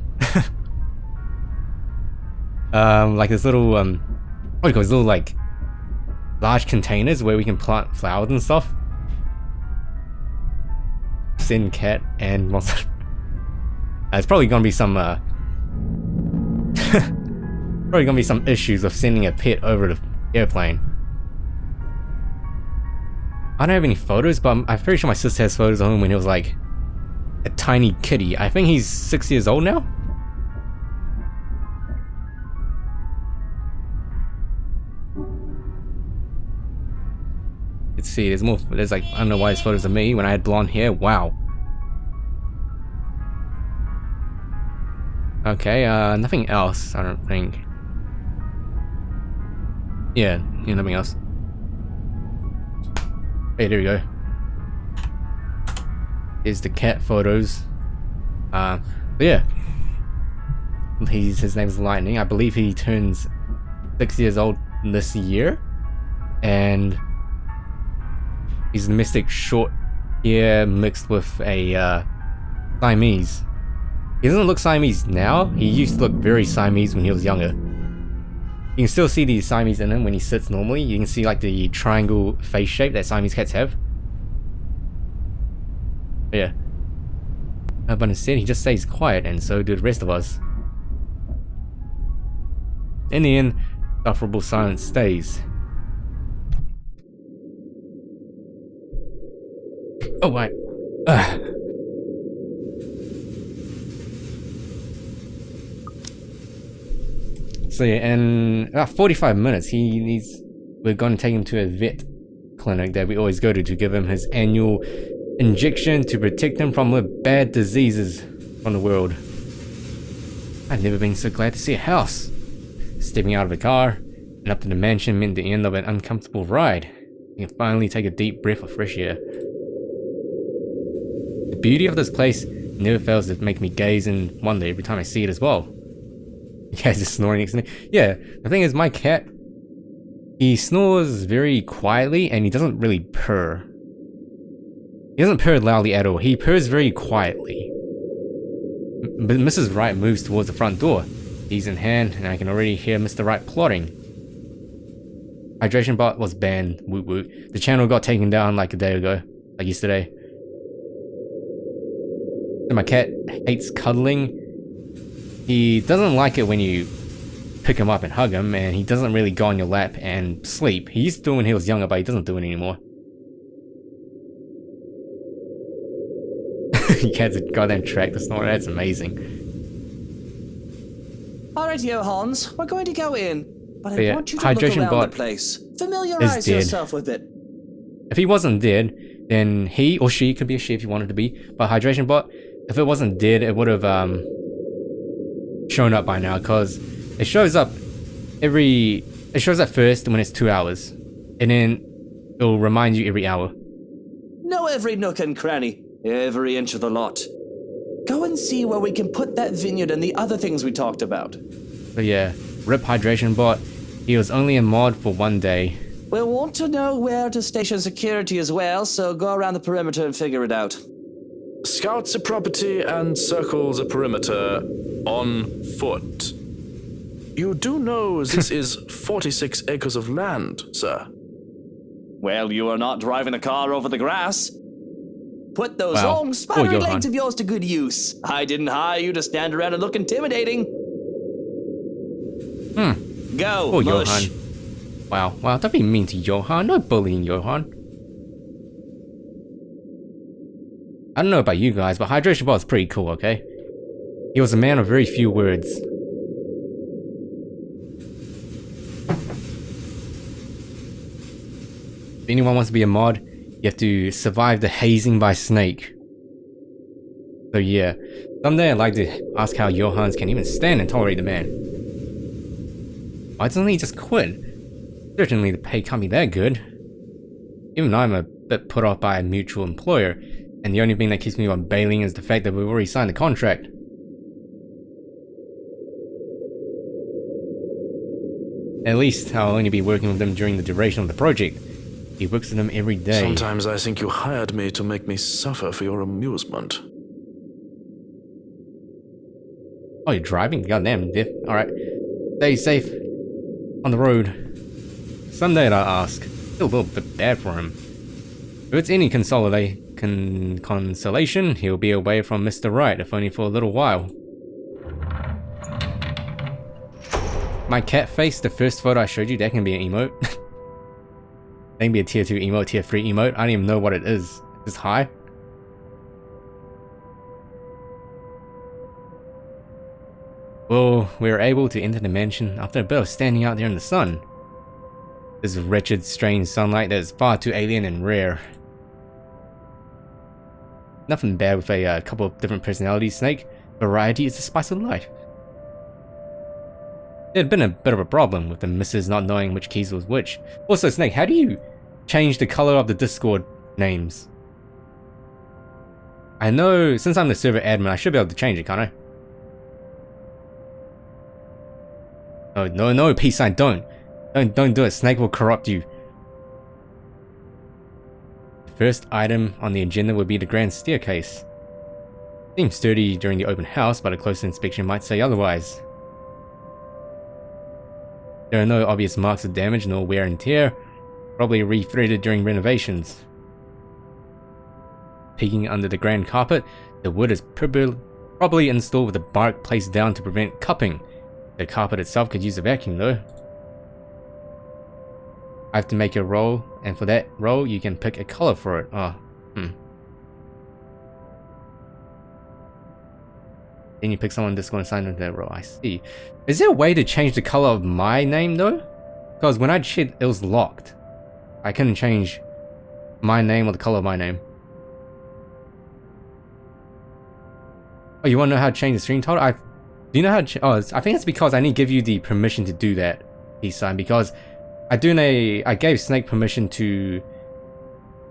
like this little what do you call it? Little like large containers where we can plant flowers and stuff. Sin cat and there's probably gonna be some probably gonna be some issues with sending a pet over the airplane. I don't have any photos, but I'm pretty sure my sister has photos of him when he was like a tiny kitty. I think he's 6 years old now. Let's see, there's more. There's like, I don't know why there's photos of me when I had blonde hair. Wow. Okay, nothing else, I don't think. Yeah, nothing else. Hey, there we go. Here's the cat photos. But yeah. His name's Lightning. I believe he turns 6 years old this year. And he's a domestic short hair mixed with a Siamese. He doesn't look Siamese now. He used to look very Siamese when he was younger. You can still see the Siamese in him when he sits normally. You can see like the triangle face shape that Siamese cats have. But yeah. But instead he just stays quiet, and so do the rest of us. In the end, sufferable silence stays. Oh wait. So yeah, in about 45 minutes, we're going to take him to a vet clinic that we always go to give him his annual injection to protect him from the bad diseases from the world. I've never been so glad to see a house. Stepping out of the car and up to the mansion meant the end of an uncomfortable ride. You can finally take a deep breath of fresh air. The beauty of this place never fails to make me gaze and wonder every time I see it as well. The cat's just snoring next to me. Yeah, the thing is, my cat, he snores very quietly and he doesn't really purr. He doesn't purr loudly at all. He purrs very quietly. But Mrs. Wright moves towards the front door. Keys in hand, and I can already hear Mr. Wright plotting. Hydration bot was banned. Woot woot. The channel got taken down like a day ago. Like yesterday. And my cat hates cuddling. He doesn't like it when you pick him up and hug him, and he doesn't really go on your lap and sleep. He used to do it when he was younger, but he doesn't do it anymore. Your cat's a goddamn tractor snore. That's amazing. Alright, Johans, we're going to go in, but I want you to look Hydration around bot the place. Familiarize yourself with it. If he wasn't dead, then he or she, could be a she if you wanted to be, but Hydration bot, if it wasn't dead, it would have shown up by now, because it shows up first when it's 2 hours, and then it'll remind you every hour. Know every nook and cranny, every inch of the lot. Go and see where we can put that vineyard and the other things we talked about. So yeah, rip Hydration bot. He was only a mod for 1 day. We'll want to know where to station security as well, so go around the perimeter and figure it out. Scouts a property and circles a perimeter on foot. You do know this is 46 acres of land, sir. Well, you are not driving a car over the grass. Put those Wow. long spidery Johan. legs of yours to good use. I didn't hire you to stand around and look intimidating. Go, Oh, mush. Johan. Wow, don't be mean to Johan. No bullying, Johan. I don't know about you guys, but Hydration bot is pretty cool, okay? He was a man of very few words. If anyone wants to be a mod, you have to survive the hazing by Snake. So yeah, someday I'd like to ask how Johans can even stand and tolerate the man. Why doesn't he just quit? Certainly the pay can't be that good. Even I'm a bit put off by a mutual employer, And the only thing that keeps me on bailing is the fact that we've already signed the contract. At least I'll only be working with them during the duration of the project. He works with them every day. Sometimes I think you hired me to make me suffer for your amusement. Oh, you're driving? Goddamn, Diff. Alright. Stay safe on the road. Someday I ask. Feel a little bit bad for him. If it's any consolation, he'll be away from Mr. Right, if only for a little while. My cat face, the first photo I showed you, that can be an emote. That can be a tier 2 emote, tier 3 emote. I don't even know what it is. It's high. Well, we were able to enter the mansion after a bit of standing out there in the sun. This wretched, strange sunlight that is far too alien and rare. Nothing bad with a couple of different personalities, Snake. Variety is the spice of life. There had been a bit of a problem with the missus not knowing which keys was which. Also, Snake, how do you change the color of the Discord names? I know, since I'm the server admin, I should be able to change it, can't I? No, peace sign, don't do it. Snake will corrupt you. The first item on the agenda would be the grand staircase. Seems sturdy during the open house, but a closer inspection might say otherwise. There are no obvious marks of damage, nor wear and tear, probably re-threaded during renovations. Peeking under the grand carpet, the wood is probably installed with the bark placed down to prevent cupping. The carpet itself could use a vacuum though. I have to make a roll, and for that roll you can pick a color for it. Then you pick someone that's going to sign into that roll. I see. Is there a way to change the color of my name though? Because when I checked, it was locked. I couldn't change my name or the color of my name. Oh, you want to know how to change the screen title? Do you know how to I think it's because I need to give you the permission to do that, peace sign, because I gave Snake permission to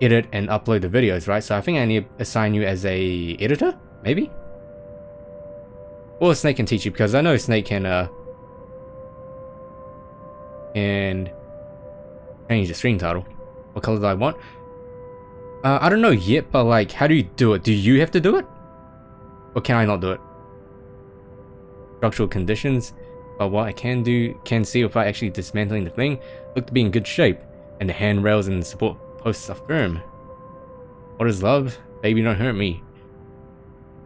edit and upload the videos, right? So I think I need to assign you as a editor, maybe? Or Snake can teach you, because I know Snake can change the screen title. What color do I want? I don't know yet, but like, how do you do it? Do you have to do it? Or can I not do it? Structural conditions, but what I can see without actually dismantling the thing, look to be in good shape, and the handrails and support posts are firm. What is love? Baby, don't hurt me.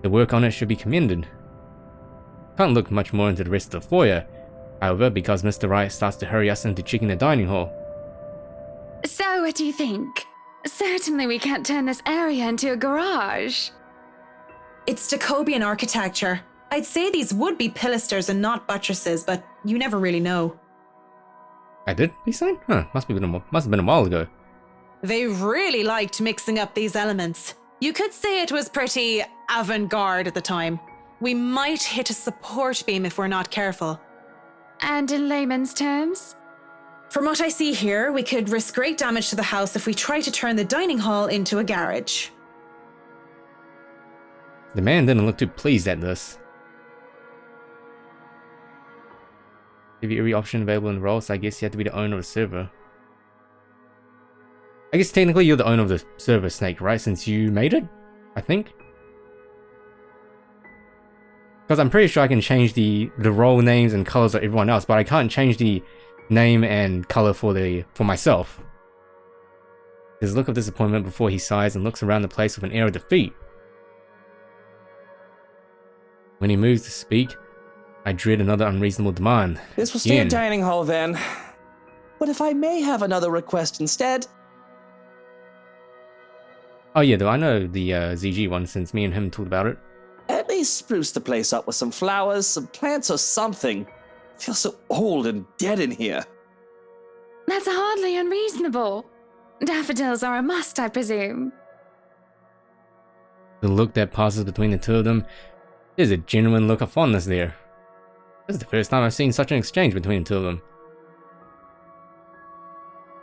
The work on it should be commended. Can't look much more into the rest of the foyer, however, because Mr. Wright starts to hurry us into checking the dining hall. So, what do you think? Certainly we can't turn this area into a garage. It's Jacobean architecture. I'd say these would be pilasters and not buttresses, but you never really know. I did, peace sign? Huh, must have been a while ago. They really liked mixing up these elements. You could say it was pretty avant-garde at the time. We might hit a support beam if we're not careful. And in layman's terms? From what I see here, we could risk great damage to the house if we try to turn the dining hall into a garage. The man didn't look too pleased at this. Give you every option available in the role, so I guess you have to be the owner of the server. I guess technically you're the owner of the server, Snake, right? Since you made it, I think. Because I'm pretty sure I can change the role names and colors of everyone else, but I can't change the name and color for myself. There's a look of disappointment before he sighs and looks around the place with an air of defeat. When he moves to speak, I dread another unreasonable demand. This will stay a dining hall then. But if I may have another request instead? Oh yeah, though I know the ZG one since me and him talked about it. At least spruce the place up with some flowers, some plants or something. It feels so old and dead in here. That's hardly unreasonable. Daffodils are a must, I presume. The look that passes between the two of them, there's a genuine look of fondness there. This is the first time I've seen such an exchange between the two of them.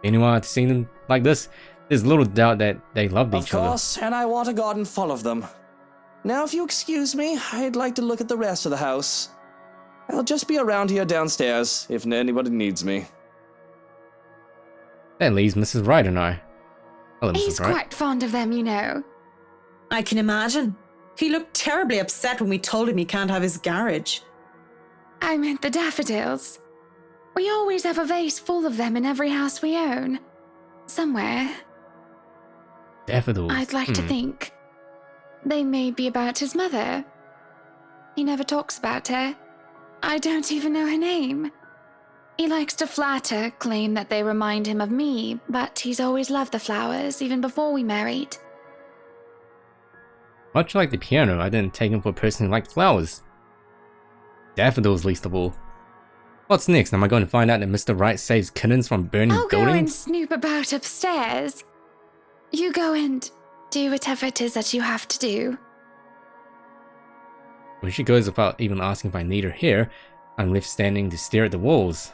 Anyone had seen them like this, There's little doubt that they loved Of each other. course, and I want a garden full of them. Now, if you excuse me, I'd like to look at the rest of the house. I'll just be around here downstairs if anybody needs me. That leaves Mrs. Wright and I. Hello, Mrs. He's Wright. quite fond of them, you know. I can imagine. He looked terribly upset when we told him he can't have his garage. I meant the daffodils. We always have a vase full of them in every house we own. Somewhere. Daffodils. I'd like to think. They may be about his mother. He never talks about her. I don't even know her name. He likes to flatter, claim that they remind him of me, but he's always loved the flowers, even before we married. Much like the piano, I didn't take him for a person who liked flowers. Daffodils least of all. What's next? Am I going to find out that Mr. Wright saves kittens from burning I'll go and buildings? snoop about upstairs. You go and do whatever it is that you have to do. When she goes without even asking if I need her here, I'm left standing to stare at the walls.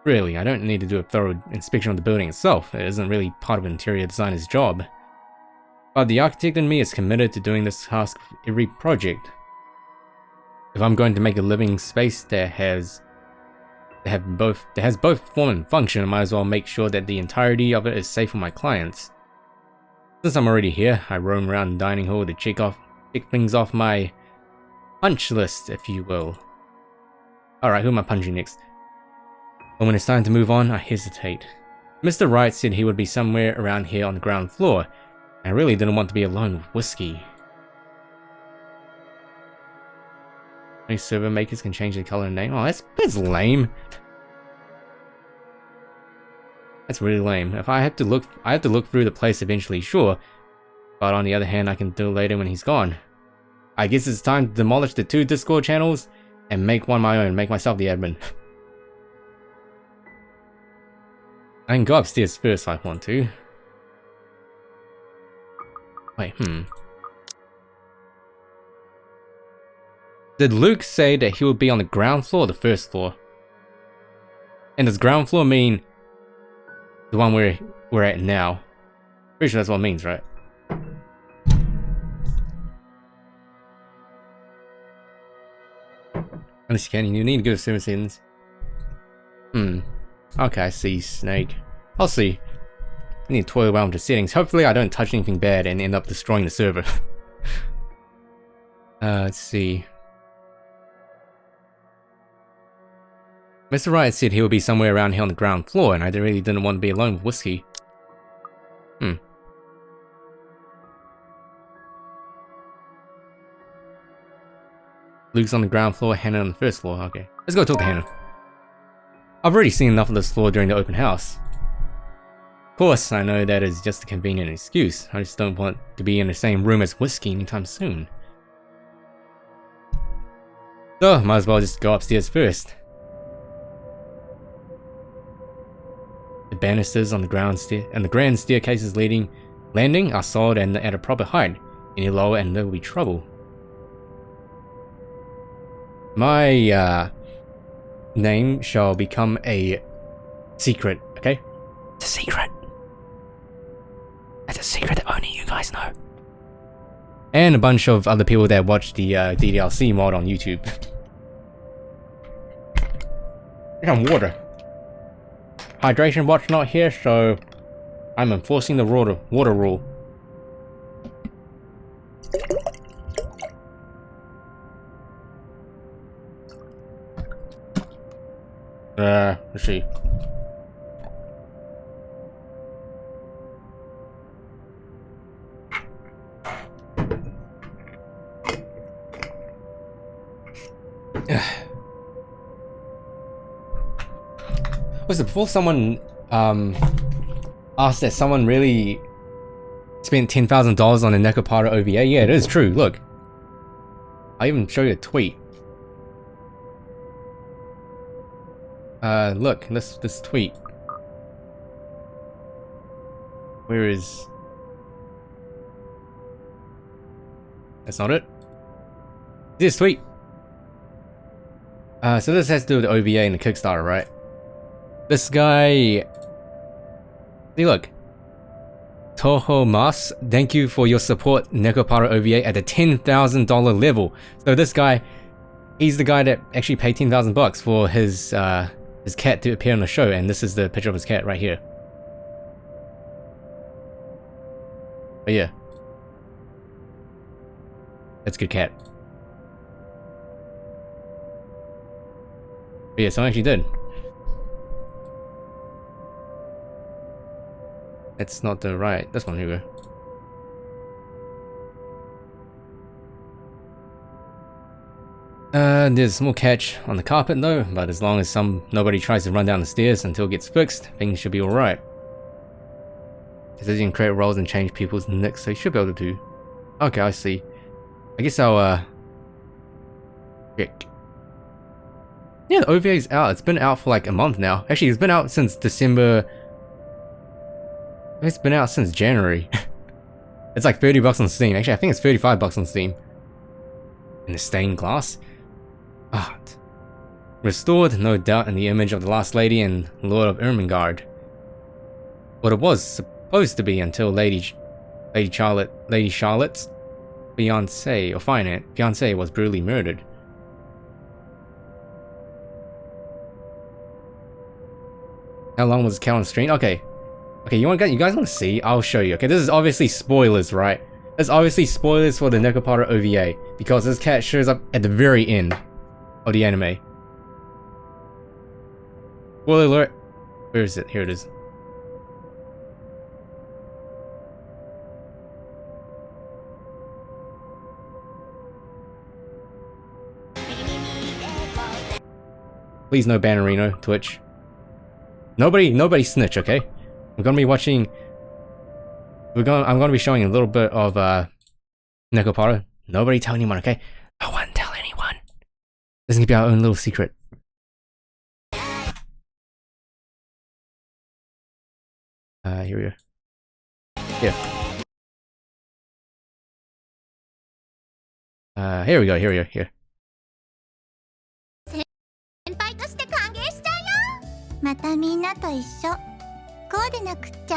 Really, I don't need to do a thorough inspection of the building itself. It isn't really part of an interior designer's job. But the architect in me is committed to doing this task for every project. If I'm going to make a living space that has both form and function, I might as well make sure that the entirety of it is safe for my clients. Since I'm already here, I roam around the dining hall to check things off my punch list, if you will. Alright, who am I punching next? But when it's time to move on, I hesitate. Mr. Wright said he would be somewhere around here on the ground floor, and I really didn't want to be alone with whiskey. Only server makers can change the color and name. Oh, that's lame. That's really lame. If I have to look through the place eventually, sure. But on the other hand, I can do it later when he's gone. I guess it's time to demolish the 2 Discord channels and make one my own. Make myself the admin. I can go upstairs first if I want to. Wait, Did Luke say that he would be on the ground floor or the first floor? And does ground floor mean the one we're at now? Pretty sure that's what it means, right? Unless you can, you need to go to 7 seconds. Okay, I see, Snake. I'll see. I need to toil around with the settings. Hopefully I don't touch anything bad and end up destroying the server. Let's see. Mr. Wright said he would be somewhere around here on the ground floor, and I really didn't want to be alone with whiskey. Luke's on the ground floor, Hannah on the first floor. Okay, let's go talk to Hannah. I've already seen enough of this floor during the open house. Of course, I know that is just a convenient excuse. I just don't want to be in the same room as whiskey anytime soon. So, might as well just go upstairs first. The banisters on the grand staircases landing are solid and at a proper height. Any lower and there will be trouble. My name shall become a secret, okay? It's a secret. It's a secret that only you guys know. And a bunch of other people that watch the DDLC mod on YouTube. Some water. Hydration watch not here, so I'm enforcing the water rule. Let's see. Was it before someone asked that someone really spent $10,000 on a Nekopara OVA? Yeah, it is true. Look, I'll even show you a tweet. Look, this tweet. Where is? That's not it. This tweet. So this has to do with the OVA and the Kickstarter, right? This guy See, look. Toho Mas, thank you for your support, Nekopara OVA, at the $10,000 level. So this guy, he's the guy that actually paid $10,000 for his cat to appear on the show, and this is the picture of his cat right here. But yeah. That's a good cat. But yeah, someone actually did. That's not the right. This one, here we go. There's a small catch on the carpet though, but as long as nobody tries to run down the stairs until it gets fixed, things should be alright. It says you can create roles and change people's nicks, so you should be able to do. Okay, I see. I guess I'll check. Yeah, the OVA's out. It's been out for like a month now. Actually, it's been out since December. It's been out since January. It's like $30 on Steam. Actually, I think it's $35 on Steam. In the stained glass art. Restored, no doubt, in the image of the Last Lady and Lord of Ermengarde. What it was supposed to be until Lady Charlotte's fiance was brutally murdered. How long was the count on screen? Okay, you guys want to see? I'll show you. Okay, this is obviously spoilers, right? There's obviously spoilers for the Nekopara OVA because this cat shows up at the very end of the anime. Spoiler alert. Where is it? Here it is. Please no Bannerino, Twitch. Nobody snitch, okay? I'm gonna be watching. I'm gonna be showing a little bit of Nekopara. Nobody tell anyone, okay? No one tell anyone. This is gonna be our own little secret. Here we go. Here. Here we go. Here. 先輩として歓迎しちゃうよ。またみんなと一緒。こうでなくっちゃ。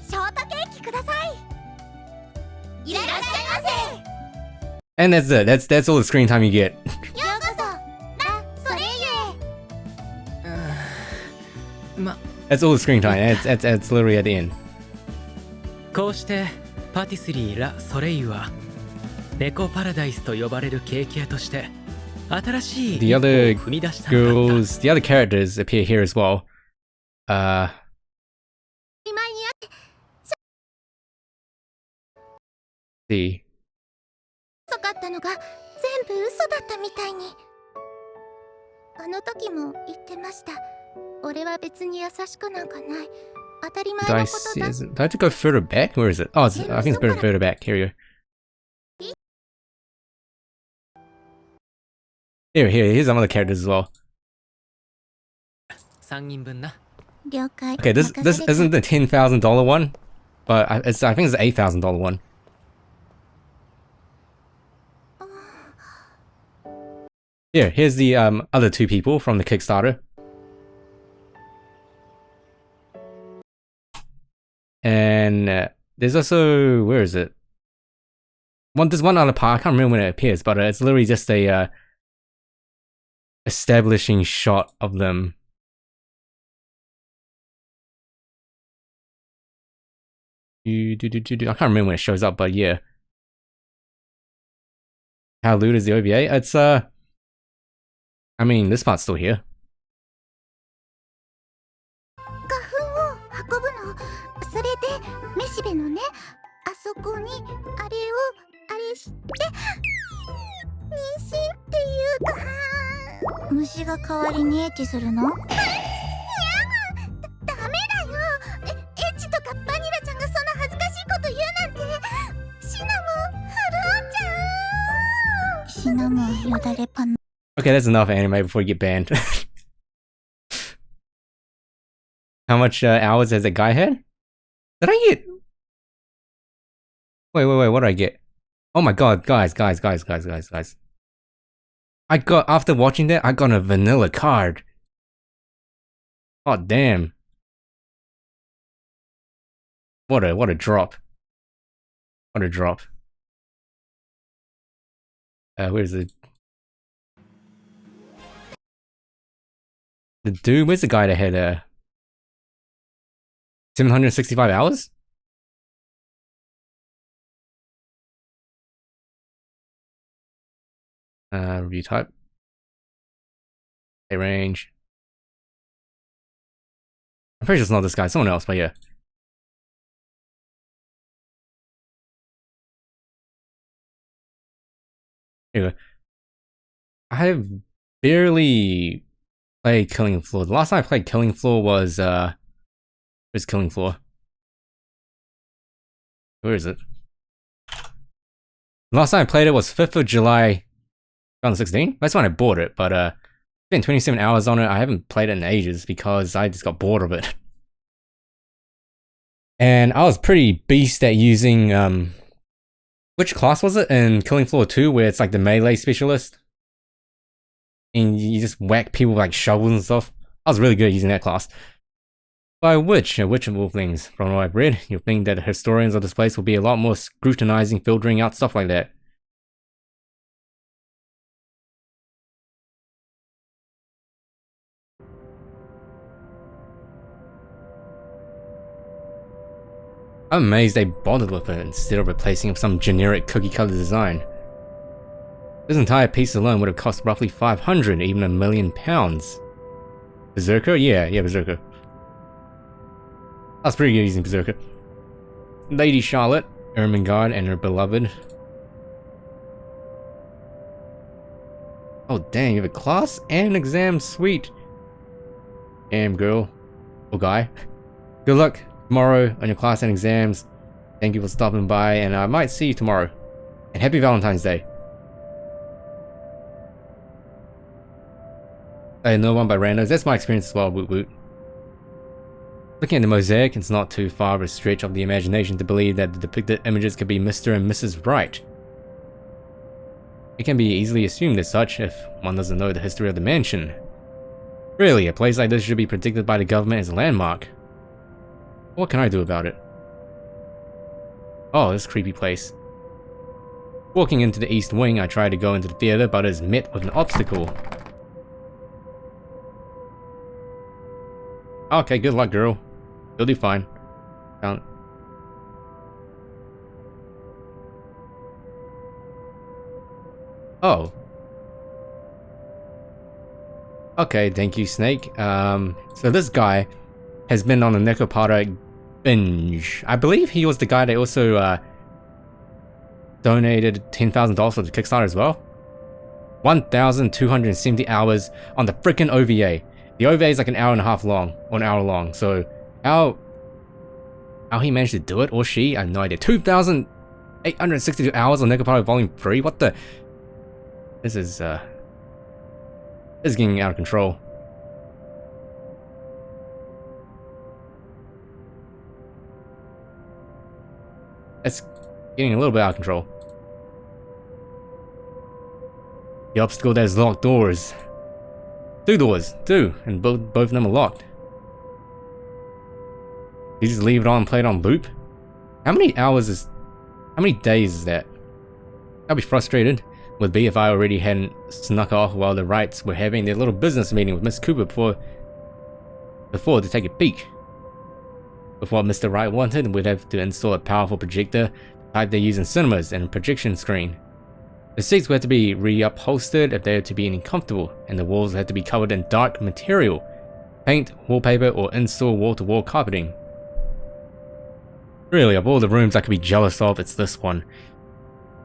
ショートケーキください。いらっしゃいませ。And that's it. That's all the screen time you get. ようこそ。ラ・ソレイユへ。That's all the screen time. That's literally at the end. こうしてパティスリー・ラ・ソレイユはネコパラダイスと呼ばれるケーキ屋として新しい The 一歩を other 踏み出したのだった。 the other characters appear here as well. しまいにあって See. 遅かったのが全部嘘だったみたいに。あの時も言ってました。俺は別に優しくなんかない。当たり前 Do の I こ see? とだ。 Do I have to go further back? Where is it? Oh, I think it's further back. Here we go. Here's some other characters as well. 3人分な。了解。 Okay, this 任せれた。 isn't the $10,000 one, but I think it's the $8,000 one. Here's the other two people from the Kickstarter. And there's also, where is it? There's one other part, I can't remember when it appears, but it's literally just a establishing shot of them. I can't remember when it shows up, but yeah. How lewd is the OVA? It's I mean, this part's still here. 花粉を運ぶの。それでめしべのね、あそこにあれをあれして妊娠っていうか、虫が代わりにエッチするの？いや、ダメだよ。エッチとかバニラちゃんがそんな恥ずかしいこと言うなんて。シナモン震っちゃう。シナモンよだれパン。 Okay, that's enough anime before you get banned. How much hours has that guy had? Did I get? Wait, what did I get? Oh my god, guys. after watching that, I got a vanilla card. Oh damn. What a drop. What a drop. Where's the dude? Where's the guy that had 765 hours? Review type. A range. I'm pretty sure it's not this guy, someone else, but yeah. Here we go. I have barely played Killing Floor. The last time I played Killing Floor was where's Killing Floor? Where is it? The last time I played it was 5th of July 2016. That's when I bought it, but spent 27 hours on it. I haven't played it in ages because I just got bored of it. And I was pretty beast at using which class was it in Killing Floor 2 where it's like the melee specialist? And you just whack people with like shovels and stuff. I was really good at using that class. By which of all things, from what I've read, you'll think that historians of this place will be a lot more scrutinizing, filtering out stuff like that. I'm amazed they bothered with it instead of replacing it with some generic cookie-cutter design. This entire piece alone would have cost roughly 500, even £1 million. Berserker? Yeah, Berserker. I was pretty good using Berserker. Lady Charlotte, Ermengarde, and her beloved. Oh dang, you have a class and an exam, sweet. Damn girl. Or guy. Good luck tomorrow on your class and exams. Thank you for stopping by, and I might see you tomorrow. And happy Valentine's Day. No one by randos. That's my experience as well, woot woot. Looking at the mosaic, it's not too far of a stretch of the imagination to believe that the depicted images could be Mr. and Mrs. Wright. It can be easily assumed as such if one doesn't know the history of the mansion. Really, a place like this should be predicted by the government as a landmark. What can I do about it? Oh, this creepy place. Walking into the east wing, I try to go into the theater, but is met with an obstacle. Okay, good luck, girl. You'll do fine. Oh. Okay, thank you, Snake. So this guy has been on a Necropata binge. I believe he was the guy that also donated $10,000 for the Kickstarter as well. 1,270 hours on the freaking OVA. The OVA is like an hour and a half long, or an hour long. So how he managed to do it, or she, I have no idea. 2,862 hours on Necropata Volume 3. What the? This is getting out of control. It's getting a little bit out of control. The obstacle that has locked doors. Two doors, and both of them are locked. You just leave it on and play it on loop? How many days is that? I'd be frustrated. Would be if I already hadn't snuck off while the Wrights were having their little business meeting with Miss Cooper before to take a peek. With what Mr. Wright wanted, we'd have to install a powerful projector type they use in cinemas and a projection screen. The seats would have to be reupholstered if they are to be any comfortable, and the walls had to be covered in dark material, paint, wallpaper, or install wall-to-wall carpeting. Really, of all the rooms I could be jealous of, it's this one.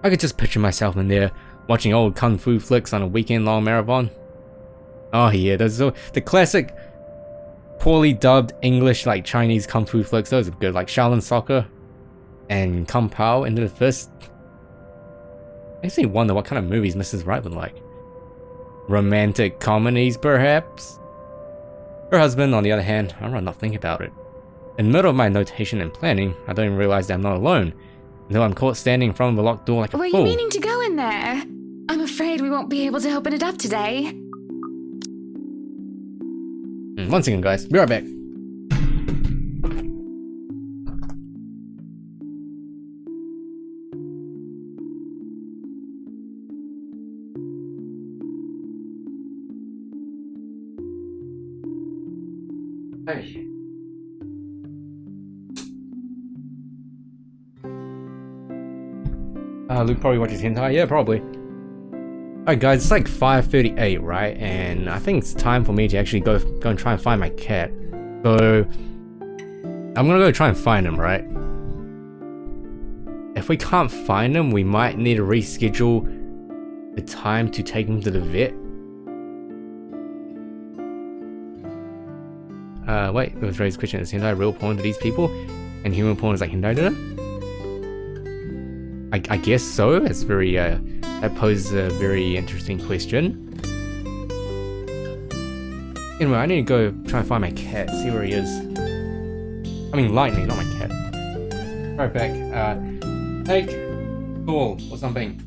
I could just picture myself in there, watching old kung fu flicks on a weekend-long marathon. Oh yeah, those are the classic, poorly dubbed English like Chinese kung fu flicks. Those are good, like Shaolin Soccer and Kung Pao into the Fist. Makes me wonder what kind of movies Mrs. Wright would like. Romantic comedies, perhaps? Her husband, on the other hand, I'd rather not think about it. In the middle of my notation and planning, I don't even realize that I'm not alone, until I'm caught standing in front of the locked door like a Were fool. you meaning to go in there? I'm afraid afraid we won't be able to open it up today. One second, guys. Be right back. Hey. Luke probably watches hentai. Yeah, probably. Alright, guys, it's like 5:38, right? And I think it's time for me to actually go and try and find my cat. So I'm gonna go try and find him, right? If we can't find him, we might need to reschedule the time to take him to the vet. Wait, let's raise the question: is hentai real porn to these people, and human porn is like hentai to them? I guess so. That's very that poses a very interesting question. Anyway, I need to go try and find my cat, see where he is. I mean, Lightning, not my cat. Right back. Take call or something.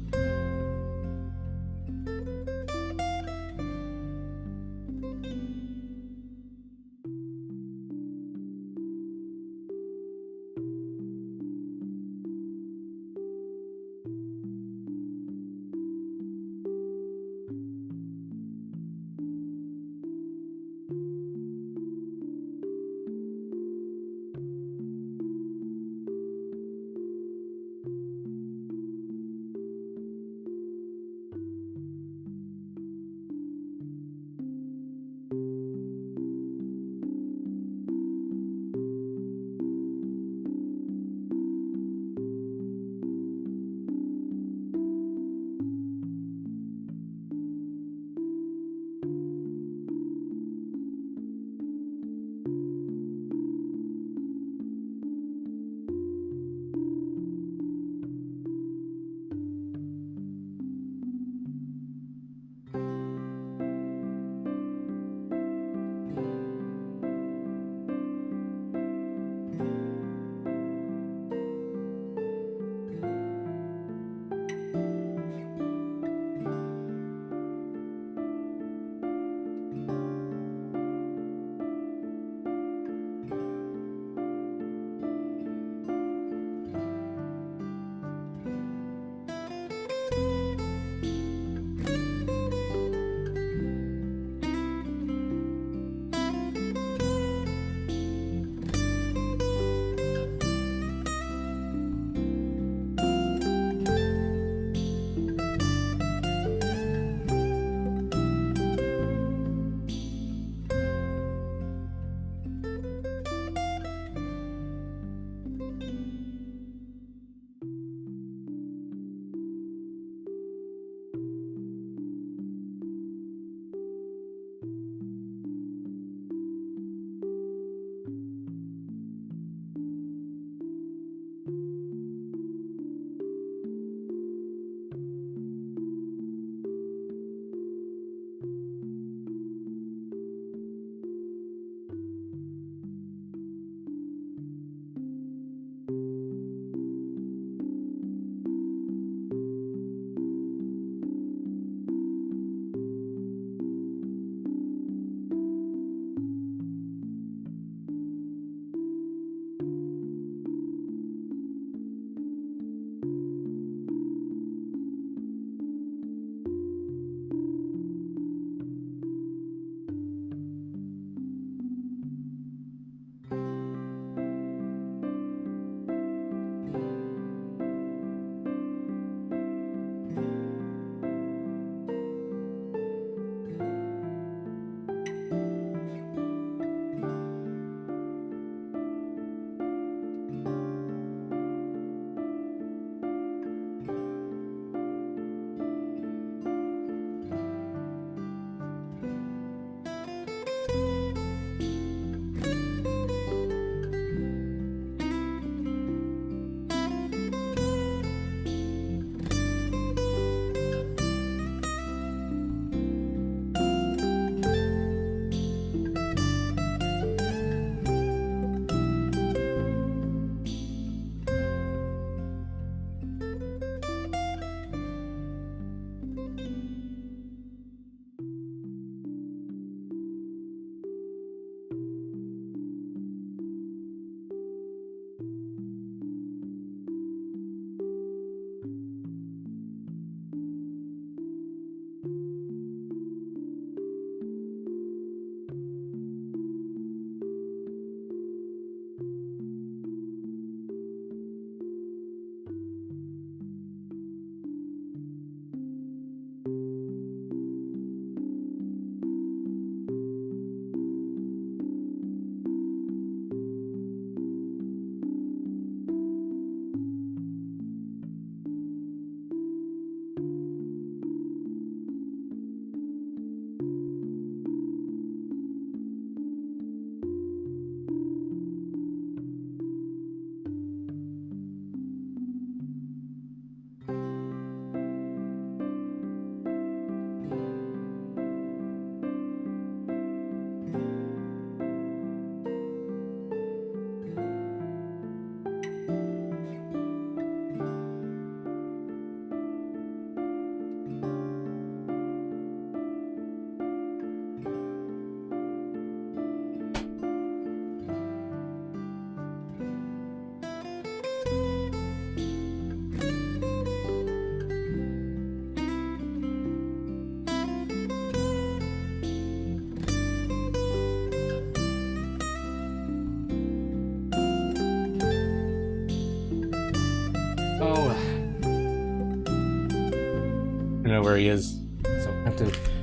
where he is. So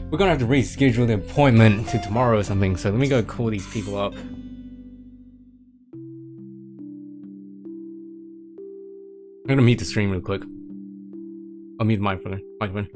we're gonna have to reschedule the appointment to tomorrow or something. So let me go call these people up. I'm gonna mute the stream real quick. I'll mute the microphone.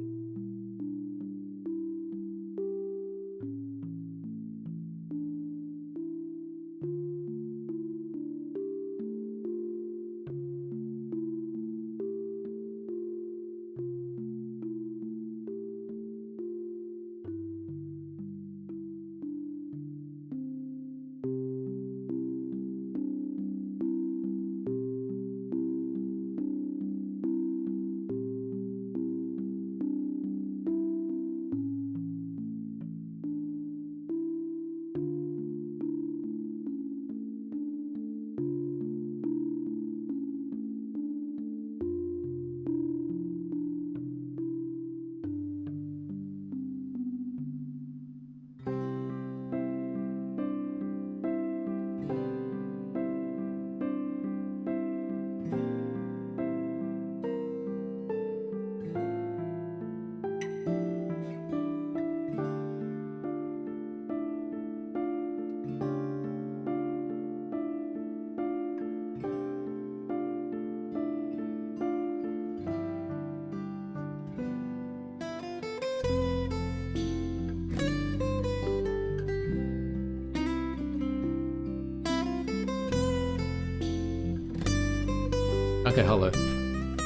Okay, hello.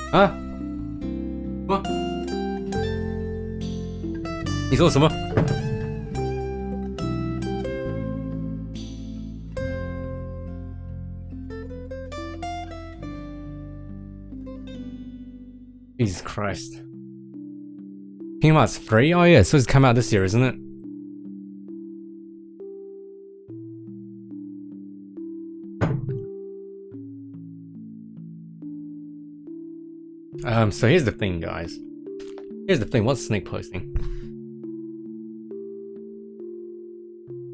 Huh? What? 你说什么？ Jesus Christ. Kingdom Hearts 3? Oh yeah, so it's come out this year, isn't it? So here's the thing, guys. Here's the thing, what's Snake posting?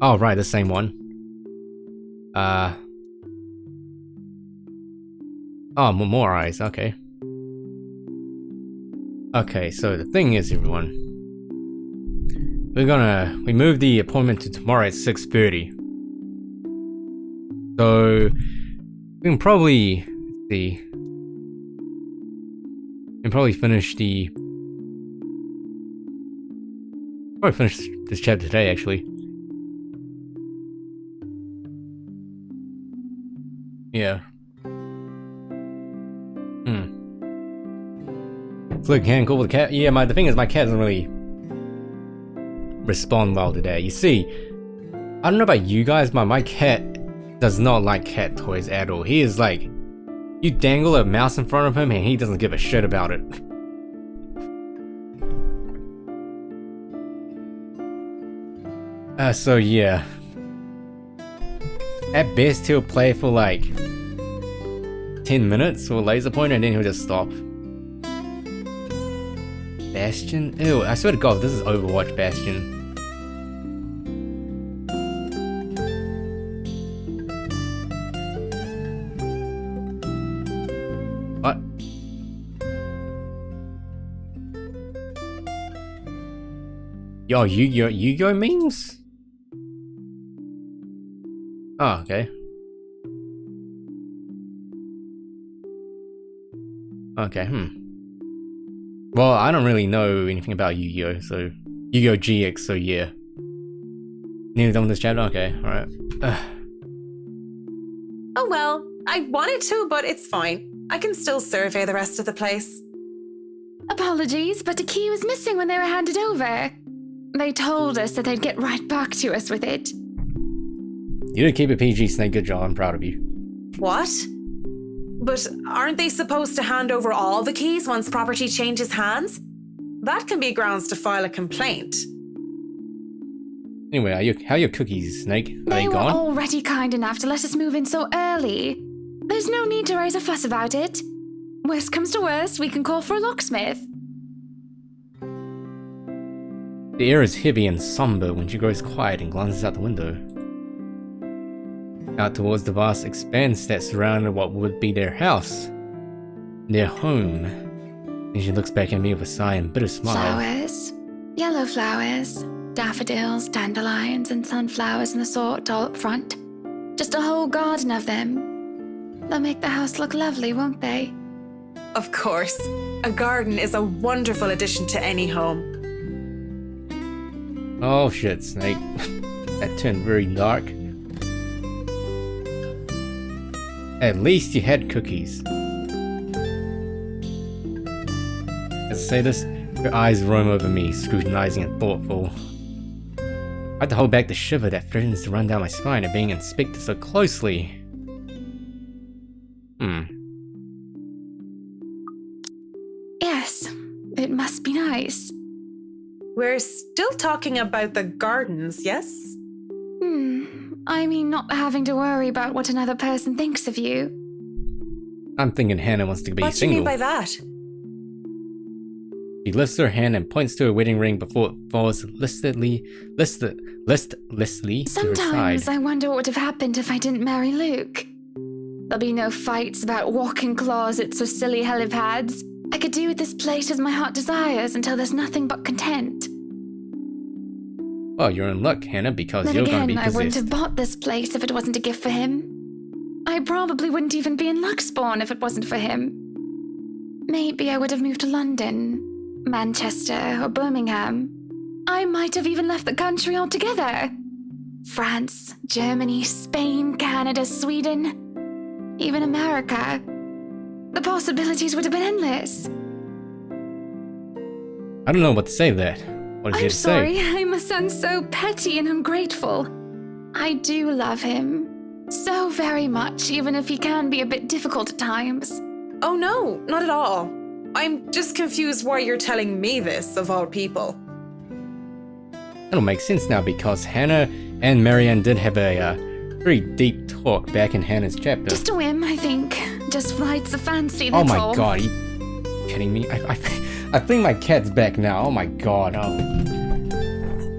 Oh, right, the same one. Oh, more eyes, okay. Okay, so the thing is, everyone. We moved the appointment to tomorrow at 6:30. So, we can probably, let's see. We can probably finish this chapter today, actually. Yeah. Look, can cool with the cat. Yeah, the thing is, my cat doesn't really respond well today. You see, I don't know about you guys, but my cat does not like cat toys at all. He is like, you dangle a mouse in front of him and he doesn't give a shit about it. So yeah. At best, he'll play for like 10 minutes or laser pointer and then he'll just stop. Bastion? Ew, I swear to God, this is Overwatch Bastion. What? Yo, Yu-Gi-Oh memes? Oh, okay. Okay, Well, I don't really know anything about Yu-Gi-Oh, so... Yu-Gi-Oh GX, so yeah. Nearly done with this chapter? Okay, alright. Oh well, I wanted to, but it's fine. I can still survey the rest of the place. Apologies, but the key was missing when they were handed over. They told us that they'd get right back to us with it. You did keep it PG, Snake. Good job. I'm proud of you. What? But aren't they supposed to hand over all the keys once property changes hands? That can be grounds to file a complaint. Anyway, how are your cookies, Snake? Are they They were gone? already kind enough to let us move in so early. There's no need to raise a fuss about it. Worst comes to worst, we can call for a locksmith. The air is heavy and somber when she grows quiet and glances out the window. Out towards the vast expanse that surrounded what would be their house. Their home. And she looks back at me with a sigh and bitter smile. Flowers. Yellow flowers. Daffodils, dandelions, and sunflowers and the sort all up front. Just a whole garden of them. They'll make the house look lovely, won't they? Of course. A garden is a wonderful addition to any home. Oh shit, Snake. That turned very dark. At least you had cookies. As I say this, her eyes roam over me, scrutinizing and thoughtful. I had to hold back the shiver that threatens to run down my spine at being inspected so closely. Yes, it must be nice. We're still talking about the gardens, yes? I mean, not having to worry about what another person thinks of you. I'm thinking Hannah wants to be What do you single. mean by that? She lifts her hand and points to her wedding ring before it falls listlessly to her Sometimes side. I wonder what would have happened if I didn't marry Luke. There'll be no fights about walk-in closets or silly helipads. I could do with this place as my heart desires until there's nothing but content. Well, you're in luck, Hannah, because Then you're gonna again, be I wouldn't possessed. have bought this place if it wasn't a gift for him. I probably wouldn't even be in Luxbourne if it wasn't for him. Maybe I would have moved to London, Manchester, or Birmingham. I might have even left the country altogether. France, Germany, Spain, Canada, Sweden, even America. The possibilities would have been endless. I don't know what to say to that. What is I'm he to sorry, say? I must sound so petty and ungrateful. I do love him. So very much, even if he can be a bit difficult at times. Oh no, not at all. I'm just confused why you're telling me this, of all people. That'll make sense now because Hannah and Marianne did have a very deep talk back in Hannah's chapter. Just a whim, I think. Just flights of fancy, Oh that's my all. god, are you kidding me? I think my cat's back now. Oh my god.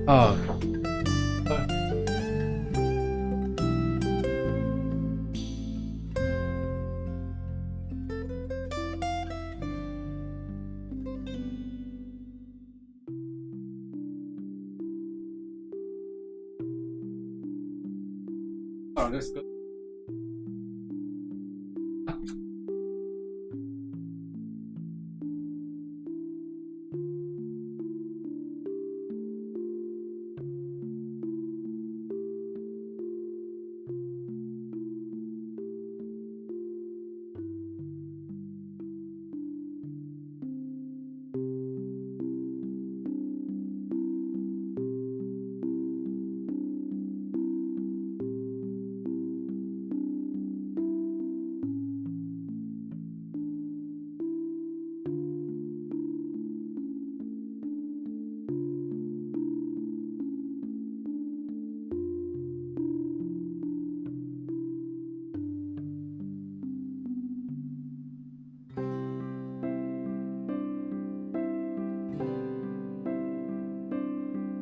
Oh. Oh, let's go.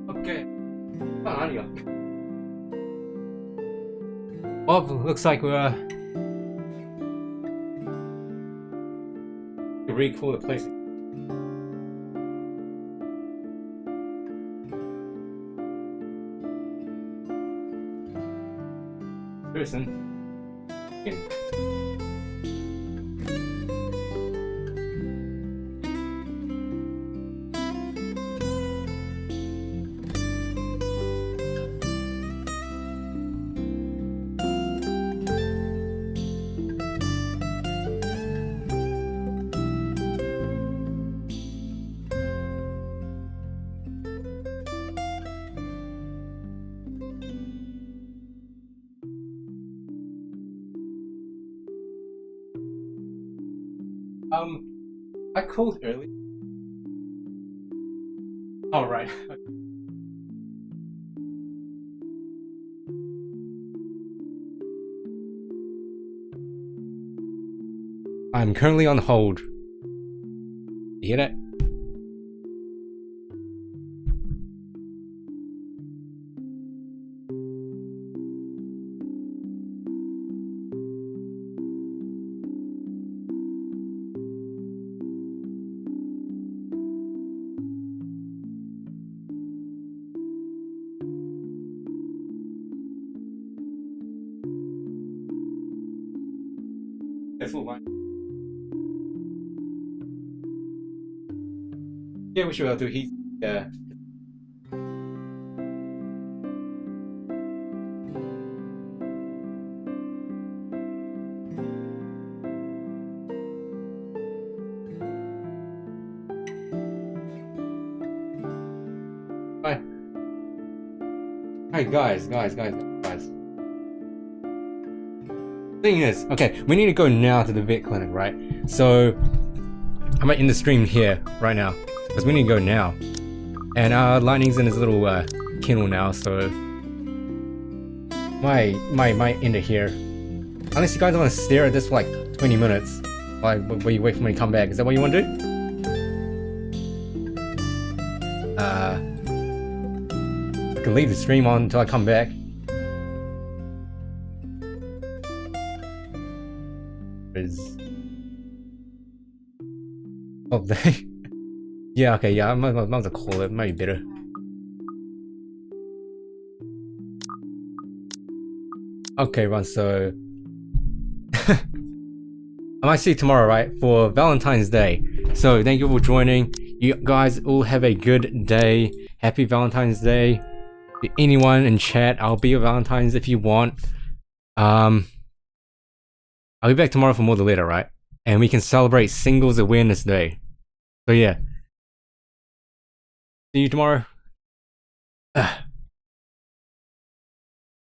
Okay. Well, looks like we're recall the place. Person. I called early. All right. I'm currently on hold. You hear that? That's all right. Yeah, we should be able to. He's Hi. Hi guys. Thing is, okay, we need to go now to the vet clinic, right? So I'm in the stream here right now because we need to go now. And Lightning's in his little kennel now, so might end it here. Unless you guys want to stare at this for like 20 minutes, like while you wait for me to come back. Is that what you want to do? I can leave the stream on until I come back. Oh, yeah, okay, yeah, I might as well call it. Might be better. Okay, Ron, so I might see you tomorrow, right, for Valentine's Day. So thank you for joining. You guys all have a good day. Happy Valentine's Day. To anyone in chat, I'll be your Valentine's if you want. I'll be back tomorrow for more of the letter, right? And we can celebrate Singles Awareness Day. So yeah. See you tomorrow.